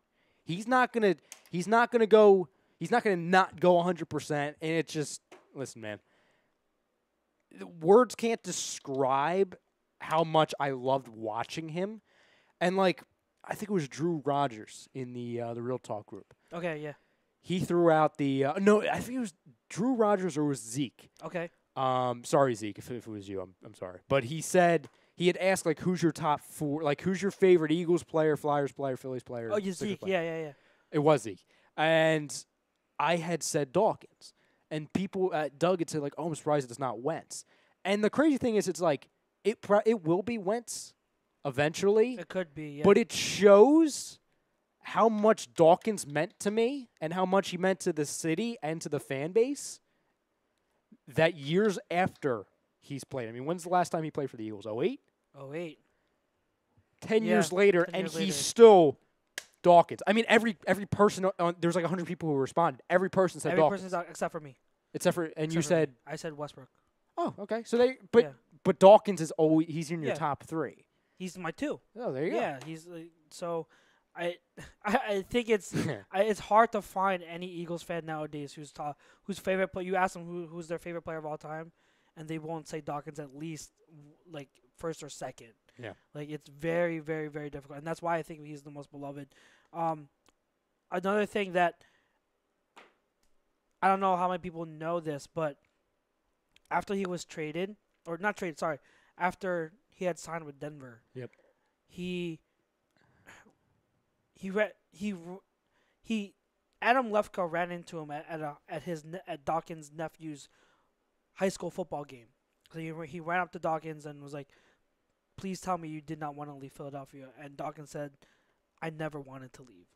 He's not gonna not go 100%, and it's just, listen, man, words can't describe how much I loved watching him. And, I think it was Drew Rogers in the Real Talk group. Okay, yeah. He threw out the no, I think it was Drew Rogers or it was Zeke. Okay. Sorry, Zeke, if it was you, I'm sorry. But he said he had asked, who's your top four, who's your favorite Eagles player, Flyers player, Phillies player? Oh, Zeke, yeah. It was Zeke. And I had said Dawkins. And people, Doug had said, I'm surprised it's not Wentz. And the crazy thing is, it's it will be Wentz eventually. It could be, yeah. But it shows how much Dawkins meant to me and how much he meant to the city and to the fan base that years after he's played. When's the last time he played for the Eagles? 08? 08. 10 years later, and he's still Dawkins. Every person, there was 100 people who responded. Every person said Dawkins. Every person except for me. And you said? I said Westbrook. Oh, okay. So Yeah. but Dawkins is always he's in your Yeah. top 3. He's my 2. Oh, there you Yeah, he's so I I think it's it's hard to find any Eagles fan nowadays whose favorite player. You ask them who's their favorite player of all time, and they won't say Dawkins at least like first or second. Yeah. Like it's very very very difficult, and that's why I think he's the most beloved. Another thing that I don't know how many people know this, but after he was traded or not traded, sorry, after he had signed with Denver. Yep. He Adam Lefkoe ran into him at Dawkins' nephew's high school football game. So he ran up to Dawkins and was like, "Please tell me you did not want to leave Philadelphia." And Dawkins said, "I never wanted to leave."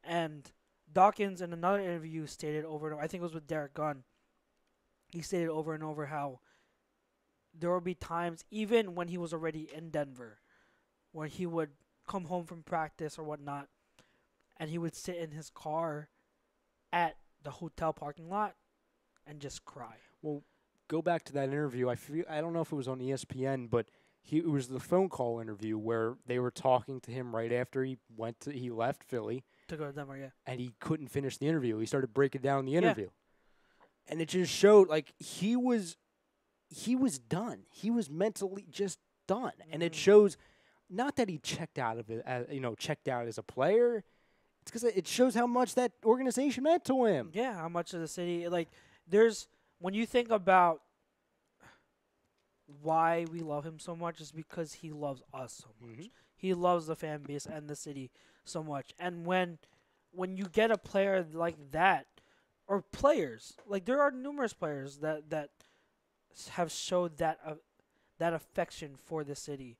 And Dawkins in another interview stated over and over, I think it was with Derek Gunn. He stated over and over how there would be times, even when he was already in Denver, where he would come home from practice or whatnot, and he would sit in his car at the hotel parking lot and just cry. Well, go back to that interview. I don't know if it was on ESPN, but it was the phone call interview where they were talking to him right after he left Philly To go to Denver, yeah. and he couldn't finish the interview. He started breaking down the interview. And it just showed like he was done. He was mentally just done. And it shows not that he checked out of it, checked out as a player. It's because it shows how much that organization meant to him. Yeah, how much of the city, when you think about why we love him so much, is because he loves us so much. Mhm. He loves the fan base and the city so much. And when you get a player like that, or players, like there are numerous players that have showed that affection for the city.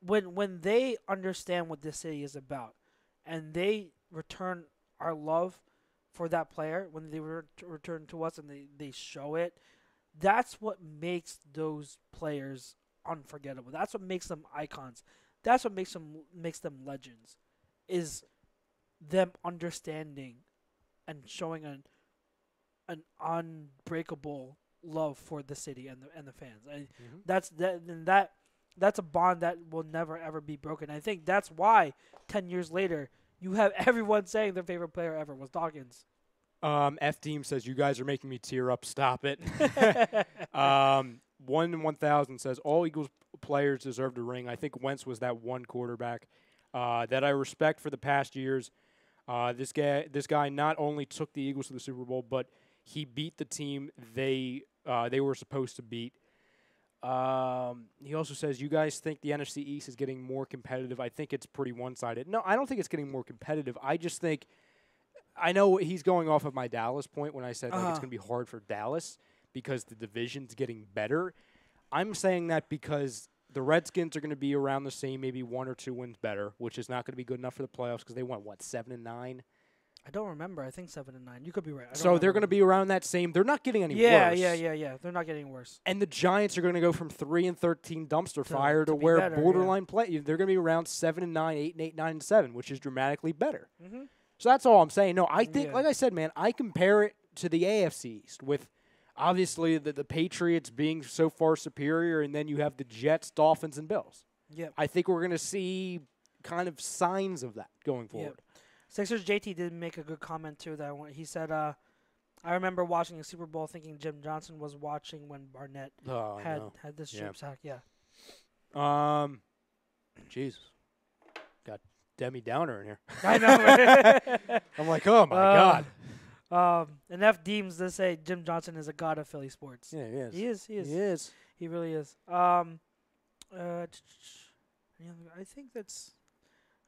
When they understand what this city is about, and they return our love for that player, when they return to us and they show it, that's what makes those players unforgettable. That's what makes them icons. That's what makes them legends, is them understanding and showing an unbreakable love for the city and the fans. That's a bond that will never ever be broken. I think that's why 10 years later you have everyone saying their favorite player ever was Dawkins. F Team says you guys are making me tear up. Stop it. 1 in 1,000 says all Eagles players deserve a ring. I think Wentz was that one quarterback that I respect for the past years. This guy not only took the Eagles to the Super Bowl, but he beat the team they were supposed to beat. He also says, you guys think the NFC East is getting more competitive? I think it's pretty one-sided. No, I don't think it's getting more competitive. I just think I know he's going off of my Dallas point when I said it's going to be hard for Dallas because the division's getting better. I'm saying that because the Redskins are going to be around the same, maybe 1 or 2 wins better, which is not going to be good enough for the playoffs because they went, 7-9? I don't remember. I think 7-9. You could be right. So they're going to be around that same. They're not getting any worse. Yeah. They're not getting worse. And the Giants are going to go from 3-13 dumpster fire to where better, borderline play. They're going to be around 7-9, 8-8, 9-7, which is dramatically better. Mm-hmm. So that's all I'm saying. No, I think, like I said, man, I compare it to the AFC East with obviously the Patriots being so far superior, and then you have the Jets, Dolphins, and Bills. Yep. I think we're going to see kind of signs of that going forward. Yep. Sixers JT did make a good comment too. He said, "I remember watching a Super Bowl, thinking Jim Johnson was watching when Barnett had the strip sack." Yeah. Jesus, got Demi Downer in here. I know. I'm like, oh my God. And F Deems does say Jim Johnson is a god of Philly sports. Yeah, he is. He is. He is. He really is. I think that's.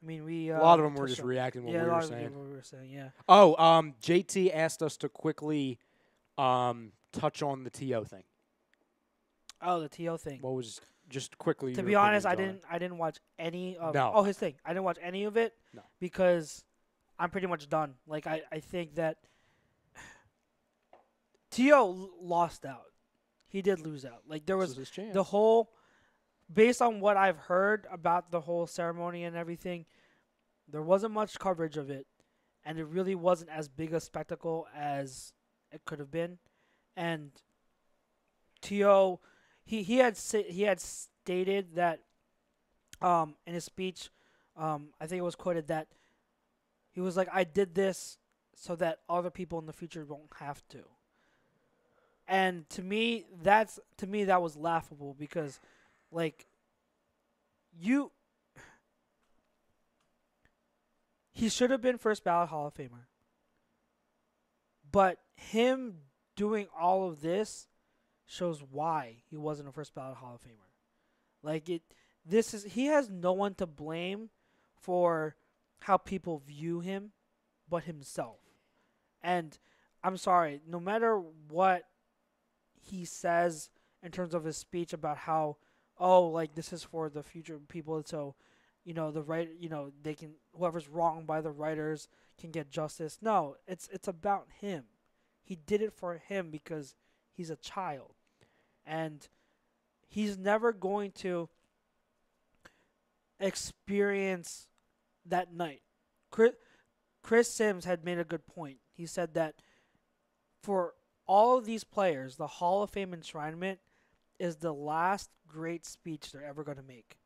I mean, we. A lot of them were just reacting to what we were saying. What we were saying, yeah. Oh, JT asked us to quickly touch on the TO thing. Oh, the TO thing. What was just quickly? To be honest, I didn't watch any of. No. Oh, his thing. I didn't watch any of it. No. Because I'm pretty much done. Like I think that T.O. lost out. He did lose out. Like there was his chance. the whole, based on what I've heard about the whole ceremony and everything, there wasn't much coverage of it, and it really wasn't as big a spectacle as it could have been. And T.O. He had stated that in his speech, I think it was quoted that he was like, "I did this so that other people in the future won't have to." And to me, that was laughable because, like, he should have been first ballot Hall of Famer. But him doing all of this shows why he wasn't a first ballot Hall of Famer. Like he has no one to blame for how people view him but himself. And I'm sorry, no matter what he says in terms of his speech about how, like, this is for the future people, so they can, whoever's wronged by the writers can get justice. No, it's about him. He did it for him because he's a child, and he's never going to experience that night. Chris Sims had made a good point. He said that for all of these players, the Hall of Fame Enshrinement is the last great speech they're ever going to make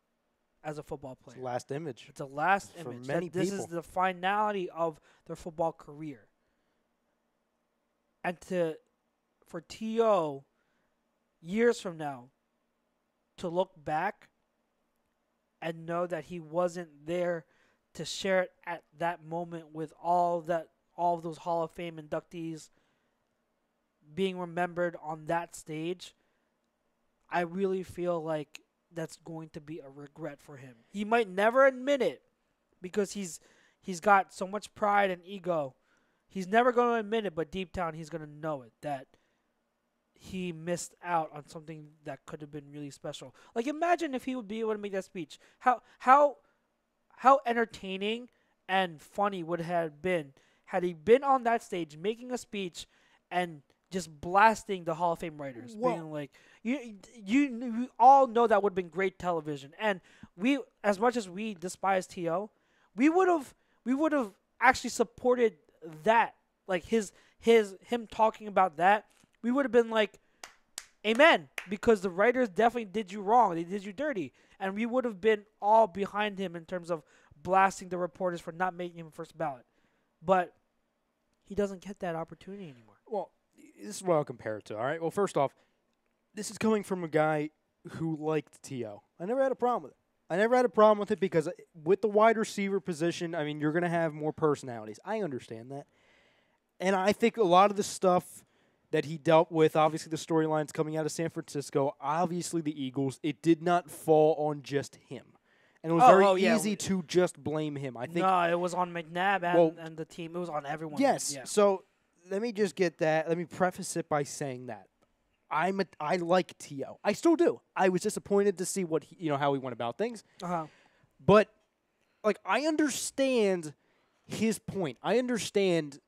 as a football player. It's the last image. It's the last for image. many This people. is the finality of their football career. And for T.O., years from now, to look back and know that he wasn't there to share it at that moment with all of those Hall of Fame inductees being remembered on that stage, I really feel like that's going to be a regret for him. He might never admit it because he's got so much pride and ego. He's never going to admit it, but deep down he's going to know it, that he missed out on something that could have been really special. Like, imagine if he would be able to make that speech. How entertaining and funny would it have been had he been on that stage making a speech and just blasting the Hall of Fame writers, being like, you all know that would have been great television. And we, as much as we despise T.O., we would have actually supported that, like him talking about that. We would have been like, amen, because the writers definitely did you wrong. They did you dirty. And we would have been all behind him in terms of blasting the reporters for not making him first ballot. But he doesn't get that opportunity anymore. Well, this is what I'll compare it to, all right? Well, first off, this is coming from a guy who liked T.O. I never had a problem with it. I never had a problem with it because with the wide receiver position, I mean, you're going to have more personalities. I understand that. And I think a lot of the stuff that he dealt with, obviously the storylines coming out of San Francisco, obviously the Eagles, it did not fall on just him. And it was very easy to just blame him. I think. No, it was on McNabb and the team. It was on everyone. Yes. Yeah. So let me just get that. Let me preface it by saying that I like T.O. I still do. I was disappointed to see what how he went about things. But like, I understand his point. I understand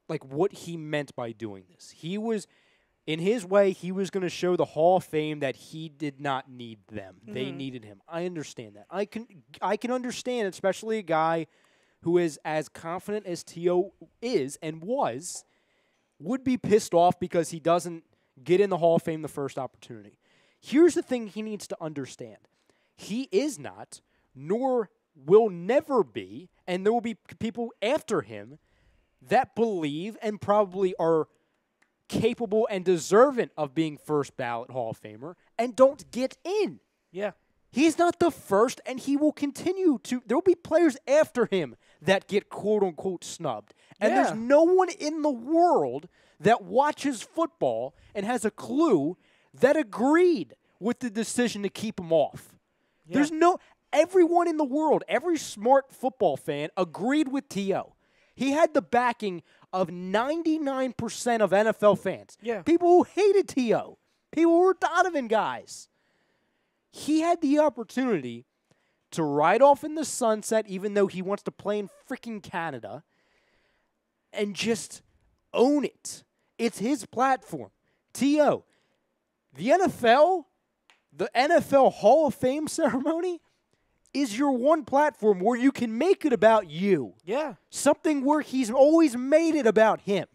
like what he meant by doing this. He was, in his way, he was going to show the Hall of Fame that he did not need them. Mm-hmm. They needed him. I understand that. I can understand, especially a guy who is as confident as T.O. is and would be pissed off because he doesn't get in the Hall of Fame the first opportunity. Here's the thing he needs to understand. He is not, nor will never be, and there will be people after him that believe and probably are capable and deserving of being first ballot Hall of Famer and don't get in. Yeah. He's not the first, and he will continue to. There will be players after him that get quote-unquote snubbed. And there's no one in the world that watches football and has a clue that agreed with the decision to keep him off. Yeah. Everyone in the world, every smart football fan agreed with T.O. He had the backing of 99% of NFL fans. Yeah. People who hated T.O. People who were Donovan guys. He had the opportunity to ride off in the sunset, even though he wants to play in freaking Canada, and just own it. It's his platform. T.O., the NFL Hall of Fame ceremony is your one platform where you can make it about you. Yeah. Something where he's always made it about him.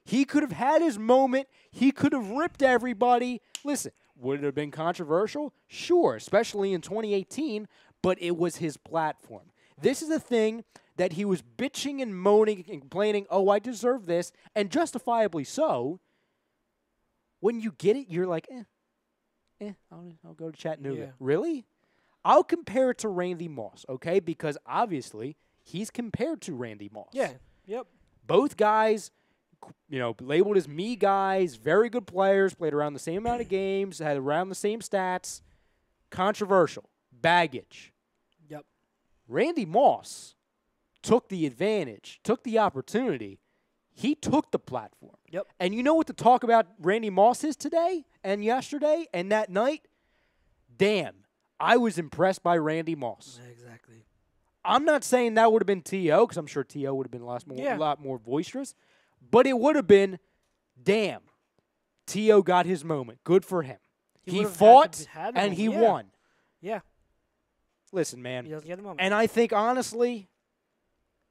He could have had his moment. He could have ripped everybody. Listen, would it have been controversial? Sure, especially in 2018, but it was his platform. This is a thing that he was bitching and moaning and complaining, oh, I deserve this, and justifiably so. When you get it, you're like, I'll go to Chattanooga. Yeah. Really? I'll compare it to Randy Moss, okay? Because obviously he's compared to Randy Moss. Yeah. Yep. Both guys, labeled as me guys, very good players, played around the same amount of games, had around the same stats. Controversial. Baggage. Yep. Randy Moss took the advantage, took the opportunity. He took the platform. Yep. And you know what the talk about Randy Moss is today and yesterday and that night? Damn, I was impressed by Randy Moss. Exactly. I'm not saying that would have been T.O. because I'm sure T.O. would have been a lot more boisterous. But it would have been, damn, T.O. got his moment. Good for him. He fought and he won. Yeah. Listen, man. He doesn't get the moment. And I think, honestly,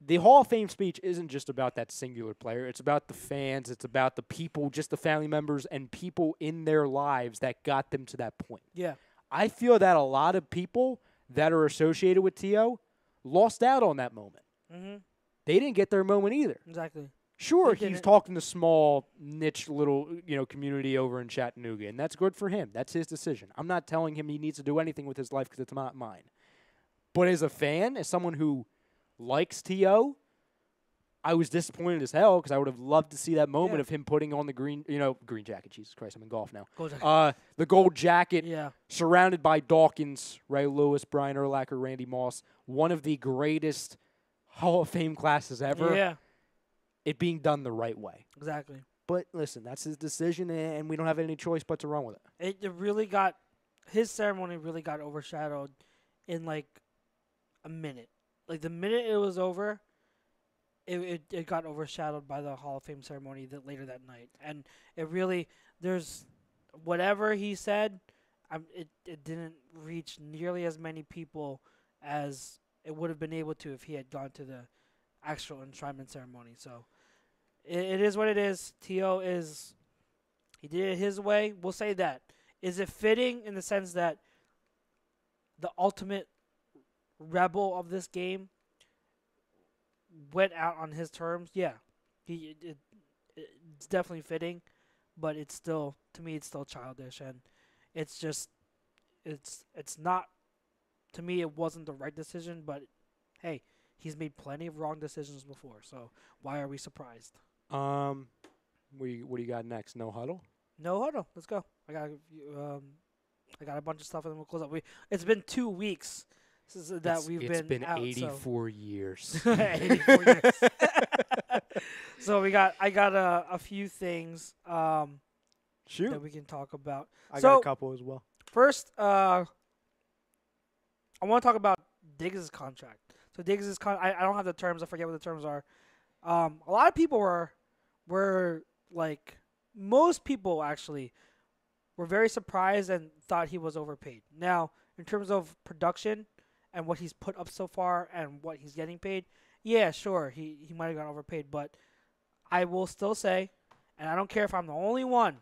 the Hall of Fame speech isn't just about that singular player. It's about the fans. It's about the people, just the family members and people in their lives that got them to that point. Yeah. I feel that a lot of people that are associated with T.O. lost out on that moment. Mm-hmm. They didn't get their moment either. Exactly. Sure, he's talking to small, niche little, community over in Chattanooga, and that's good for him. That's his decision. I'm not telling him he needs to do anything with his life because it's not mine. But as a fan, as someone who likes T.O., I was disappointed as hell because I would have loved to see that moment of him putting on the green jacket. Jesus Christ, I'm in golf now. Gold jacket. The gold jacket, Yeah. surrounded by Dawkins, Ray Lewis, Brian Urlacher, Randy Moss, one of the greatest Hall of Fame classes ever. Yeah. It being done the right way. Exactly. But listen, that's his decision, and we don't have any choice but to run with it. It really got his ceremony really got overshadowed in like a minute. Like the minute it was over, it got overshadowed by the Hall of Fame ceremony later that night, and it really there's whatever he said, it didn't reach nearly as many people as it would have been able to if he had gone to the actual enshrinement ceremony. So it is what it is. T.O. he did it his way. We'll say that. Is it fitting in the sense that the ultimate rebel of this game went out on his terms? Yeah. It's definitely fitting, but it's still, to me, it's still childish, and it's just, it's not, to me, it wasn't the right decision, but hey, he's made plenty of wrong decisions before, so why are we surprised? What do you got next? No Huddle? No Huddle. Let's go. I got a bunch of stuff, and then we'll close up. It's been 2 weeks since we've been It's been out, 84 years. 84 years. So I got a few things Shoot. that we can talk about. I got a couple as well. First, I want to talk about Diggs' contract. So Diggs' I don't have the terms. I forget what the terms are. A lot of people were like, most people actually were very surprised and thought he was overpaid. Now, in terms of production and what he's put up so far and what he's getting paid, yeah, sure, he might have gotten overpaid, but I will still say, and I don't care if I'm the only one,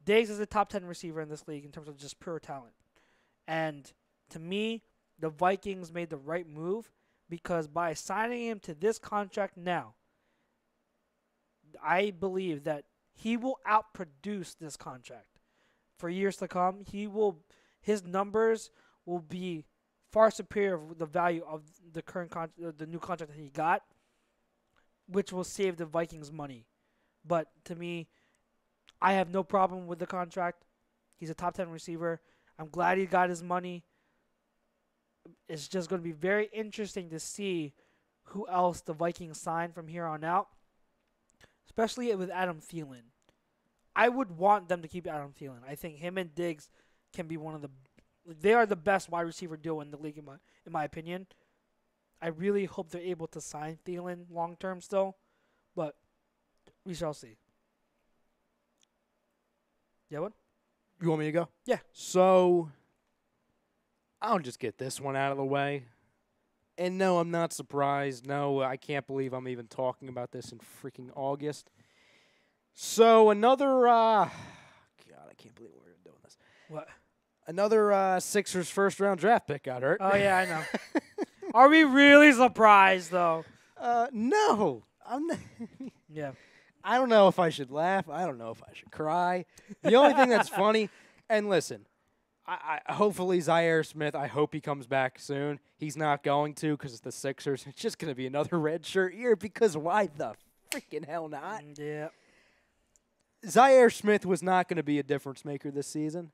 Diggs is a top 10 receiver in this league in terms of just pure talent. And to me, the Vikings made the right move because by signing him to this contract now, I believe that he will outproduce this contract for years to come. His numbers will be far superior of the value of the current the new contract that he got, which will save the Vikings money. But to me, I have no problem with the contract. He's a top 10 receiver. I'm glad he got his money. It's just going to be very interesting to see who else the Vikings sign from here on out, especially with Adam Thielen. I would want them to keep Adam Thielen. I think him and Diggs can be they are the best wide receiver duo in the league, in my opinion. I really hope they're able to sign Thielen long term still, but we shall see. Yeah, what? You want me to go? Yeah. So, I'll just get this one out of the way. And no, I'm not surprised. No, I can't believe I'm even talking about this in freaking August. So another, God, I can't believe we're doing this. What? Another Sixers first-round draft pick got hurt. Oh, yeah, I know. Are we really surprised, though? No. I'm not. Yeah. I don't know if I should laugh. I don't know if I should cry. The only thing that's funny, and listen, I hopefully Zaire Smith, I hope he comes back soon. He's not going to because it's the Sixers. It's just going to be another red shirt year because why the freaking hell not? Yeah. Zaire Smith was not going to be a difference maker this season.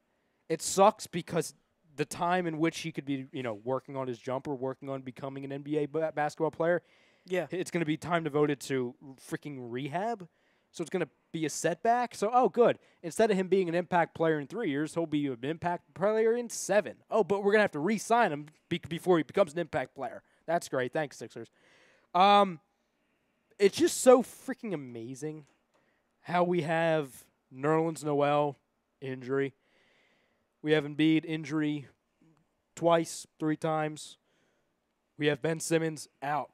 It sucks because the time in which he could be, working on his jumper, working on becoming an NBA basketball player, it's going to be time devoted to freaking rehab. So it's going to be a setback. So, good. Instead of him being an impact player in 3 years, he'll be an impact player in 7. Oh, but we're going to have to re-sign him before he becomes an impact player. That's great. Thanks, Sixers. It's just so freaking amazing how we have Nerlens Noel injury. We have Embiid injury twice, 3 times. We have Ben Simmons out.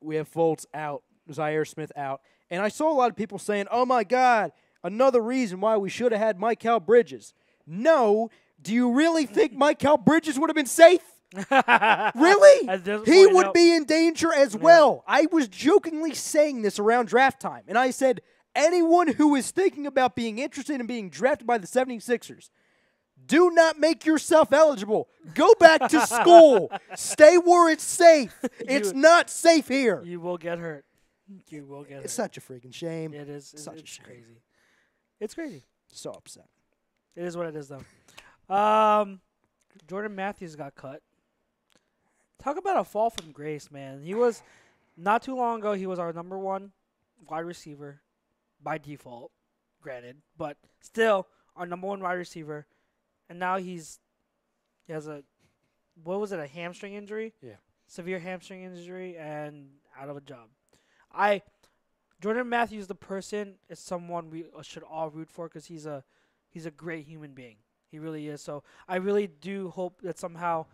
We have Fultz out. Zaire Smith out. And I saw a lot of people saying, oh, my God, another reason why we should have had Mikal Bridges. No. Do you really think Mikal Bridges would have been safe? Really? He would be in danger as well. I was jokingly saying this around draft time. And I said, anyone who is thinking about being interested in being drafted by the 76ers, do not make yourself eligible. Go back to school. Stay where it's safe. It's not safe here. You will get hurt. You will get hurt. It's such a freaking shame. It is. Such it's a shame. Crazy. It's crazy. So upset. It is what it is, though. Jordan Matthews got cut. Talk about a fall from grace, man. He was, not too long ago, he was our number 1 wide receiver by default, granted. But still, our number 1 wide receiver. And now he has a hamstring injury? Yeah. Severe hamstring injury and out of a job. Jordan Matthews, the person, is someone we should all root for because he's a great human being. He really is. So I really do hope that somehow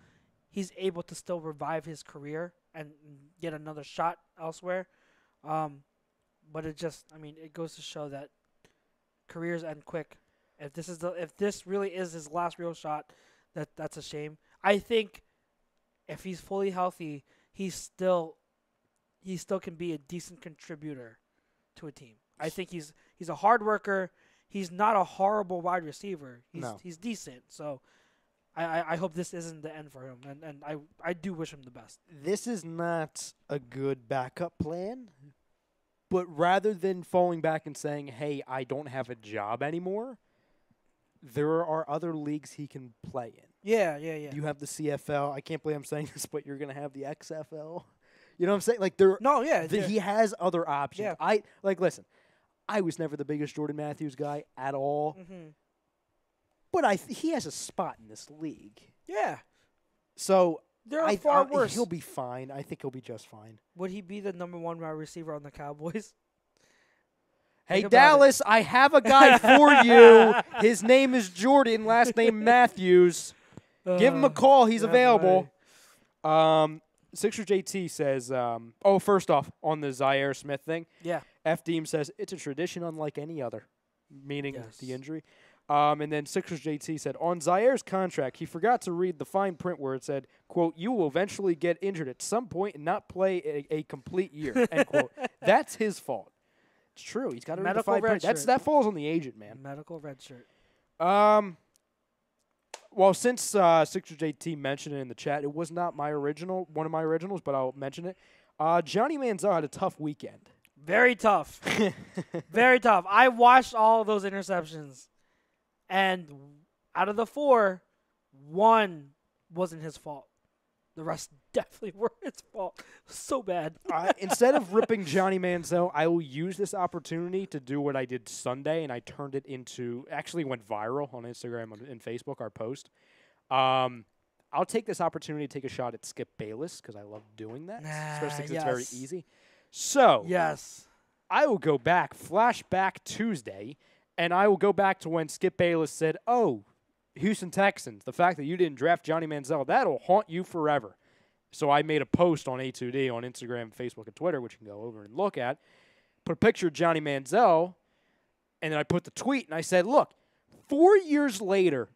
he's able to still revive his career and get another shot elsewhere. But it goes to show that careers end quick. If this really is his last real shot, that's a shame. I think if he's fully healthy, he still can be a decent contributor to a team. I think he's a hard worker. He's not a horrible wide receiver. He's decent. So I hope this isn't the end for him, and I do wish him the best. This is not a good backup plan, but rather than falling back and saying, hey, I don't have a job anymore, there are other leagues he can play in. Yeah. You have the CFL. I can't believe I'm saying this, but you're going to have the XFL. You know what I'm saying? He has other options. Yeah. Listen, I was never the biggest Jordan Matthews guy at all. Mm-hmm. But he has a spot in this league. Yeah. So there are far worse. He'll be fine. I think he'll be just fine. Would he be the number 1 wide receiver on the Cowboys? Hey, Dallas, I have a guy for you. His name is Jordan, last name Matthews. Give him a call. He's available. Sixer JT says, first off, on the Zaire Smith thing, F. Deem says, it's a tradition unlike any other, meaning the injury. And then Sixers JT said, on Zaire's contract, he forgot to read the fine print where it said, quote, you will eventually get injured at some point and not play a complete year, end quote. That's his fault. It's true. He's got to read the fine print. That falls on the agent, man. Medical red shirt. Well, since Sixers JT mentioned it in the chat, it was not one of my originals, but I'll mention it. Johnny Manziel had a tough weekend. Very tough. Very tough. I watched all of those interceptions, and out of the 4, 1 wasn't his fault. The rest definitely were his fault. So bad. Instead of ripping Johnny Manziel, I will use this opportunity to do what I did Sunday, and I turned it into – actually went viral on Instagram and Facebook, our post. I'll take this opportunity to take a shot at Skip Bayless because I love doing that, especially because it's very easy. So I will go back, flashback Tuesday, and I will go back to when Skip Bayless said, oh, Houston Texans, the fact that you didn't draft Johnny Manziel, that'll haunt you forever. So I made a post on A2D on Instagram, Facebook, and Twitter, which you can go over and look at. Put a picture of Johnny Manziel And then I put the tweet, and I said, look, 4 years later,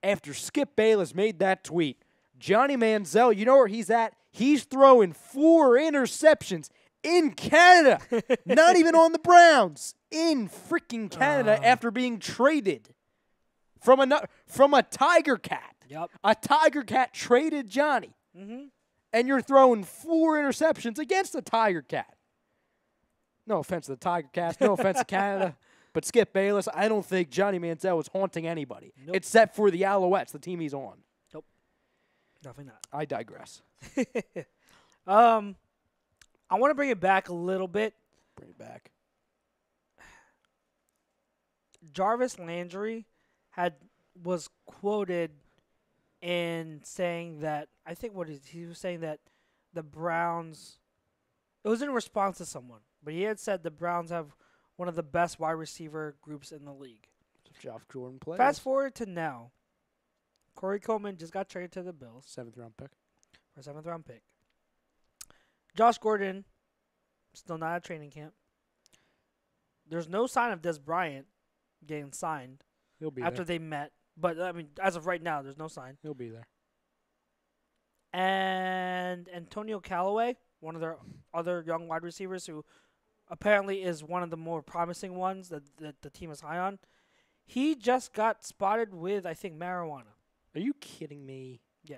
after Skip Bayless made that tweet, Johnny Manziel, you know where he's at? He's throwing 4 interceptions in Canada. Not even on the Browns. In freaking Canada after being traded from a Tiger Cat. Yep. A Tiger Cat traded Johnny. Mm-hmm. And you're throwing 4 interceptions against the Tiger Cat. No offense to the Tiger Cats. No offense to Canada. But Skip Bayless, I don't think Johnny Manziel was haunting anybody. Nope. Except for the Alouettes, the team he's on. Nope. Definitely not. I digress. I want to bring it back a little bit. Bring it back. Jarvis Landry was quoted in saying that, I think he was saying that the Browns, it was in response to someone, but he had said the Browns have one of the best wide receiver groups in the league. Josh Jordan plays. Fast forward to now. Corey Coleman just got traded to the Bills. 7th-round pick. For a 7th-round pick. Josh Gordon, still not at training camp. There's no sign of Des Bryant getting signed He'll be after there. they met. But, I mean, as of right now, there's no sign. He'll be there. And Antonio Callaway, one of their other young wide receivers who apparently is one of the more promising ones that the team is high on. He just got spotted with, I think, marijuana. Are you kidding me? Yeah.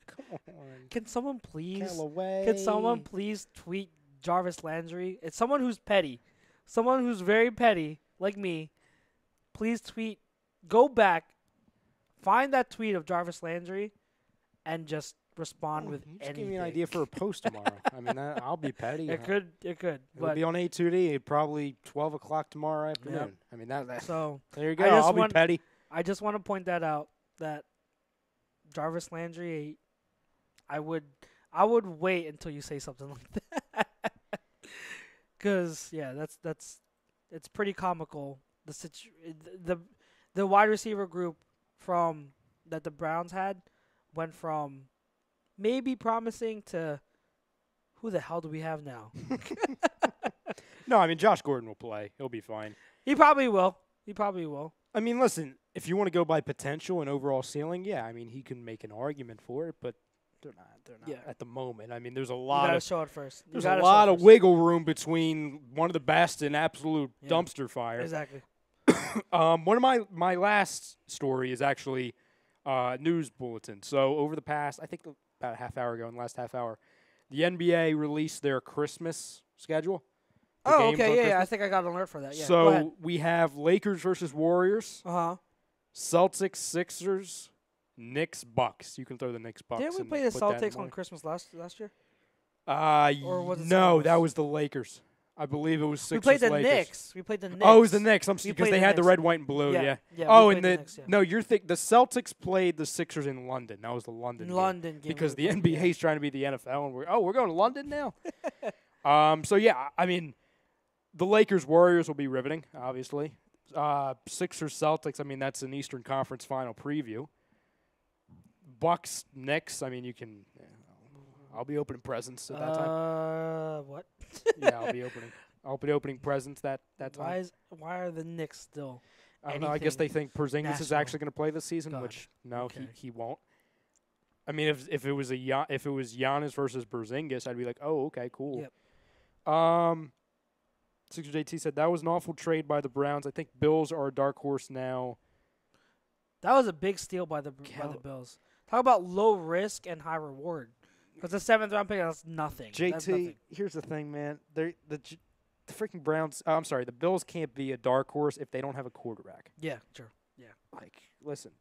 Come on. Can someone please Callaway. Can someone please tweet Jarvis Landry? It's someone who's petty. Someone who's very petty, like me. Please tweet. Go back. Find that tweet of Jarvis Landry and just respond with Just anything. give me an idea for a post tomorrow. I mean, I'll be petty. It could. It'll But be on A2D, probably 12 o'clock tomorrow afternoon. Yep. I mean, that so there you go. I just I'll be want- petty. I just want to point that out, that Jarvis Landry, I would wait until you say something like that. Because, yeah, it's pretty comical. The wide receiver group that the Browns had went from maybe promising to who the hell do we have now? No, I mean, Josh Gordon will play. He'll be fine. He probably will. I mean, listen, if you want to go by potential and overall ceiling, yeah, I mean, he can make an argument for it, but they're not Yeah. at the moment. I mean, there's a You lot gotta of show it first. there's a lot of wiggle room between one of the best and absolute Yeah. dumpster fire. Exactly. One of my last story is actually news bulletin. So over the past, I think about a half hour ago, in the last half hour, the NBA released their Christmas schedule. The Oh, games on okay, yeah, I Christmas. think I got an alert for that. Yeah. Go ahead. So we have Lakers versus Warriors, Uh-huh. Celtics, Sixers, Knicks, Bucks. You can throw the Knicks, Bucks. Didn't we and play the put that in Celtics on one. Christmas last year? Or was it no, someone that else? was the Lakers. I believe it was Sixers. We played the Lakers. Knicks. We played the Knicks. Oh, it was the Knicks. We Because played they the had the Knicks. red, white, and blue. Yeah, Yeah. yeah, Oh, we and played the the Knicks, yeah. no, the Celtics played the Sixers in London. That was the London. In game. London game. Because we the played, NBA is trying to be the NFL, and we're going to London now. So yeah, I mean, the Lakers Warriors will be riveting, obviously. Sixers Celtics. I mean, that's an Eastern Conference Final preview. Bucks Knicks. I mean, you can. I'll be opening presents at that time. What? Yeah, I'll be opening presents that time. Why are the Knicks still? I don't know. I guess they think Porzingis is national? actually going to play this season, God. which no, Okay. he won't. I mean, if it was Giannis versus Porzingis, I'd be like, oh, okay, cool. Yep. Sixer JT said that was an awful trade by the Browns. I think Bills are a dark horse now. That was a big steal by the Bills. Talk about low risk and high reward. Because the 7th-round pick, that's nothing. That's JT, nothing. here's the thing, man. The freaking Browns. I'm sorry, the Bills can't be a dark horse if they don't have a quarterback. Yeah, sure. Yeah. Like, listen,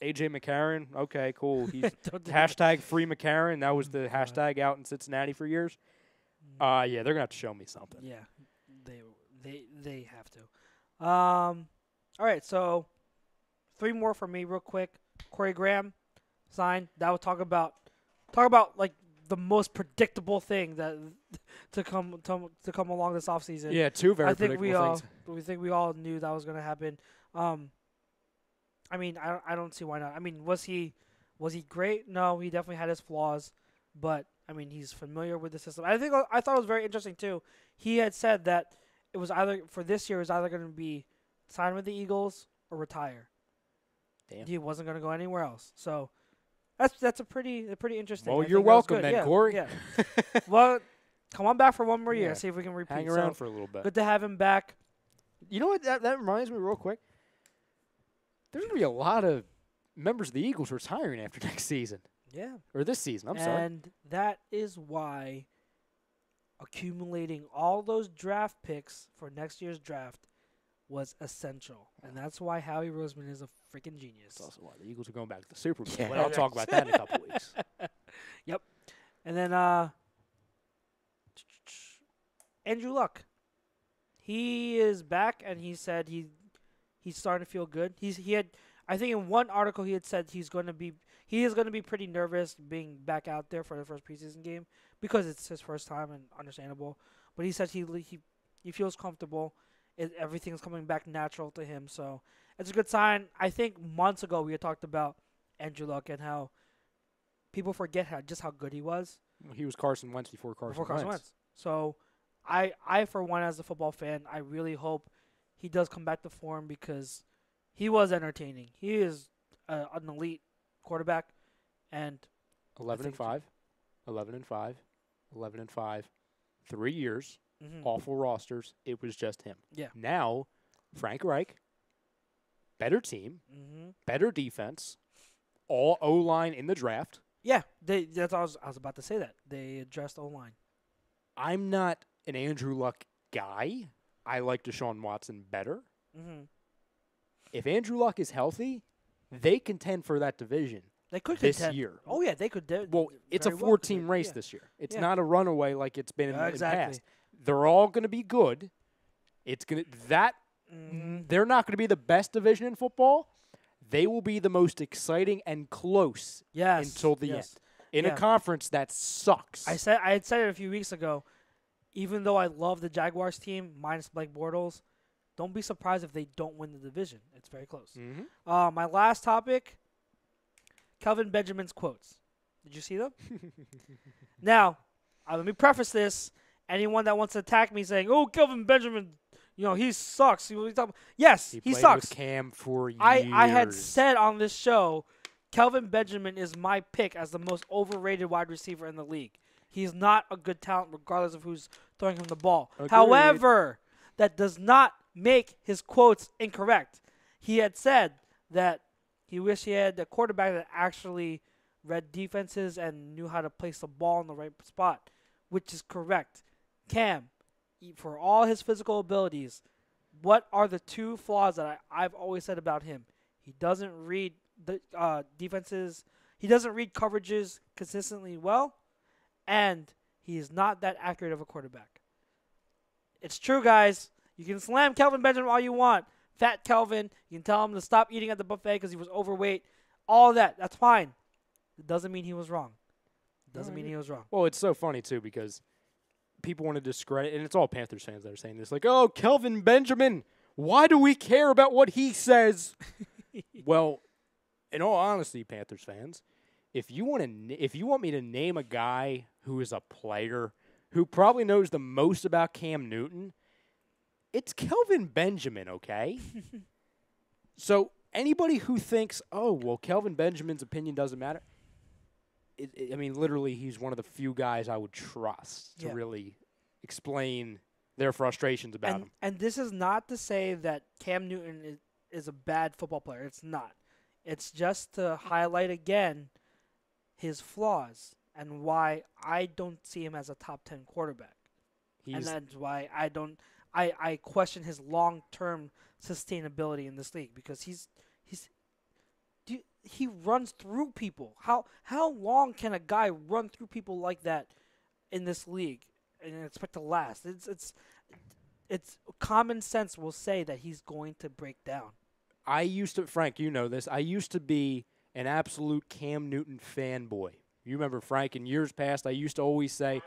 AJ McCarron. Okay, cool. He's Don't do hashtag free McCarron. That was the hashtag out in Cincinnati for years. Yeah, they're gonna have to show me something. Yeah, they have to. All right, so 3 more for me, real quick. Corey Graham signed. That will talk about like the most predictable thing that to come along this offseason. Yeah, 2 very I think predictable things. we all knew that was gonna happen. I mean, I don't see why not. I mean, was he great? No, he definitely had his flaws, but I mean, he's familiar with the system. I thought it was very interesting too. He had said that it was either for this year. It was either going to be sign with the Eagles or retire. Damn. He wasn't going to go anywhere else. So that's a pretty interesting. Well, I you're think that was welcome good. then, Yeah, Corey. Yeah. Well, come on back for one more year. Yeah. See if we can repeat. Hang around for a little bit. Good to have him back. You know what? That reminds me real quick. There's going to be a lot of members of the Eagles retiring after next season. Yeah. Or this season. I'm sorry. And that is why accumulating all those draft picks for next year's draft was essential. And that's why Howie Roseman is a freaking genius. That's also why the Eagles are going back to the Super Bowl. Yeah. But I'll talk about that in a couple weeks. Yep. And then Andrew Luck. He is back, and he said he's starting to feel good. I think in one article he had said he is going to be pretty nervous being back out there for the first preseason game because it's his first time and understandable. But he said he feels comfortable. Everything's coming back natural to him, so it's a good sign. I think months ago we had talked about Andrew Luck and how people forget just how good he was. He was Carson Wentz before Carson Wentz. So I for one, as a football fan, I really hope he does come back to form because he was entertaining. He is an elite quarterback, and 11-5, 11-5, 11-5, 3 years, mhm. awful rosters. It was just him. Yeah. Now, Frank Reich, better team, Mhm. better defense, all O-line in the draft. Yeah, that's I was about to say that they addressed O-line. I'm not an Andrew Luck guy. I like Deshaun Watson better. Mm-hmm. If Andrew Luck is healthy, they contend for that division They could this contend. year. Oh yeah, they could. Well, it's a very well 4-team contend. race Yeah. this year. It's Yeah. not a runaway like it's been in the Exactly. past. They're all going to be good. It's going to Mhm. they're not going to be the best division in football. They will be the most exciting and close Yes. until the yes. end. In Yeah. a conference that sucks. I had said it a few weeks ago. Even though I love the Jaguars team minus Blake Bortles, don't be surprised if they don't win the division. It's very close. Mhm. My last topic, Kelvin Benjamin's quotes. Did you see them? Now, let me preface this. Anyone that wants to attack me saying, "Oh, Kelvin Benjamin, he sucks." Yes, he played sucks. with Cam for years. I had said on this show, Kelvin Benjamin is my pick as the most overrated wide receiver in the league. He's not a good talent regardless of who's throwing him the ball. Agreed. However, that does not make his quotes incorrect. He had said that he wished he had a quarterback that actually read defenses and knew how to place the ball in the right spot, which is correct. Cam, for all his physical abilities, what are the two flaws that I've always said about him? He doesn't read the defenses. He doesn't read coverages consistently well, and he is not that accurate of a quarterback. It's true, guys. You can slam Kelvin Benjamin all you want. Fat Kelvin. You can tell him to stop eating at the buffet because he was overweight. All that. That's fine. It doesn't mean he was wrong. It doesn't mean he was wrong. Well, it's so funny, too, because people want to discredit, and it's all Panthers fans that are saying this, like, oh, Kelvin Benjamin, why do we care about what he says? Well, in all honesty, Panthers fans, if you want me to name a guy who is a player who probably knows the most about Cam Newton, it's Kelvin Benjamin, okay? So anybody who thinks, oh, well, Kelvin Benjamin's opinion doesn't matter, I mean, literally, he's one of the few guys I would trust to really explain their frustrations about him. And this is not to say that Cam Newton is a bad football player. It's not. It's just to highlight again his flaws and why I don't see him as a top 10 quarterback. And that's why I question his long-term sustainability in this league because he runs through people. How long can a guy run through people like that in this league and expect to last? It's common sense will say that he's going to break down. Frank, you know this. I used to be an absolute Cam Newton fanboy. You remember, Frank, in years past, I used to always say,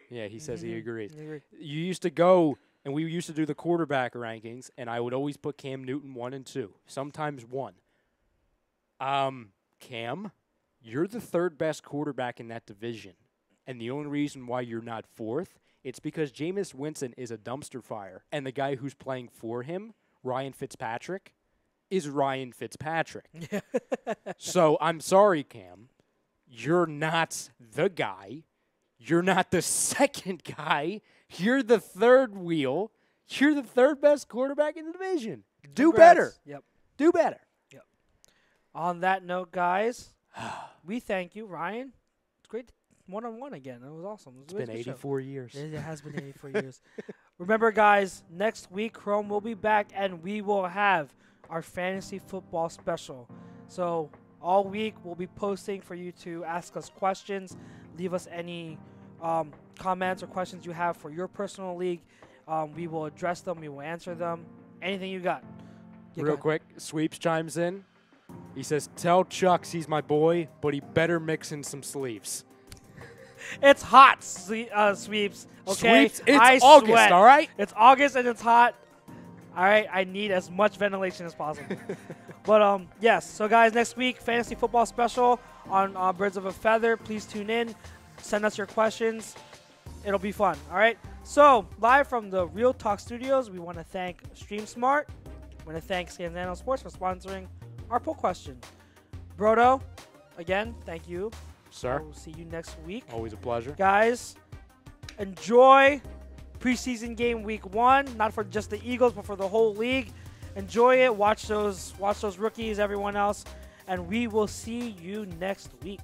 yeah, he says he agrees. You used to go, and we used to do the quarterback rankings, and I would always put Cam Newton 1 and 2, sometimes 1. Cam, you're the third best quarterback in that division, and the only reason why you're not fourth It's because Jameis Winston is a dumpster fire, and the guy who's playing for him, Ryan Fitzpatrick, is Ryan Fitzpatrick. So I'm sorry, Cam. You're not the guy. You're not the second guy. You're the third wheel. You're the third best quarterback in the division. Do better. Yep. Do better. Yep. On that note, guys, we thank you, Ryan. It's great one-on-one again. It was awesome. It's been 84 years. It has been 84 years. Remember, guys, next week, Chrome will be back, and we will have our fantasy football special. So all week, we'll be posting for you to ask us questions. Leave us any comments or questions you have for your personal league. We will address them. We will answer them. Anything you got. Real quick, Sweeps chimes in. He says, tell Chucks he's my boy, but he better mix in some sleeves. It's hot, Sweeps. Okay? Sweeps, it's August, sweat. all right? It's August and it's hot. All right? I need as much ventilation as possible. But, yes. So, guys, next week, Fantasy Football Special on Birds of a Feather. Please tune in. Send us your questions. It'll be fun. All right? So, live from the Real Talk Studios, we want to thank StreamSmart. We want to thank Scanzano Sports for sponsoring our poll question. Brodo, again, thank you. Sir. We'll see you next week. Always a pleasure. Guys, enjoy preseason game week 1, not for just the Eagles, but for the whole league. Enjoy it. Watch those rookies, everyone else, and we will see you next week.